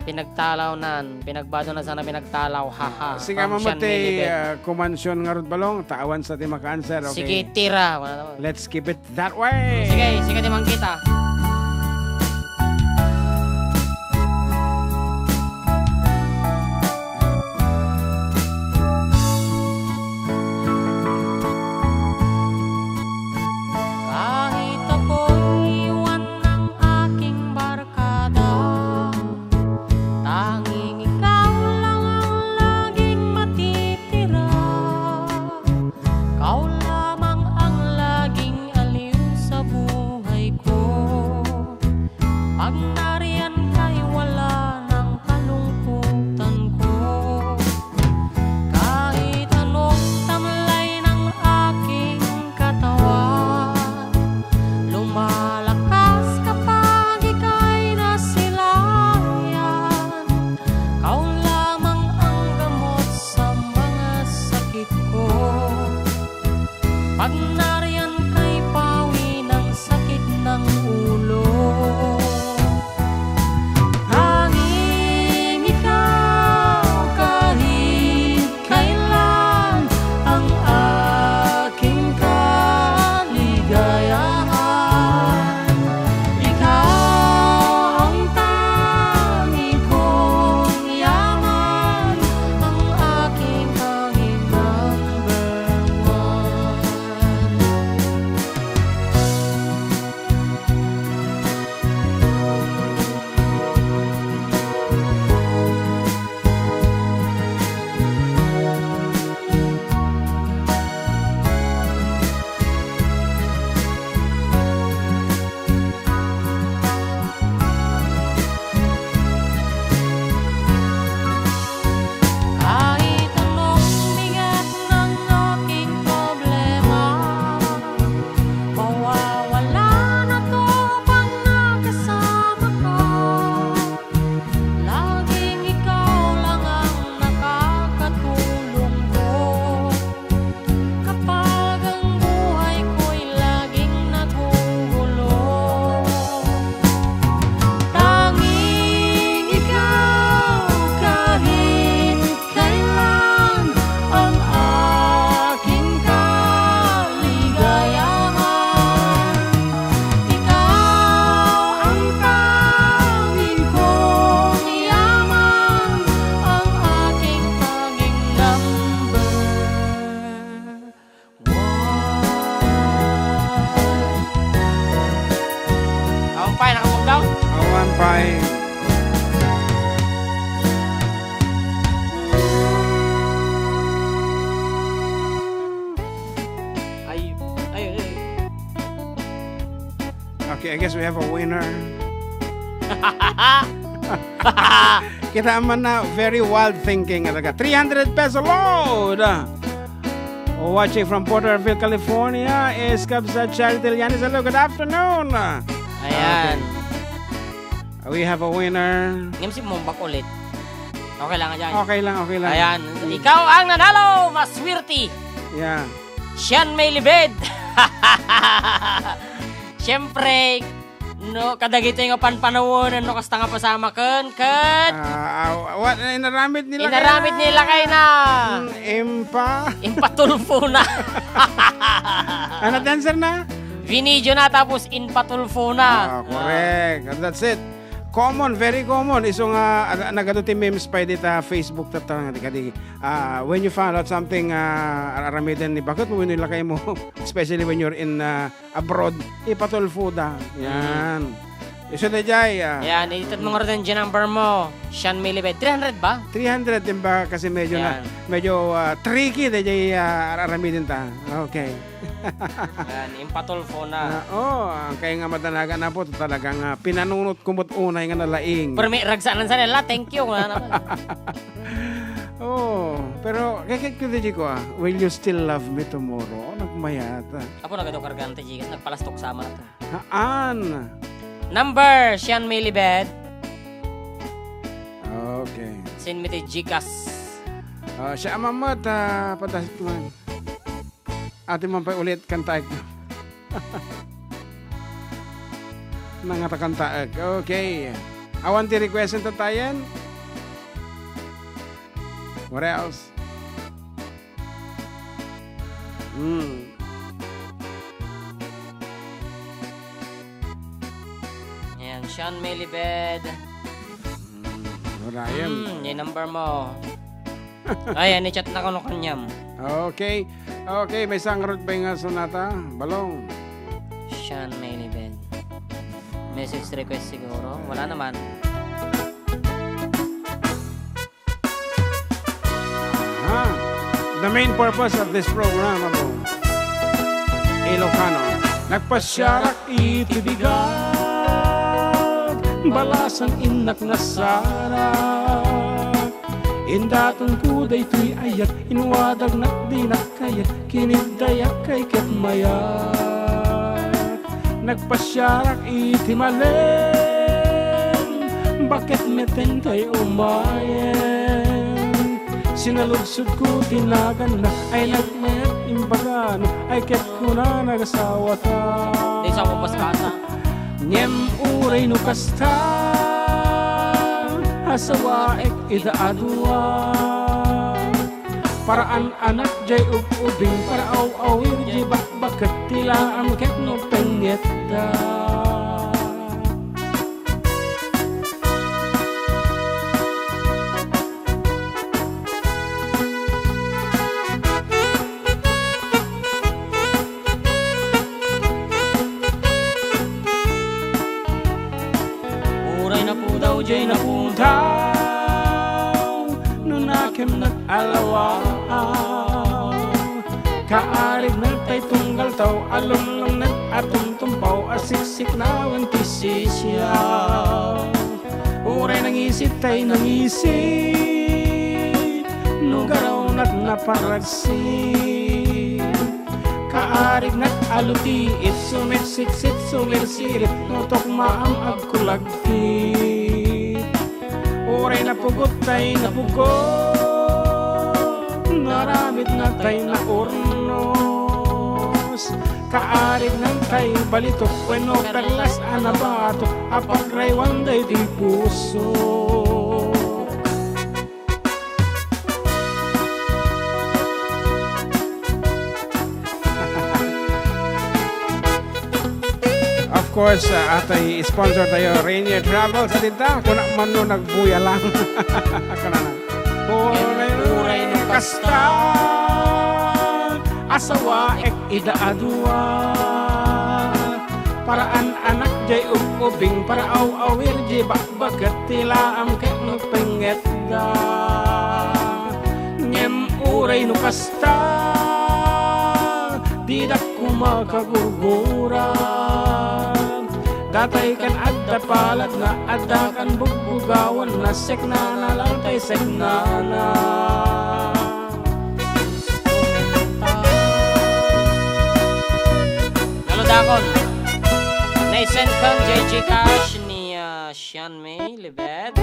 Pinagtalaw pinagbado na sana pinagtalaw haha. Sige mamate kumansyon nga rod balong tawan sa timang cancer. Okay. Sige tira. Let's keep it that way. Sige timang kita. Kahit ako'y iwan ng aking barkada, tanging ikaw lang ang laging matitira. Kau lamang ang laging aliw sa buhay ko. I guess we have a winner. Kita man na very wild thinking. 300 peso load. Watching from Porterville, California is Kabsa Charity Lianis. Hello, good afternoon. Ayan. We have a winner. Ngayon si Mumbak ulit. Okay lang dyan. Okay lang. Ayan. Ikaw ang nanalo, maswerte. Yeah. Siyan may libid. Siyempre, no, kadagiti nga panpanawon, no, kasta nga pasama kan. What? Inaramid nila Inaramid nila kayo na. Impatulfo na. Ano dancer na? Vinidyo na tapos impatulfo na. Correct. That's it. Common, very common. Iso nga, nagaduti memes pa dita Facebook tatang when you found out something aramiden ni bakit mo nilakay mo especially when you're in abroad, ipatulfo da. Yan. Iso na jay. Yan, itad mo nga rin dyan number mo. Siyan may libid. 300 ba? 300 din ba kasi medyo medyo tricky da jay aramiden ta. Okay. Yan, impatulfo na. Kaya nga madanaga na po talagang pinanunot kumot unay nga nalaing. Pero may ragsanan sa nila, thank you. Pero kaya ko will you still love me tomorrow? Nagmayat. Apo nagadokargan tayo, Jigas, nagpalastok sama na to. Haan? Number, Siyan may libid. Okay. Send me to Jigas. Siya amamat, padasit man. Ate man pa ulit kantaik. Nangata kantaik. Okay. Awan ti request ito tayan. What else? Ayan, Siyan may libid. Ryan. Yung number mo. Ayan, i-chat na ko no kanyam. Okay. Okay, may sangrot ba yung sonata? Balong. Siyan may libid. Message request siguro. Wala naman. The main purpose of this program, Ilocano. Nagpasyarak itibigat, balasang inak na sarak. Indatong kuday tuy ayat, inwadag nakdinak kayat, kinidayak kay katmayat. Nagpasyarak itimalen, bakit metentay umayen? Sinaludsod ko tinagan na, ay nagmayat imbagan, ay ket ko na nagasawa ta. Di sa ako paskasa. Nyem uray no kasta, hasawaek idaadwa. Paraan anak jay ubing, para aw-awir jay bakbakat tila ang ket no penyeta. Jay na puntaw nun akim nag-alawa. Kaarig na tay tunggal taw, alom lang nag-atong tumpaw, asiksik na wantisisyaw. Uray nang isip tay nang isip, nugaraw nat naparagsip. Kaarig nag-aluti, it sumit-sit-sit sumir-sirit, notok maam agkulagti. Uray na pugot tay na pugot, naramid na tay na urnos. Kaarig ng tay balitok, bueno perlas anabatok, apagraywan day di puso. Of course, atay sponsor tayo Rainier Travel sa tinta. Kung man no nagbuya lang. Uray no kasta, asawa ek idaadwa. Paraan anak jay ubing, para aw-awir jay bakbagat tila am ket no penget da. Nyem uray no kasta, didak kumakagurgura. Katay kan adda palat nga adda kan bugbugawan na sekna na lang kay sekna na. Dalodakon. Naisend kang JJ Cash ni Sean May Libet.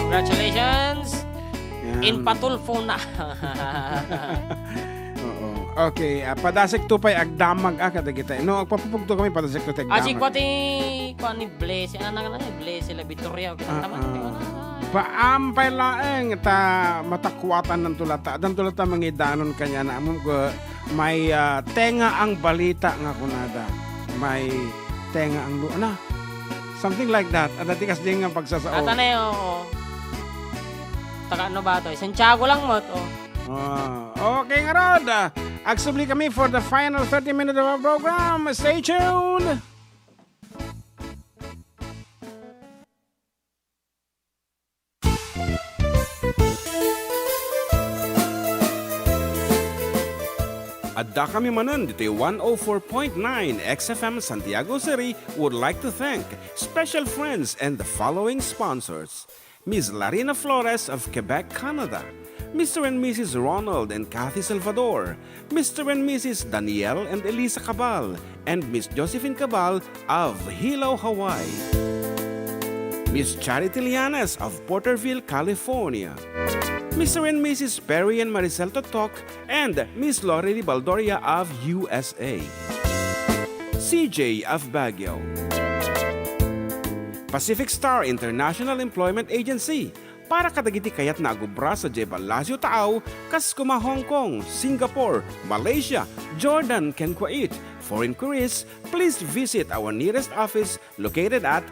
Congratulations. In patulfo na. Oo. Okay, padasik to pa'y agdamag kadagiti. No, agpapupugto kami padasik to agdamag. Asik ko ni Blaze. Ano na ni Blaze sila Victoria. Paampay laeng ta matakwatan ng tulata. Dan tulata mangidanon kanya na amom ko may tenga ang balita nga kunada. May tenga ang na. Something like that. At atikas din nga pagsasao. At ano yun, taka ano ba ito? Santiago lang mo ito. Okay nga Rod. Agsubli kami for the final 30 minutes of our program. Stay tuned! Adda kami Manen dito 104.9 XFM Santiago City would like to thank special friends and the following sponsors. Ms. Larina Flores of Quebec, Canada. Mr. and Mrs. Ronald and Kathy Salvador. Mr. and Mrs. Danielle and Elisa Cabal. And Miss Josephine Cabal of Hilo, Hawaii. Miss Charity Lianes of Porterville, California. Mr. and Mrs. Perry and Maricel Totok, and Miss Lorely Baldoria of USA. CJ of Baguio. Pacific Star International Employment Agency, para kadagiti kayat na agubra sa Jebel Lazio Taaw, kas kuma Hong Kong, Singapore, Malaysia, Jordan, ken Kuwait. For inquiries, please visit our nearest office located at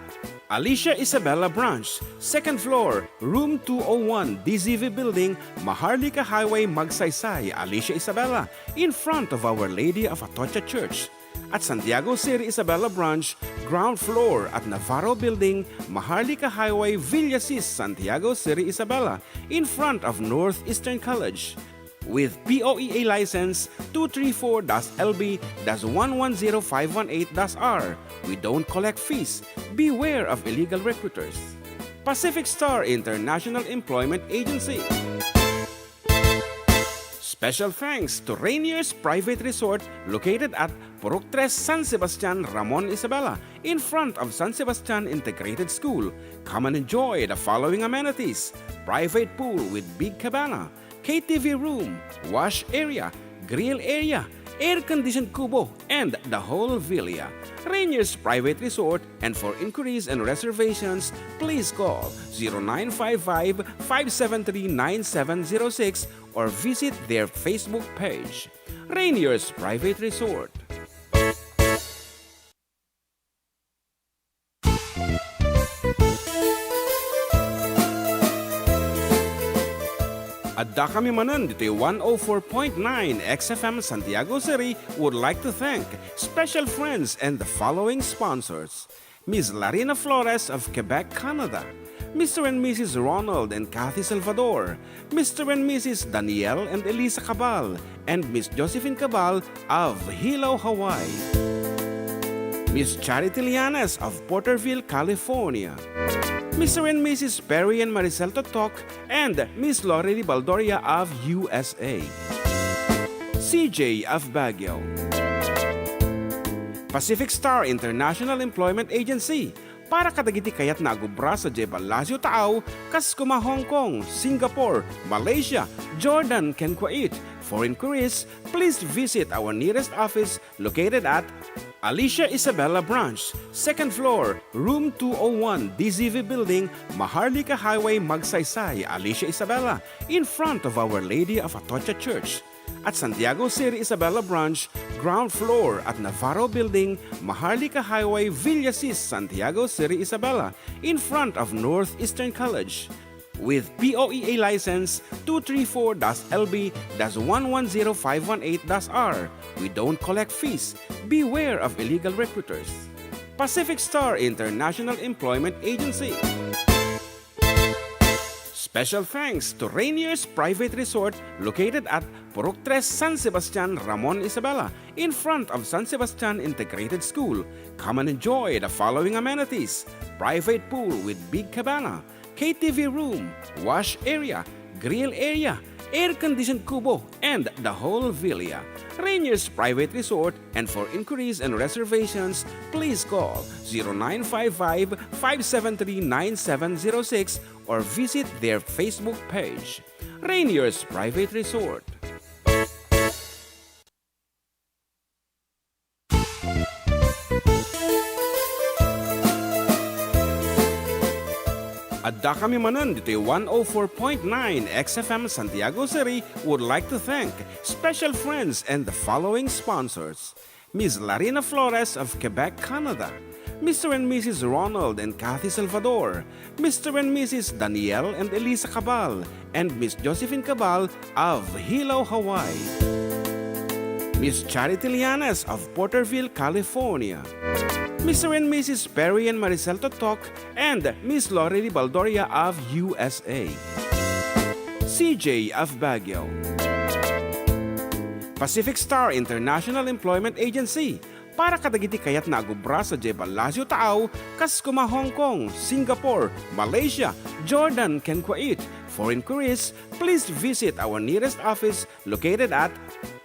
Alicia Isabella Branch, 2nd floor, room 201, DZV Building, Maharlika Highway, Magsaysay, Alicia Isabella, in front of Our Lady of Atocha Church. At Santiago City Isabella Branch, ground floor at Navarro Building, Maharlika Highway, Villasis, Santiago City Isabella, in front of Northeastern College. With POEA license 234-LB-110518-R. We don't collect fees. Beware of illegal recruiters. Pacific Star International Employment Agency. Special thanks to Rainier's Private Resort located at Purok 3, San Sebastian, Ramon Isabela, in front of San Sebastian Integrated School. Come and enjoy the following amenities: private pool with big cabana, KTV room, wash area, grill area, air-conditioned kubo, and the whole villa. Rainier's Private Resort, and for inquiries and reservations, please call 0955-573-9706 or visit their Facebook page. Rainier's Private Resort. Adda kami Manen dito 104.9 XFM Santiago City would like to thank special friends and the following sponsors. Ms. Larina Flores of Quebec, Canada. Mr. and Mrs. Ronald and Kathy Salvador. Mr. and Mrs. Danielle and Elisa Cabal. And Miss Josephine Cabal of Hilo, Hawaii. Miss Charity Lianes of Porterville, California. Mr. and Mrs. Perry and Maricel Totok, and Miss Lorely Baldoria of USA. CJ of Baguio. Pacific Star International Employment Agency, para kadagiti kayat na agubra sa Jebel Lazio Taaw, kas kuma Hong Kong, Singapore, Malaysia, Jordan, ken Kuwait. For inquiries, please visit our nearest office located at Alicia Isabella Branch, 2nd floor, room 201, DZV Building, Maharlika Highway, Magsaysay, Alicia Isabella, in front of Our Lady of Atocha Church. At Santiago City Isabella Branch, ground floor at Navarro Building, Maharlika Highway, Villasis, Santiago City Isabella, in front of Northeastern College. With POEA license 234-LB-110518-R. We don't collect fees. Beware of illegal recruiters. Pacific Star International Employment Agency. Special thanks to Rainier's Private Resort located at Purok 3 San Sebastian, Ramon Isabela, in front of San Sebastian Integrated School. Come and enjoy the following amenities: private pool with big cabana, KTV room, wash area, grill area, air-conditioned kubo, and the whole villa. Rainier's Private Resort, and for inquiries and reservations, please call 0955-573-9706 or visit their Facebook page. Rainier's Private Resort. Adda kami Manen dito 104.9 XFM Santiago City would like to thank special friends and the following sponsors: Ms. Larina Flores of Quebec, Canada, Mr. and Mrs. Ronald and Kathy Salvador, Mr. and Mrs. Danielle and Elisa Cabal, and Miss Josephine Cabal of Hilo, Hawaii, Miss Charity Lianes of Porterville, California, Mr. and Mrs. Perry and Maricel Totok, and Miss Lorely Baldoria of USA, CJ of Baguio, Pacific Star International Employment Agency, para kadagiti kayat na agubra sa Jebel Lazio Tao, kas kuma Hong Kong, Singapore, Malaysia, Jordan, ken Kuwait. For inquiries, please visit our nearest office located at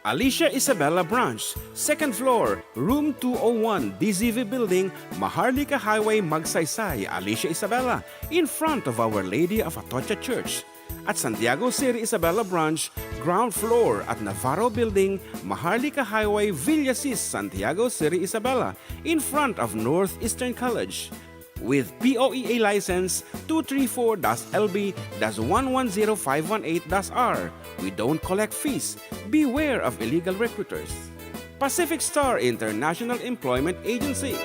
Alicia Isabella Branch, 2nd floor, room 201, DZV Building, Maharlika Highway, Magsaysay, Alicia Isabella, in front of Our Lady of Atocha Church. At Santiago City Isabella Branch, ground floor at Navarro Building, Maharlika Highway, Villasis, Santiago City Isabella, in front of Northeastern College. With POEA license 234-LB-110518-R. We don't collect fees. Beware of illegal recruiters. Pacific Star International Employment Agency.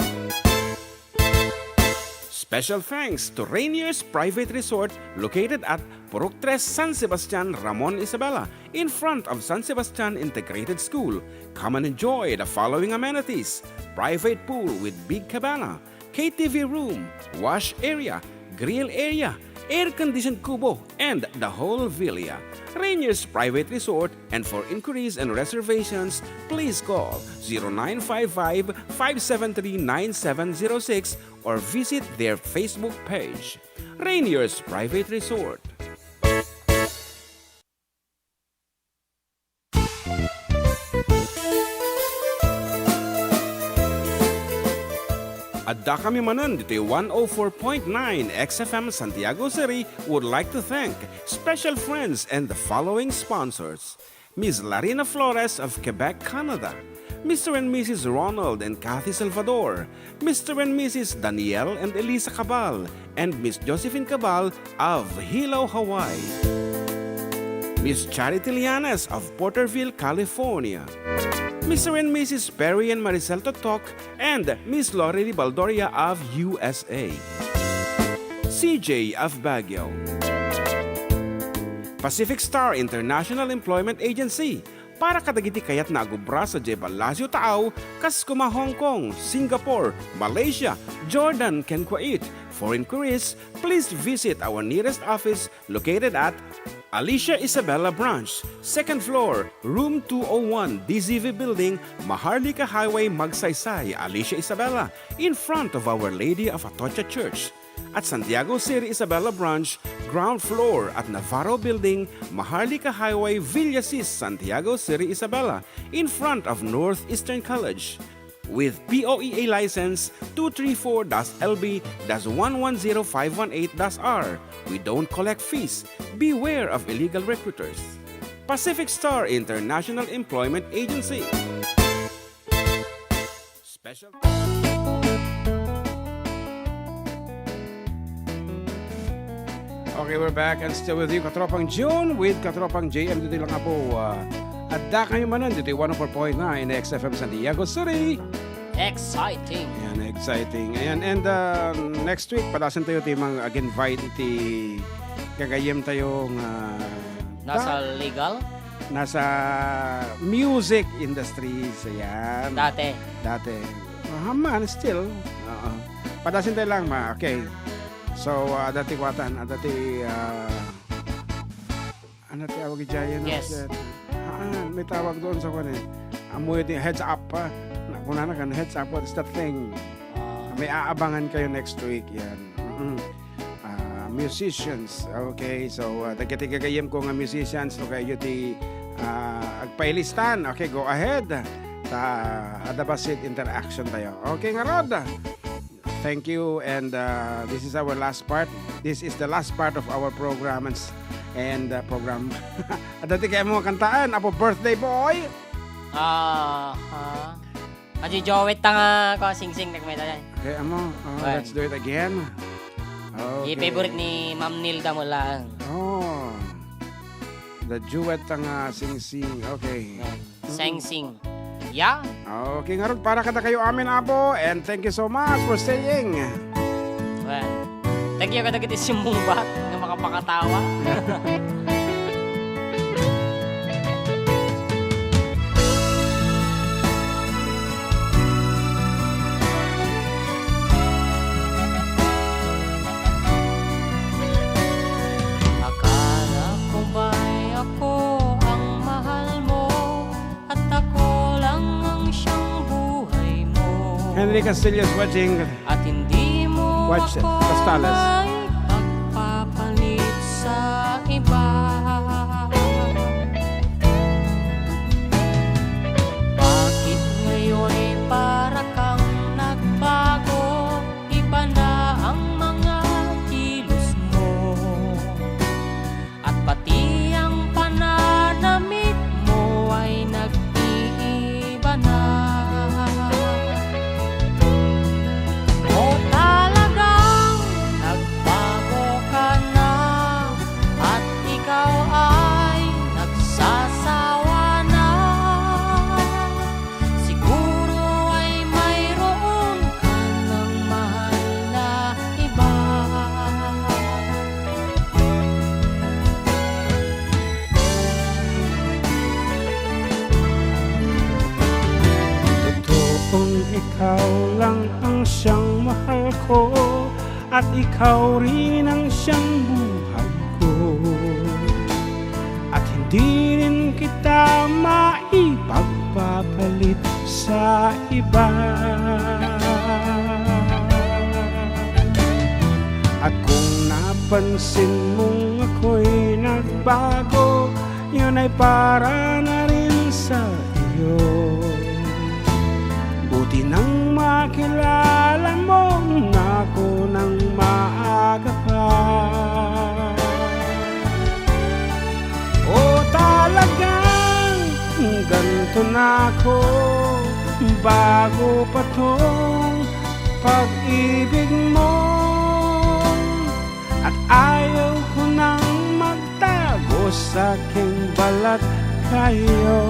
Special thanks to Rainier's Private Resort located at Purok 3 San Sebastian, Ramon Isabela, in front of San Sebastian Integrated School. Come and enjoy the following amenities: private pool with big cabana, KTV room, wash area, grill area, air-conditioned kubo, and the whole villa. Rainier's Private Resort, and for inquiries and reservations, please call 0955-573-9706 or visit their Facebook page. Rainier's Private Resort. Adda kami Manen dito 104.9 XFM Santiago City would like to thank special friends and the following sponsors: Ms. Larina Flores of Quebec, Canada, Mr. and Mrs. Ronald and Kathy Salvador, Mr. and Mrs. Danielle and Elisa Cabal, and Miss Josephine Cabal of Hilo, Hawaii, Miss Charity Lianes of Porterville, California, Mr. and Mrs. Perry and Maricel Totok, and Miss Lorely Baldoria of USA, CJ of Baguio, Pacific Star International Employment Agency, para kadagiti kayat na agubra sa Jebel Lazio Tao, kas kuma Hong Kong, Singapore, Malaysia, Jordan, ken Kuwait. For inquiries, please visit our nearest office located at Alicia Isabella Branch, 2nd floor, room 201, DZV Building, Maharlika Highway, Magsaysay, Alicia Isabella, in front of Our Lady of Atocha Church. At Santiago City Isabella Branch, ground floor at Navarro Building, Maharlika Highway, Villasis, Santiago City Isabella, in front of Northeastern College. With POEA license 234-LB-110518-R. We don't collect fees. Beware of illegal recruiters. Pacific Star International Employment Agency. Special. Okay, we're back and still with you, Katropang June with Katropang JM. Dito lang nga po, Adda kayo Manen dito 104.9 XFM Santiago City. Exciting. Ayan, exciting. Ayan, and next week, padasan tayo timangag-invite iti gagayem tayong Nasa legal? nasa music industries. Ayan. Dati. Man, still. Padasin tayo lang, ma. Okay. So, dati kwatan, dati Ano tawag Giant? Yes. May tawag doon sa kanya. Amoy din heads up pa. Kung na kan heads up, what's that thing? May aabangan kayo next week yan. Musicians. Okay, so taga-tigagayem ko nga musicians no kayo ti agpailistan. Okay, go ahead. Adda basit interaction tayo. Okay nga Rod. Thank you and this is our last part. This is the last part of our program and program. Adda ti kayo mo kantaan. Apo birthday boy. Adi Jowet nga ko sing-sing nagmeta yan. Okay, amo. Let's do it again. Okay. I-favorite ni Ma'am Nilda mo lang. Oh. The duet ang sing-sing. Okay. Sing-sing. Yeah. Okay nga ron, para kada kayo amin, Apo. And thank you so much for staying. Well, thank you kadagiti si Mumbat na makapakatawa. Akala ko ba'y ako ang mahal mo at ako lang ang siyang buhay mo Henry Castillo's watching. at hindi mo Watch ako Costales. may pagpapalit sa iba. Bakit ngayon ay para kang nagbago? Iba na ang mga kilos mo at pati ang pananamit mo ay nag-iiba na. O talagang nagbago ka na at ikaw ay nagsasawa na. Siguro ay mayroon ka ng mahal na iba. Totoong ikaw lang ang siyang mahal ko at ikaw rin ang siyang buhay ko. At hindi rin kita maipagpapalit sa iba. At kung napansin mong ako'y nagbago, yun ay para na rin sa iyo. Buti nang makilala mo na ako nang maaga pa. O talagang ganito na ako bago pa tong pag-ibig mo. At ayaw ko nang magtago sa aking balat kayo.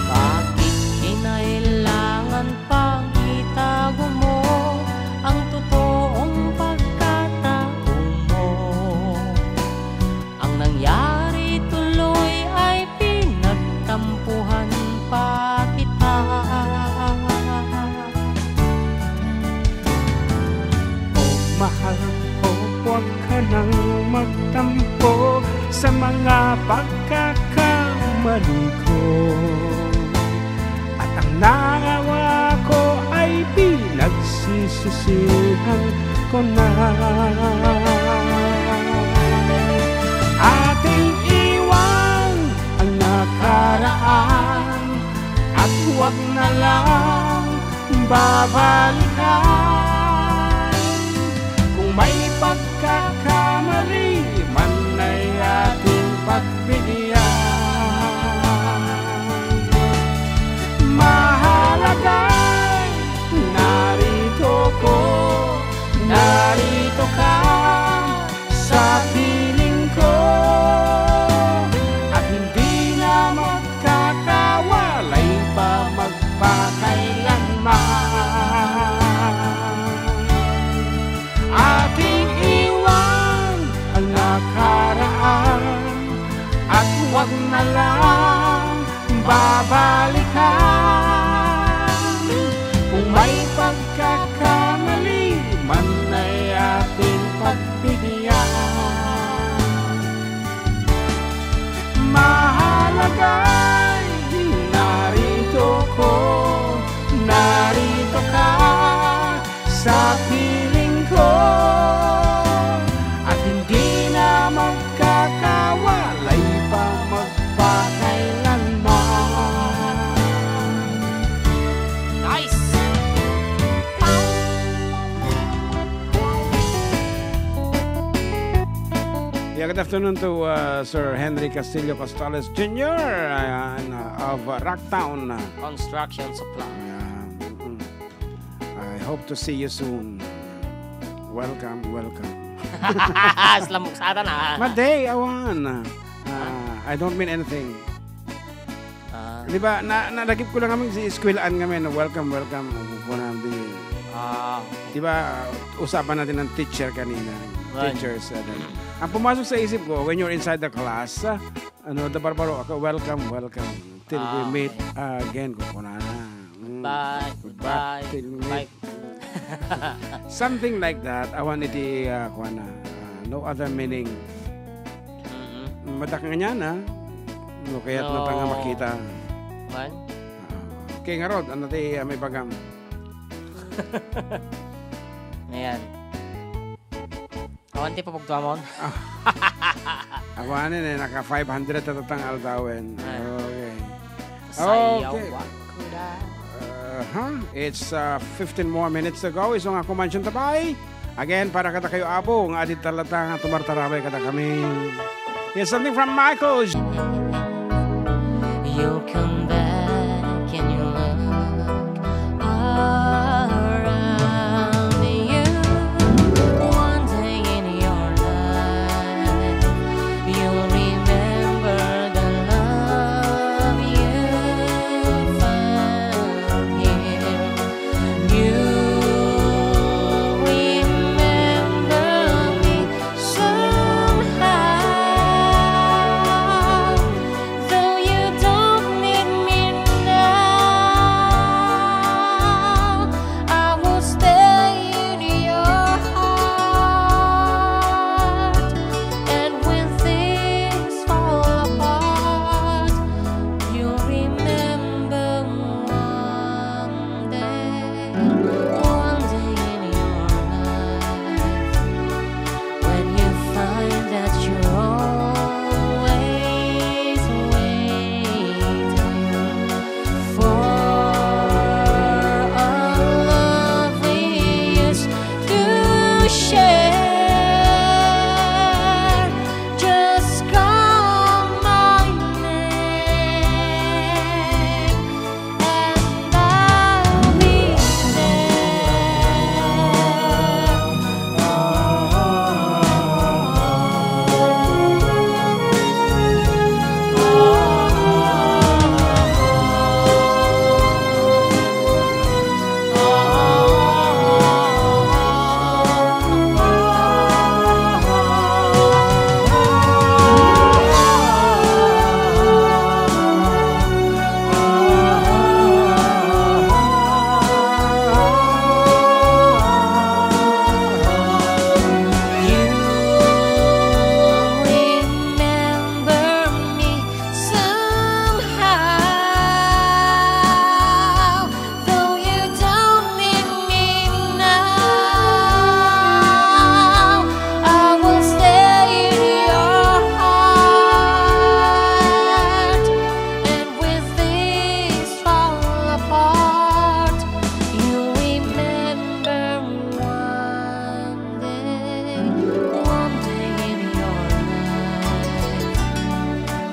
Bakit kinailangan pang itago mo ang totoong pagkatao mo? Ang nangyari tuloy ay pinagtampuhan pa kita. Oh, mahal ko, huwag ka nang magtampo sa mga pagkakamali ko. At ang nagawa ko ay pinagsisisihan ko na. Ating iwan ang nakaraan at huwag na lang babalikan. Kung may pagkakamali man ay ating pagbigyan. Mahalagay, narito ko, narito ka sa piling ko. At hindi na magkakawalay pa magpakailanman. Ating iwan ang pagkakamali man ay ating pagbibigyan. Mahalaga'y narito ko, narito ka sa piling ko, at hindi na magkakawalay pa magpakailanman. Nice! Yeah, good afternoon to Sir Henry Castillo Costales Jr. Of Rocktown. Construction supply. I hope to see you soon. Welcome. Slamok sa atan ah. Maday, awan. I don't mean anything. Di ba, nalagip ko lang kami si Eskwelahan kami na welcome. Di ba, usapan natin ng teacher kanina. Right. Teachers. Ang pumasok sa isip ko, when you're inside the class, barbaro ako, welcome. Till we meet again. Kukunana. Bye. Goodbye. Bye. Till we Bye. meet. Something like that. I want iti, no other meaning. Madak nga niya na. No, kaya't No. natanga makita. Man? Okay nga rod, ano ti may bagam. Ayan. Awan ti papagtuamon. Ako anin naka 500 na tatang aldawin. Ay. Okay. Sayaw Okay. ako na. It's 15 more minutes to go. Isong ako mansion tabay. Again, para kata kayo abo, nga adit talata nga tumartarabay kata kami. Here's something from Michael. You come back and you look around you. One day in your life, you'll remember the love you found here. You remember me somehow, though you don't need me now. I will stay in your heart, and when things fall apart, you'll remember one day in your life, when you find that you're always waiting for a love we used to share. Just call my name, and I'll be remember me somehow, though you don't need me now. I will stay in your heart, and when things fall apart, you remember one day in your life,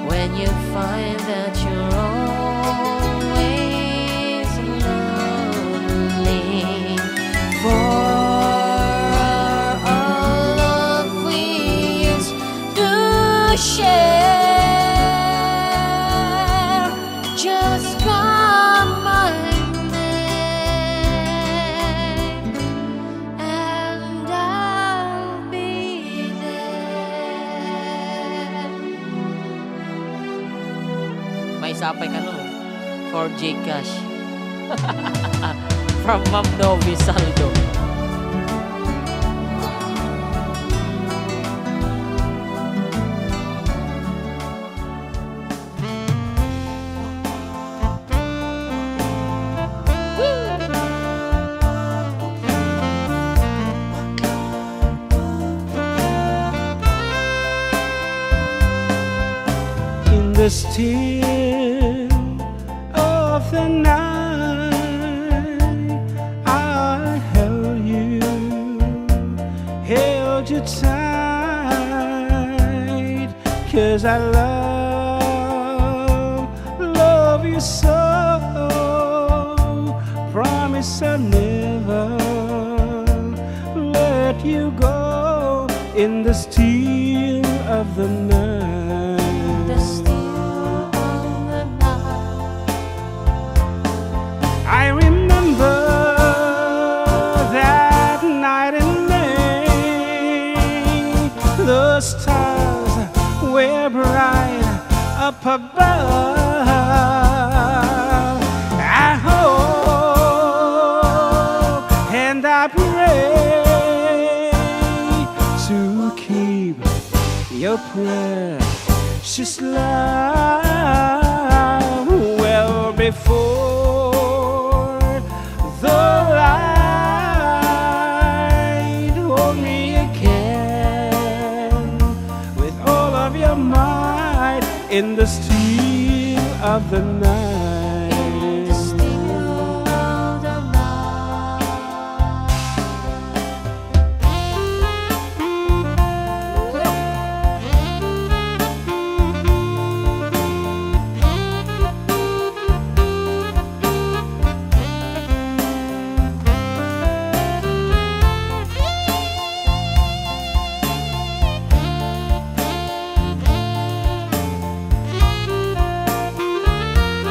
when you find that you're always lonely for a love we used to share. Just call my name, and I'll be there. May sapay ka no? For Gcash. from Ma'am Novi Saldo. In the still of the night, I held you tight, 'cause I love you so. Promise I'll never let you go in the still of the night. The still of the night. I remember that night in May, the stars were bright up above. I hope and I pray to keep your precious love well before the light. Hold me again with all of your might in the still of the night. The still of the night.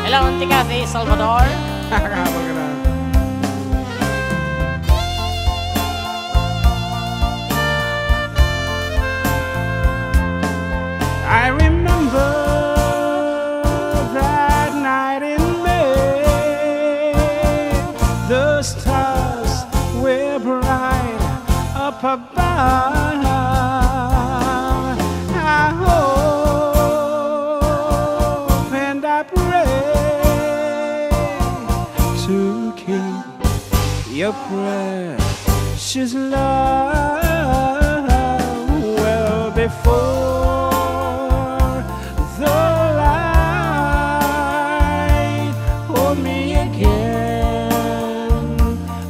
Hello, Auntie Kathy, Salvador. I remember that night in May, the stars were bright up above. I hope and I pray to keep your precious love well before the light. Hold me again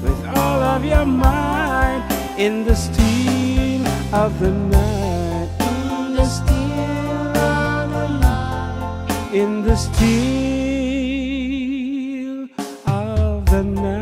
with all of your might in the still of the night. In the still of the night. In the still of the night.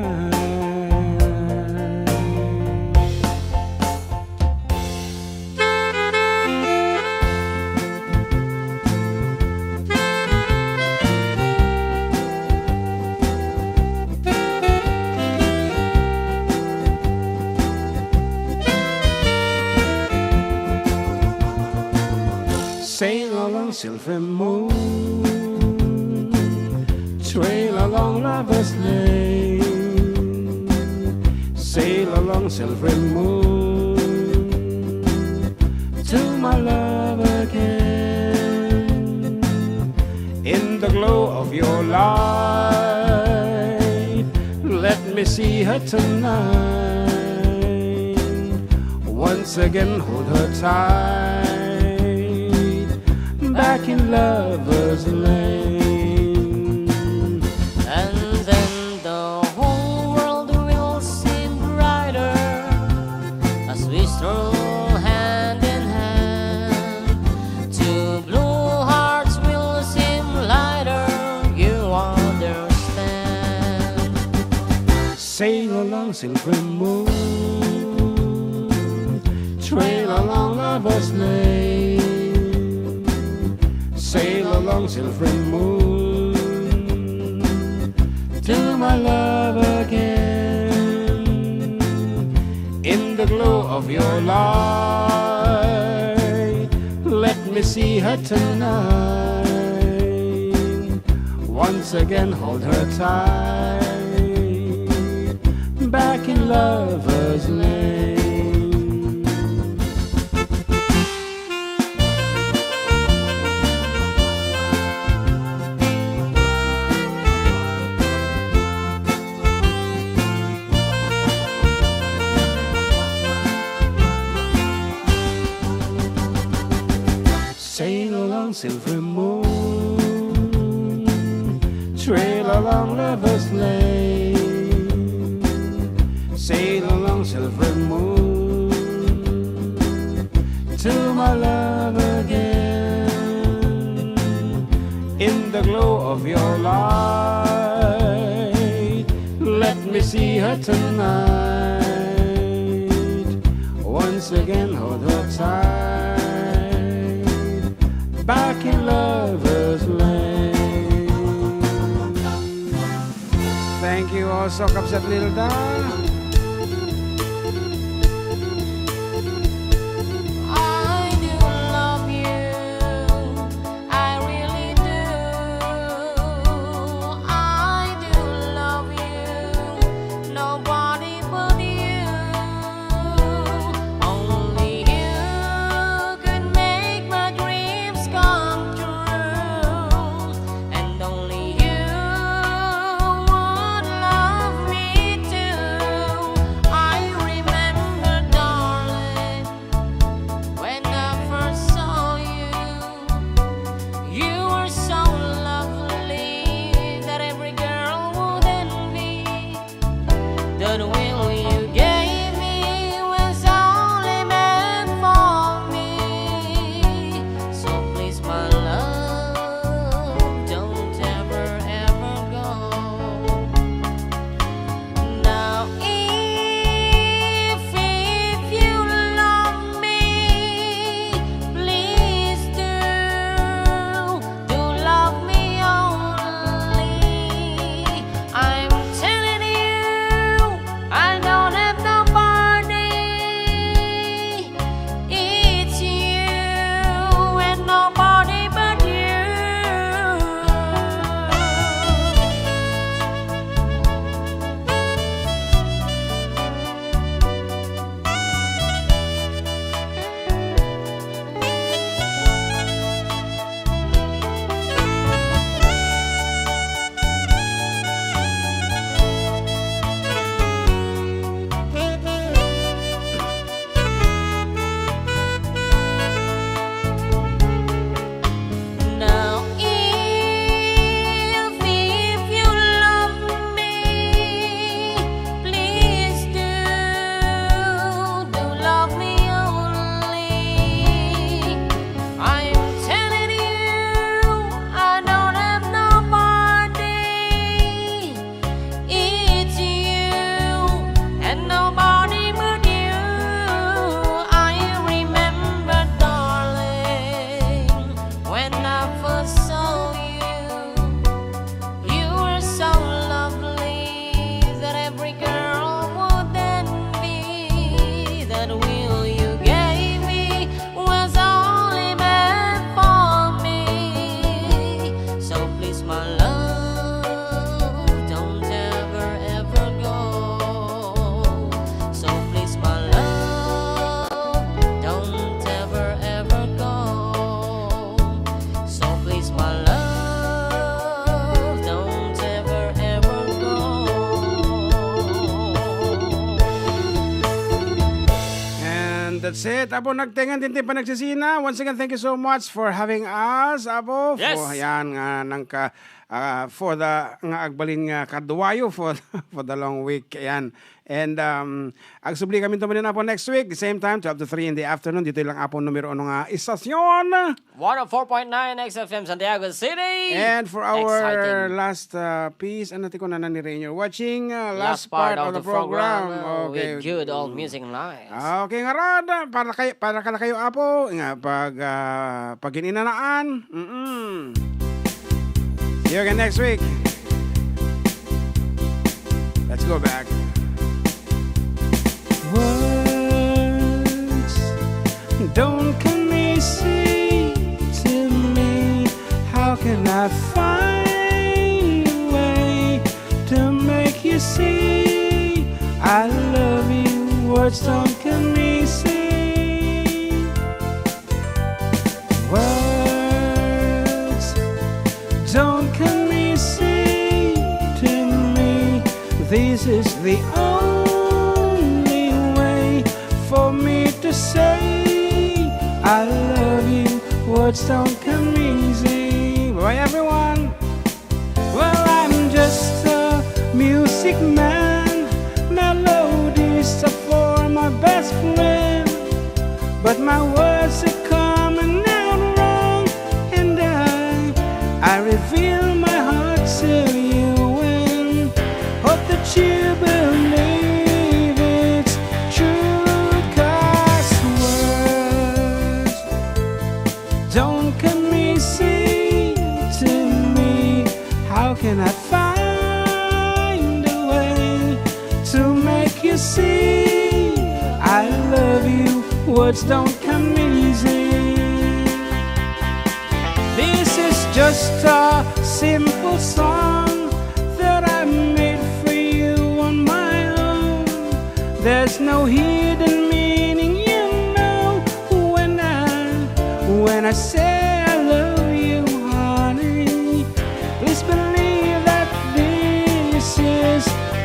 Sail along silver moon, trail along lover's lane. Sail along silver moon to my love again. In the glow of your light, let me see her tonight. Once again hold her tight, back in lover's lane. And then the whole world will seem brighter as we stroll hand in hand. Two blue hearts will seem lighter, you understand. Sail along silver moon, trail along lover's lane. Sail along silver moon to my love again. In the glow of your light, let me see her tonight. Once again hold her tight, lover's lane. Sail along, silver moon, trail along lover's lane. Sail along, silver moon, to my love again. In the glow of your light, let me see her tonight. Once again, hold her tight, back in lover's lane. Thank you also, Kapsat Lilda. I do love you, I really do. I do love you, nobody but you. Only you could make my dreams come true, and only you would love me too. I remember, darling, when I first saw you, you were so lovely that every girl would envy. The will you gave me was only meant for me. So please, my love, don't ever, ever go. Now, if you love me, please do love me only. I'm telling you, I don't have nobody. It's you and nobody but you. Now, if you love me, please do love me only. I'm telling you, I don't have nobody. It's you and nobody but you. I remember, darling, when I first saw you, you were so lovely that every girl would envy. That will you gave me was only meant for me. So please, my love, don't ever, ever go. So please, my love, don't ever, ever go. So please, my love, don't ever, ever go. And that's it. Apo, nagtengan din pa nagsisina. Once again, thank you so much for having us, Apo. Yes. For, yan, nang ka, for the nga agbalin nga kaduwayo for the long week. Yan. And agsubli kami tumanin na po next week. The same time, 12 to 3 in the afternoon. Dito lang Apo numero nga istasyon. 104.9 XFM Santiago City. And for our Exciting. last piece, ano ko na ni Rainier, watching last part of the program. Okay. With good old music nights. Okay nga Rod, para ka na kayo Apo, nga pag ininanaan. See you again next week. Let's go back. Words don't come easy to me. How can I find a way to make you see I love words don't come easy. Words don't come easy to me. This is the only way for me to say I love you. Words don't come easy. Bye everyone. Well, I'm just a music man. Melodies are for my best friend, but my words are coming out wrong, and I reveal my heart to you and hope that you believe it's true. 'Cause words don't come easy to me. How can I find a way to make you see I love you? Words don't come easy. This is just a simple song that I made for you on my own. There's no hidden meaning, you know, when I say I love you, honey. Please believe that this is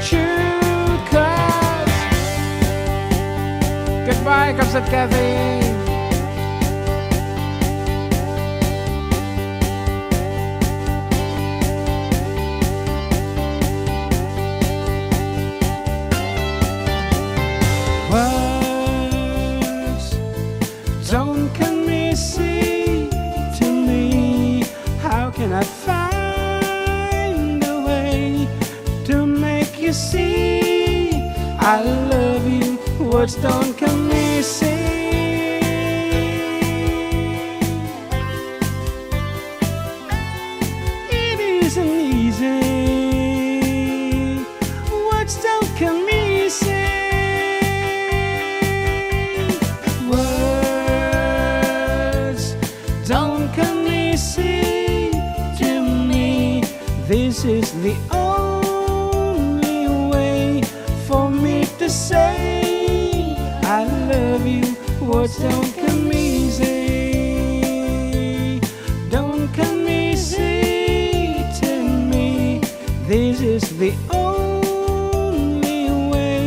true. 'Cause goodbye, Kapsat Kathy. Words don't come easy to me. How can I find a way to make you see I love you? Words don't come easy. It isn't easy. Words don't come easy. Words don't come easy to me. This is the only way for me to say I love you. Words don't come easy. Don't come easy to me. This is the only way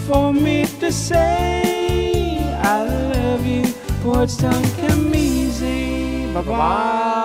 for me to say I love you. Words don't come easy. Bye-bye.